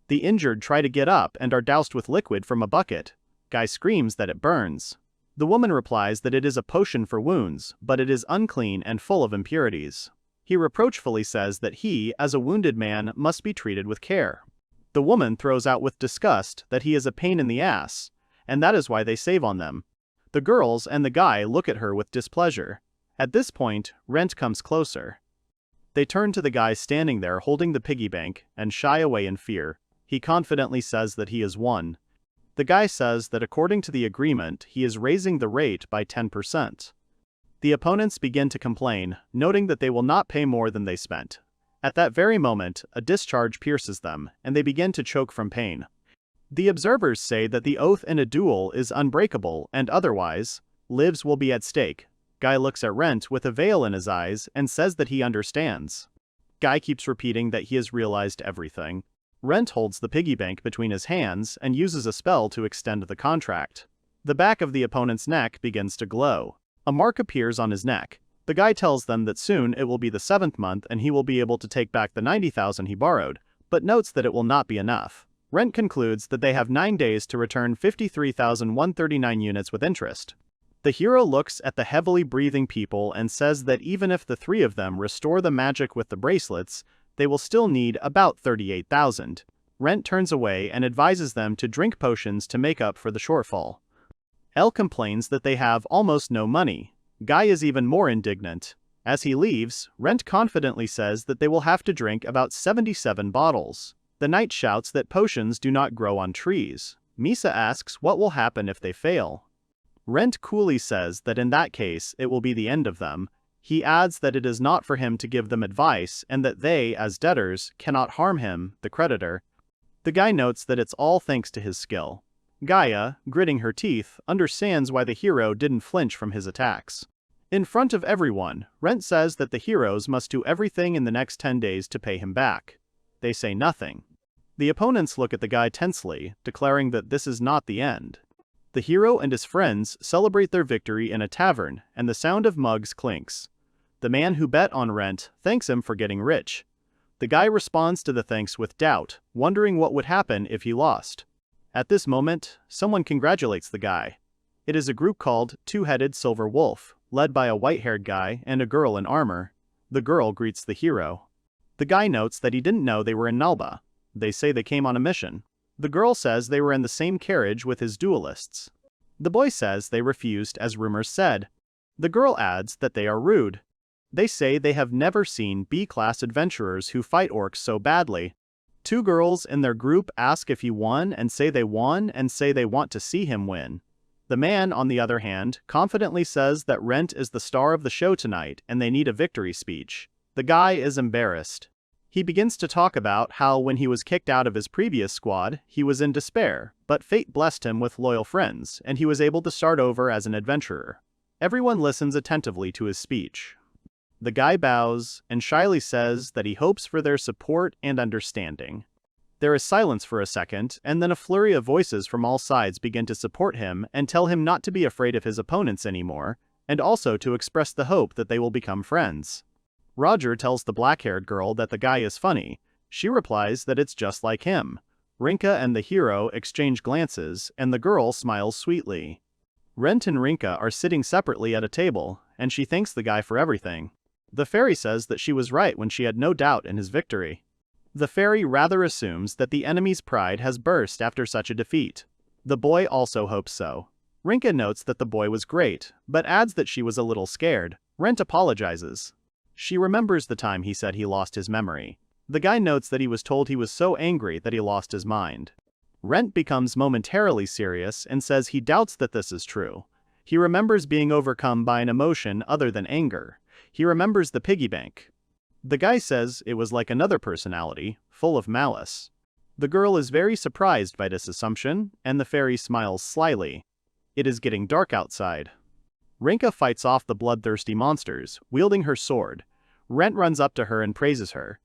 The injured try to get up and are doused with liquid from a bucket. Guy screams that it burns. The woman replies that it is a potion for wounds, but it is unclean and full of impurities. He reproachfully says that he, as a wounded man, must be treated with care. The woman throws out with disgust that he is a pain in the ass, and that is why they save on them. The girls and the guy look at her with displeasure. At this point, Rent comes closer. They turn to the guy standing there holding the piggy bank and shy away in fear. He confidently says that he has won. The guy says that according to the agreement, he is raising the rate by 10%. The opponents begin to complain, noting that they will not pay more than they spent. At that very moment, a discharge pierces them, and they begin to choke from pain. The observers say that the oath in a duel is unbreakable, and otherwise, lives will be at stake. Guy looks at Rent with a veil in his eyes and says that he understands. Guy keeps repeating that he has realized everything. Rent holds the piggy bank between his hands and uses a spell to extend the contract. The back of the opponent's neck begins to glow. A mark appears on his neck. The guy tells them that soon it will be the 7th month and he will be able to take back the 90,000 he borrowed, but notes that it will not be enough. Rent concludes that they have 9 days to return 53,139 units with interest. The hero looks at the heavily breathing people and says that even if the 3 of them restore the magic with the bracelets, they will still need about 38,000. Rent turns away and advises them to drink potions to make up for the shortfall. Elle complains that they have almost no money. Guy is even more indignant. As he leaves, Rent confidently says that they will have to drink about 77 bottles. The knight shouts that potions do not grow on trees. Misa asks what will happen if they fail. Rent coolly says that in that case it will be the end of them. He adds that it is not for him to give them advice and that they, as debtors, cannot harm him, the creditor. The guy notes that it's all thanks to his skill. Gaia, gritting her teeth, understands why the hero didn't flinch from his attacks. In front of everyone, Rent says that the heroes must do everything in the next 10 days to pay him back. They say nothing. The opponents look at the guy tensely, declaring that this is not the end. The hero and his friends celebrate their victory in a tavern, and the sound of mugs clinks. The man who bet on Rent thanks him for getting rich. The guy responds to the thanks with doubt, wondering what would happen if he lost. At this moment, someone congratulates the guy. It is a group called Two-Headed Silver Wolf, led by a white-haired guy and a girl in armor. The girl greets the hero. The guy notes that he didn't know they were in Nalba. They say they came on a mission. The girl says they were in the same carriage with his duelists. The boy says they refused as rumors said. The girl adds that they are rude. They say they have never seen B-class adventurers who fight orcs so badly. Two girls in their group ask if he won and say they won and say they want to see him win. The man, on the other hand, confidently says that Rent is the star of the show tonight and they need a victory speech. The guy is embarrassed. He begins to talk about how when he was kicked out of his previous squad, he was in despair, but fate blessed him with loyal friends, and he was able to start over as an adventurer. Everyone listens attentively to his speech. The guy bows and shyly says that he hopes for their support and understanding. There is silence for a second, and then a flurry of voices from all sides begin to support him and tell him not to be afraid of his opponents anymore, and also to express the hope that they will become friends. Roger tells the black-haired girl that the guy is funny. She replies that it's just like him. Rinka and the hero exchange glances, and the girl smiles sweetly. Rent and Rinka are sitting separately at a table, and she thanks the guy for everything. The fairy says that she was right when she had no doubt in his victory. The fairy rather assumes that the enemy's pride has burst after such a defeat. The boy also hopes so. Rinka notes that the boy was great, but adds that she was a little scared. Rent apologizes. She remembers the time he said he lost his memory. The guy notes that he was told he was so angry that he lost his mind. Rent becomes momentarily serious and says he doubts that this is true. He remembers being overcome by an emotion other than anger. He remembers the piggy bank. The guy says it was like another personality, full of malice. The girl is very surprised by this assumption, and the fairy smiles slyly. It is getting dark outside. Rinka fights off the bloodthirsty monsters, wielding her sword. Rent runs up to her and praises her.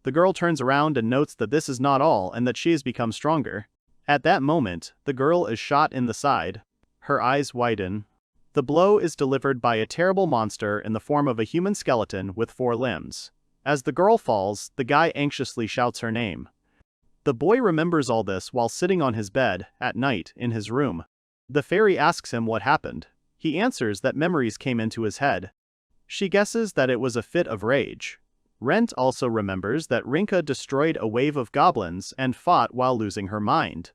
The girl turns around and notes that this is not all and that she has become stronger. At that moment, the girl is shot in the side. Her eyes widen. The blow is delivered by a terrible monster in the form of a human skeleton with 4 limbs. As the girl falls, the guy anxiously shouts her name. The boy remembers all this while sitting on his bed, at night, in his room. The fairy asks him what happened. He answers that memories came into his head. She guesses that it was a fit of rage. Rent also remembers that Rinka destroyed a wave of goblins and fought while losing her mind.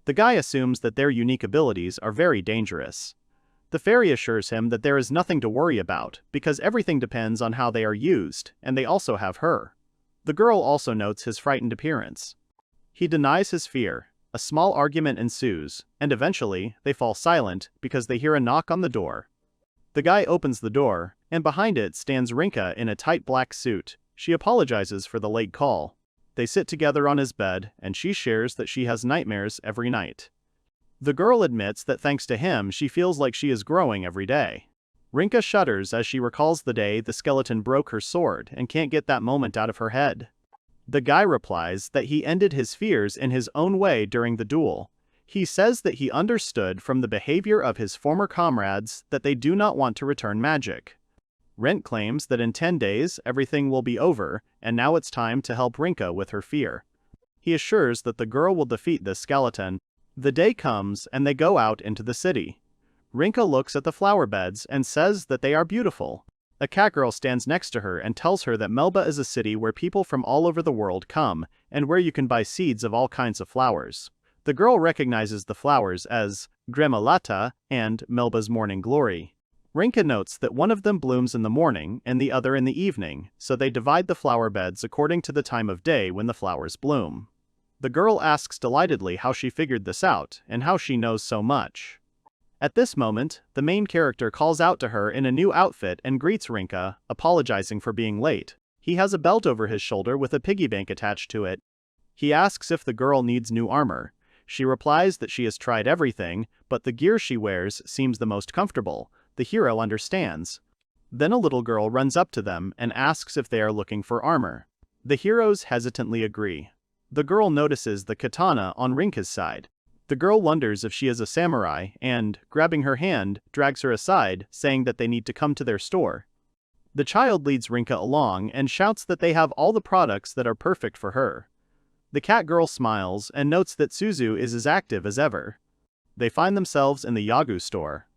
The guy assumes that their unique abilities are very dangerous. The fairy assures him that there is nothing to worry about, because everything depends on how they are used, and they also have her. The girl also notes his frightened appearance. He denies his fear. A small argument ensues, and eventually, they fall silent because they hear a knock on the door. The guy opens the door, and behind it stands Rinka in a tight black suit. She apologizes for the late call. They sit together on his bed, and she shares that she has nightmares every night. The girl admits that thanks to him she feels like she is growing every day. Rinka shudders as she recalls the day the skeleton broke her sword and can't get that moment out of her head. The guy replies that he ended his fears in his own way during the duel. He says that he understood from the behavior of his former comrades that they do not want to return magic. Rent claims that in 10 days everything will be over, and now it's time to help Rinka with her fear. He assures that the girl will defeat this skeleton. The day comes and they go out into the city. Rinka looks at the flower beds and says that they are beautiful. A cat girl stands next to her and tells her that Melba is a city where people from all over the world come, and where you can buy seeds of all kinds of flowers. The girl recognizes the flowers as Gremalata and Melba's morning glory. Rinka notes that one of them blooms in the morning and the other in the evening, so they divide the flower beds according to the time of day when the flowers bloom. The girl asks delightedly how she figured this out, and how she knows so much. At this moment, the main character calls out to her in a new outfit and greets Rinka, apologizing for being late. He has a belt over his shoulder with a piggy bank attached to it. He asks if the girl needs new armor. She replies that she has tried everything, but the gear she wears seems the most comfortable. The hero understands. Then a little girl runs up to them and asks if they are looking for armor. The heroes hesitantly agree. The girl notices the katana on Rinka's side. The girl wonders if she is a samurai and, grabbing her hand, drags her aside, saying that they need to come to their store. The child leads Rinka along and shouts that they have all the products that are perfect for her. The cat girl smiles and notes that Suzu is as active as ever. They find themselves in the Yagu store.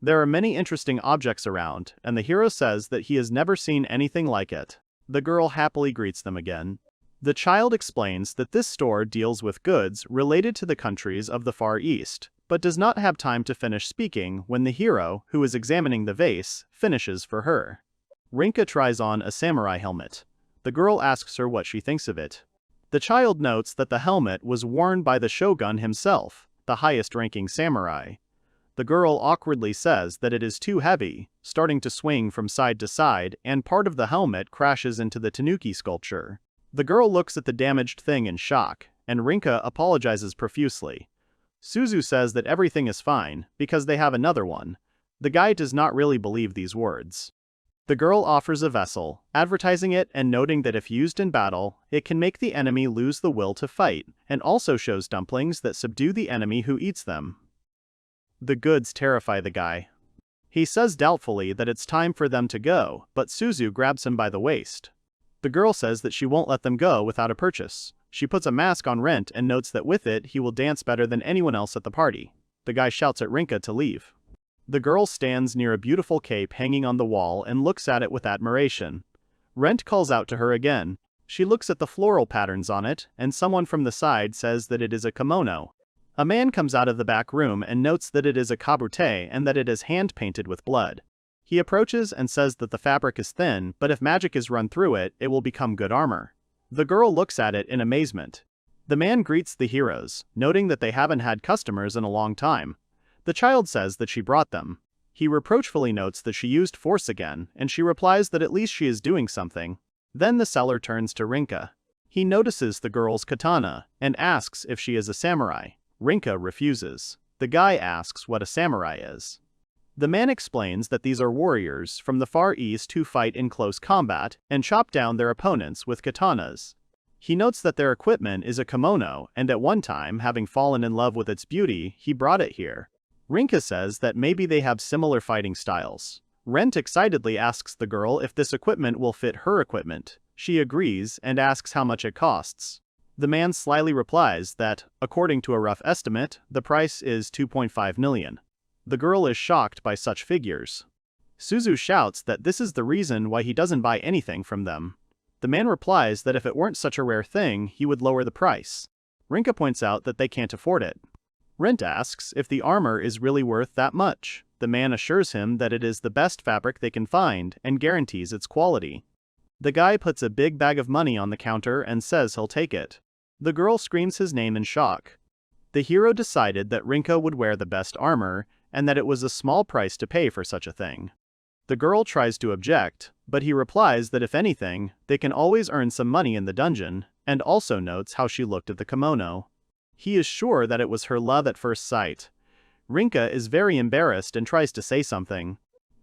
There are many interesting objects around, and the hero says that he has never seen anything like it. The girl happily greets them again. The child explains that this store deals with goods related to the countries of the Far East, but does not have time to finish speaking when the hero, who is examining the vase, finishes for her. Rinka tries on a samurai helmet. The girl asks her what she thinks of it. The child notes that the helmet was worn by the shogun himself, the highest-ranking samurai. The girl awkwardly says that it is too heavy, starting to swing from side to side, and part of the helmet crashes into the tanuki sculpture. The girl looks at the damaged thing in shock, and Rinka apologizes profusely. Suzu says that everything is fine, because they have another one. The guy does not really believe these words. The girl offers a vessel, advertising it and noting that if used in battle, it can make the enemy lose the will to fight, and also shows dumplings that subdue the enemy who eats them. The goods terrify the guy. He says doubtfully that it's time for them to go, but Suzu grabs him by the waist. The girl says that she won't let them go without a purchase. She puts a mask on Rent and notes that with it he will dance better than anyone else at the party. The guy shouts at Rinka to leave. The girl stands near a beautiful cape hanging on the wall and looks at it with admiration. Rent calls out to her again. She looks at the floral patterns on it, and someone from the side says that it is a kimono. A man comes out of the back room and notes that it is a kabute and that it is hand-painted with blood. He approaches and says that the fabric is thin, but if magic is run through it, it will become good armor. The girl looks at it in amazement. The man greets the heroes, noting that they haven't had customers in a long time. The child says that she brought them. He reproachfully notes that she used force again, and she replies that at least she is doing something. Then the seller turns to Rinka. He notices the girl's katana, and asks if she is a samurai. Rinka refuses. The guy asks what a samurai is. The man explains that these are warriors from the Far East who fight in close combat and chop down their opponents with katanas. He notes that their equipment is a kimono, and at one time, having fallen in love with its beauty, he brought it here. Rinka says that maybe they have similar fighting styles. Rent excitedly asks the girl if this equipment will fit her equipment. She agrees and asks how much it costs. The man slyly replies that, according to a rough estimate, the price is 2.5 million. The girl is shocked by such figures. Suzu shouts that this is the reason why he doesn't buy anything from them. The man replies that if it weren't such a rare thing, he would lower the price. Rinka points out that they can't afford it. Rent asks if the armor is really worth that much. The man assures him that it is the best fabric they can find and guarantees its quality. The guy puts a big bag of money on the counter and says he'll take it. The girl screams his name in shock. The hero decided that Rinka would wear the best armor, and that it was a small price to pay for such a thing. The girl tries to object, but he replies that if anything, they can always earn some money in the dungeon, and also notes how she looked at the kimono. He is sure that it was her love at first sight. Rinka is very embarrassed and tries to say something.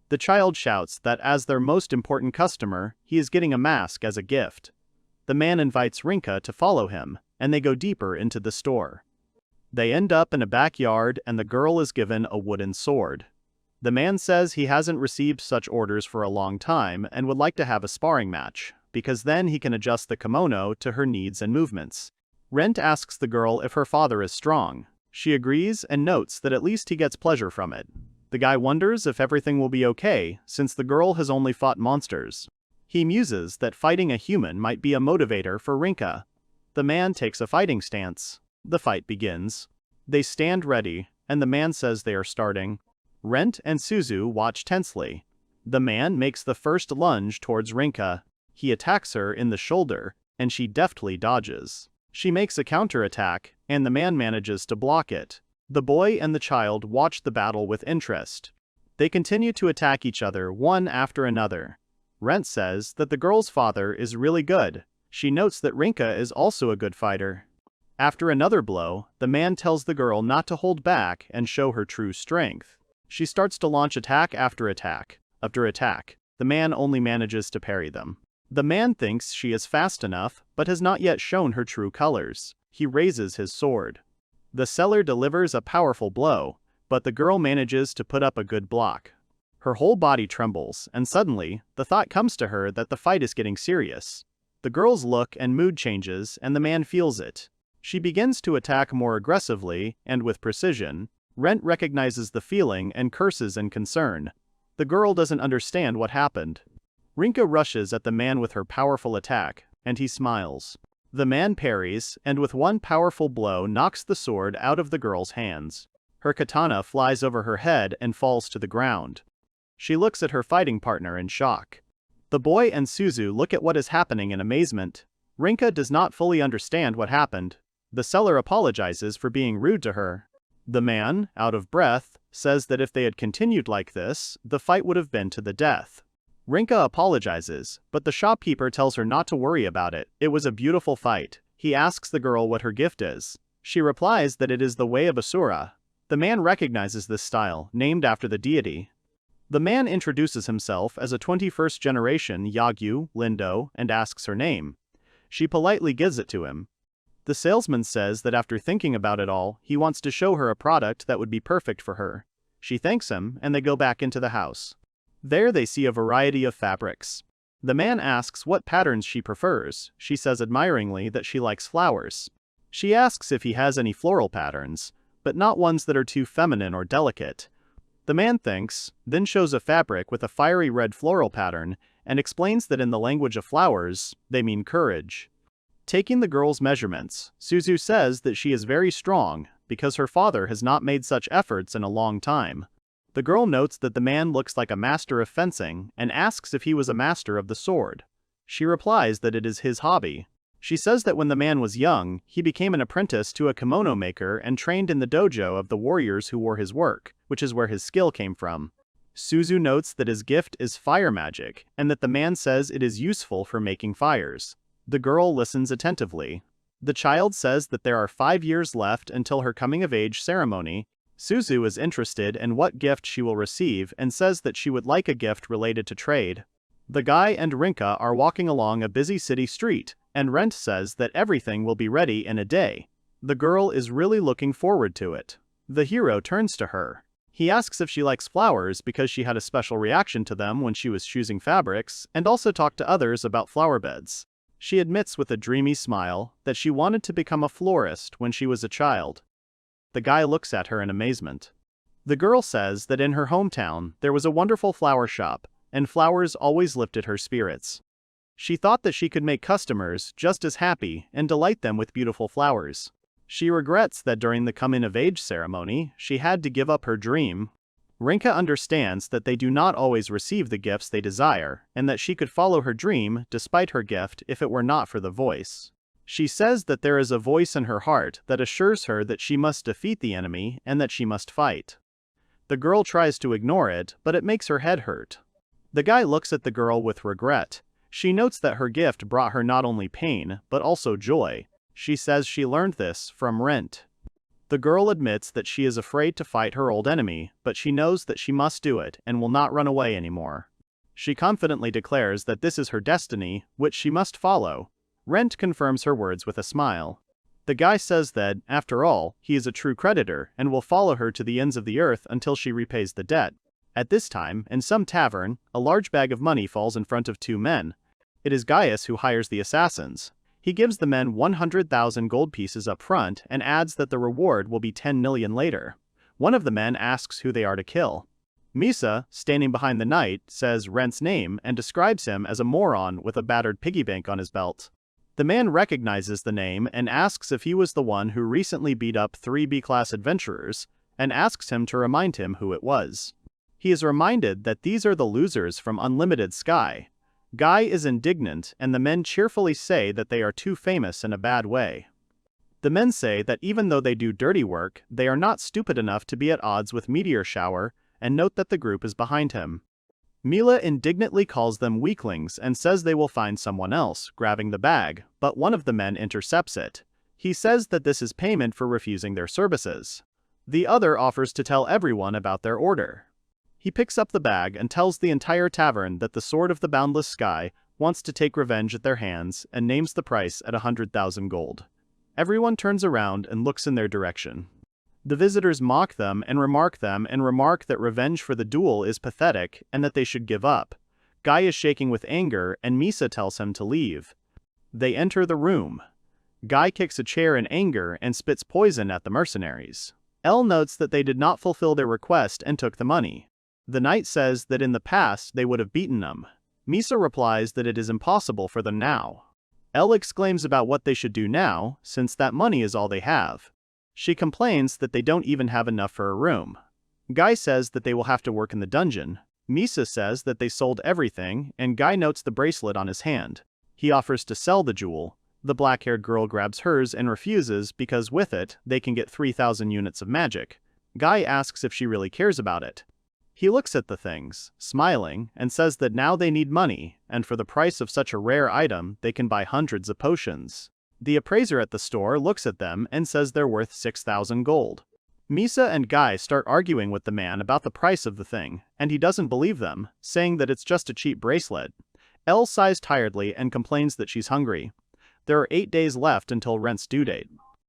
The child shouts that as their most important customer, he is getting a mask as a gift. The man invites Rinka to follow him, and they go deeper into the store. They end up in a backyard and the girl is given a wooden sword. The man says he hasn't received such orders for a long time and would like to have a sparring match, because then he can adjust the kimono to her needs and movements. Rent asks the girl if her father is strong. She agrees and notes that at least he gets pleasure from it. The guy wonders if everything will be okay, since the girl has only fought monsters. He muses that fighting a human might be a motivator for Rinka. The man takes a fighting stance. The fight begins. They stand ready, and the man says they are starting. Rent and Suzu watch tensely. The man makes the first lunge towards Rinka. He attacks her in the shoulder, and she deftly dodges. She makes a counterattack, and the man manages to block it. The boy and the child watch the battle with interest. They continue to attack each other one after another. Rent says that the girl's father is really good. She notes that Rinka is also a good fighter. After another blow, the man tells the girl not to hold back and show her true strength. She starts to launch attack after attack. After attack, the man only manages to parry them. The man thinks she is fast enough, but has not yet shown her true colors. He raises his sword. The seller delivers a powerful blow, but the girl manages to put up a good block. Her whole body trembles, and suddenly, the thought comes to her that the fight is getting serious. The girl's look and mood changes, and the man feels it. She begins to attack more aggressively and with precision. Rent recognizes the feeling and curses in concern. The girl doesn't understand what happened. Rinka rushes at the man with her powerful attack, and he smiles. The man parries, and with one powerful blow knocks the sword out of the girl's hands. Her katana flies over her head and falls to the ground. She looks at her fighting partner in shock. The boy and Suzu look at what is happening in amazement. Rinka does not fully understand what happened. The seller apologizes for being rude to her. The man, out of breath, says that if they had continued like this, the fight would have been to the death. Rinka apologizes, but the shopkeeper tells her not to worry about it. It was a beautiful fight. He asks the girl what her gift is. She replies that it is the way of Asura. The man recognizes this style, named after the deity. The man introduces himself as a 21st generation Yagyu, Lindo, and asks her name. She politely gives it to him. The salesman says that after thinking about it all, he wants to show her a product that would be perfect for her. She thanks him, and they go back into the house. There they see a variety of fabrics. The man asks what patterns she prefers. She says admiringly that she likes flowers. She asks if he has any floral patterns, but not ones that are too feminine or delicate. The man thinks, then shows a fabric with a fiery red floral pattern, and explains that in the language of flowers, they mean courage. Taking the girl's measurements, Suzu says that she is very strong, because her father has not made such efforts in a long time. The girl notes that the man looks like a master of fencing, and asks if he was a master of the sword. She replies that it is his hobby. She says that when the man was young, he became an apprentice to a kimono maker and trained in the dojo of the warriors who wore his work, which is where his skill came from. Suzu notes that his gift is fire magic, and that the man says it is useful for making fires. The girl listens attentively. The child says that there are 5 years left until her coming-of-age ceremony. Suzu is interested in what gift she will receive and says that she would like a gift related to trade. The guy and Rinka are walking along a busy city street, and Rent says that everything will be ready in a day. The girl is really looking forward to it. The hero turns to her. He asks if she likes flowers because she had a special reaction to them when she was choosing fabrics, and also talked to others about flower beds. She admits with a dreamy smile that she wanted to become a florist when she was a child. The guy looks at her in amazement. The girl says that in her hometown there was a wonderful flower shop, and flowers always lifted her spirits. She thought that she could make customers just as happy and delight them with beautiful flowers. She regrets that during the coming-of-age ceremony, she had to give up her dream. Rinka understands that they do not always receive the gifts they desire, and that she could follow her dream despite her gift if it were not for the voice. She says that there is a voice in her heart that assures her that she must defeat the enemy and that she must fight. The girl tries to ignore it, but it makes her head hurt. The guy looks at the girl with regret. She notes that her gift brought her not only pain, but also joy. She says she learned this from Rent. The girl admits that she is afraid to fight her old enemy, but she knows that she must do it and will not run away anymore. She confidently declares that this is her destiny, which she must follow. Rent confirms her words with a smile. The guy says that, after all, he is a true creditor and will follow her to the ends of the earth until she repays the debt. At this time, in some tavern, a large bag of money falls in front of 2 men. It is Gaius who hires the assassins. He gives the men 100,000 gold pieces up front and adds that the reward will be 10 million later. One of the men asks who they are to kill. Misa, standing behind the knight, says Rent's name and describes him as a moron with a battered piggy bank on his belt. The man recognizes the name and asks if he was the one who recently beat up 3 B-class adventurers, and asks him to remind him who it was. He is reminded that these are the losers from Unlimited Sky. Guy is indignant, and the men cheerfully say that they are too famous in a bad way. The men say that even though they do dirty work, they are not stupid enough to be at odds with Meteor Shower, and note that the group is behind him. Mila indignantly calls them weaklings and says they will find someone else, grabbing the bag, but one of the men intercepts it. He says that this is payment for refusing their services. The other offers to tell everyone about their order. He picks up the bag and tells the entire tavern that the Sword of the Boundless Sky wants to take revenge at their hands and names the price at 100,000 gold. Everyone turns around and looks in their direction. The visitors mock them and remark that revenge for the duel is pathetic and that they should give up. Guy is shaking with anger and Misa tells him to leave. They enter the room. Guy kicks a chair in anger and spits poison at the mercenaries. L notes that they did not fulfill their request and took the money. The knight says that in the past they would have beaten them. Misa replies that it is impossible for them now. L exclaims about what they should do now, since that money is all they have. She complains that they don't even have enough for a room. Guy says that they will have to work in the dungeon. Misa says that they sold everything, and Guy notes the bracelet on his hand. He offers to sell the jewel. The black-haired girl grabs hers and refuses because with it, they can get 3,000 units of magic. Guy asks if she really cares about it. He looks at the things, smiling, and says that now they need money, and for the price of such a rare item, they can buy hundreds of potions. The appraiser at the store looks at them and says they're worth 6,000 gold. Misa and Guy start arguing with the man about the price of the thing, and he doesn't believe them, saying that it's just a cheap bracelet. Elle sighs tiredly and complains that she's hungry. There are 8 days left until rent's due date.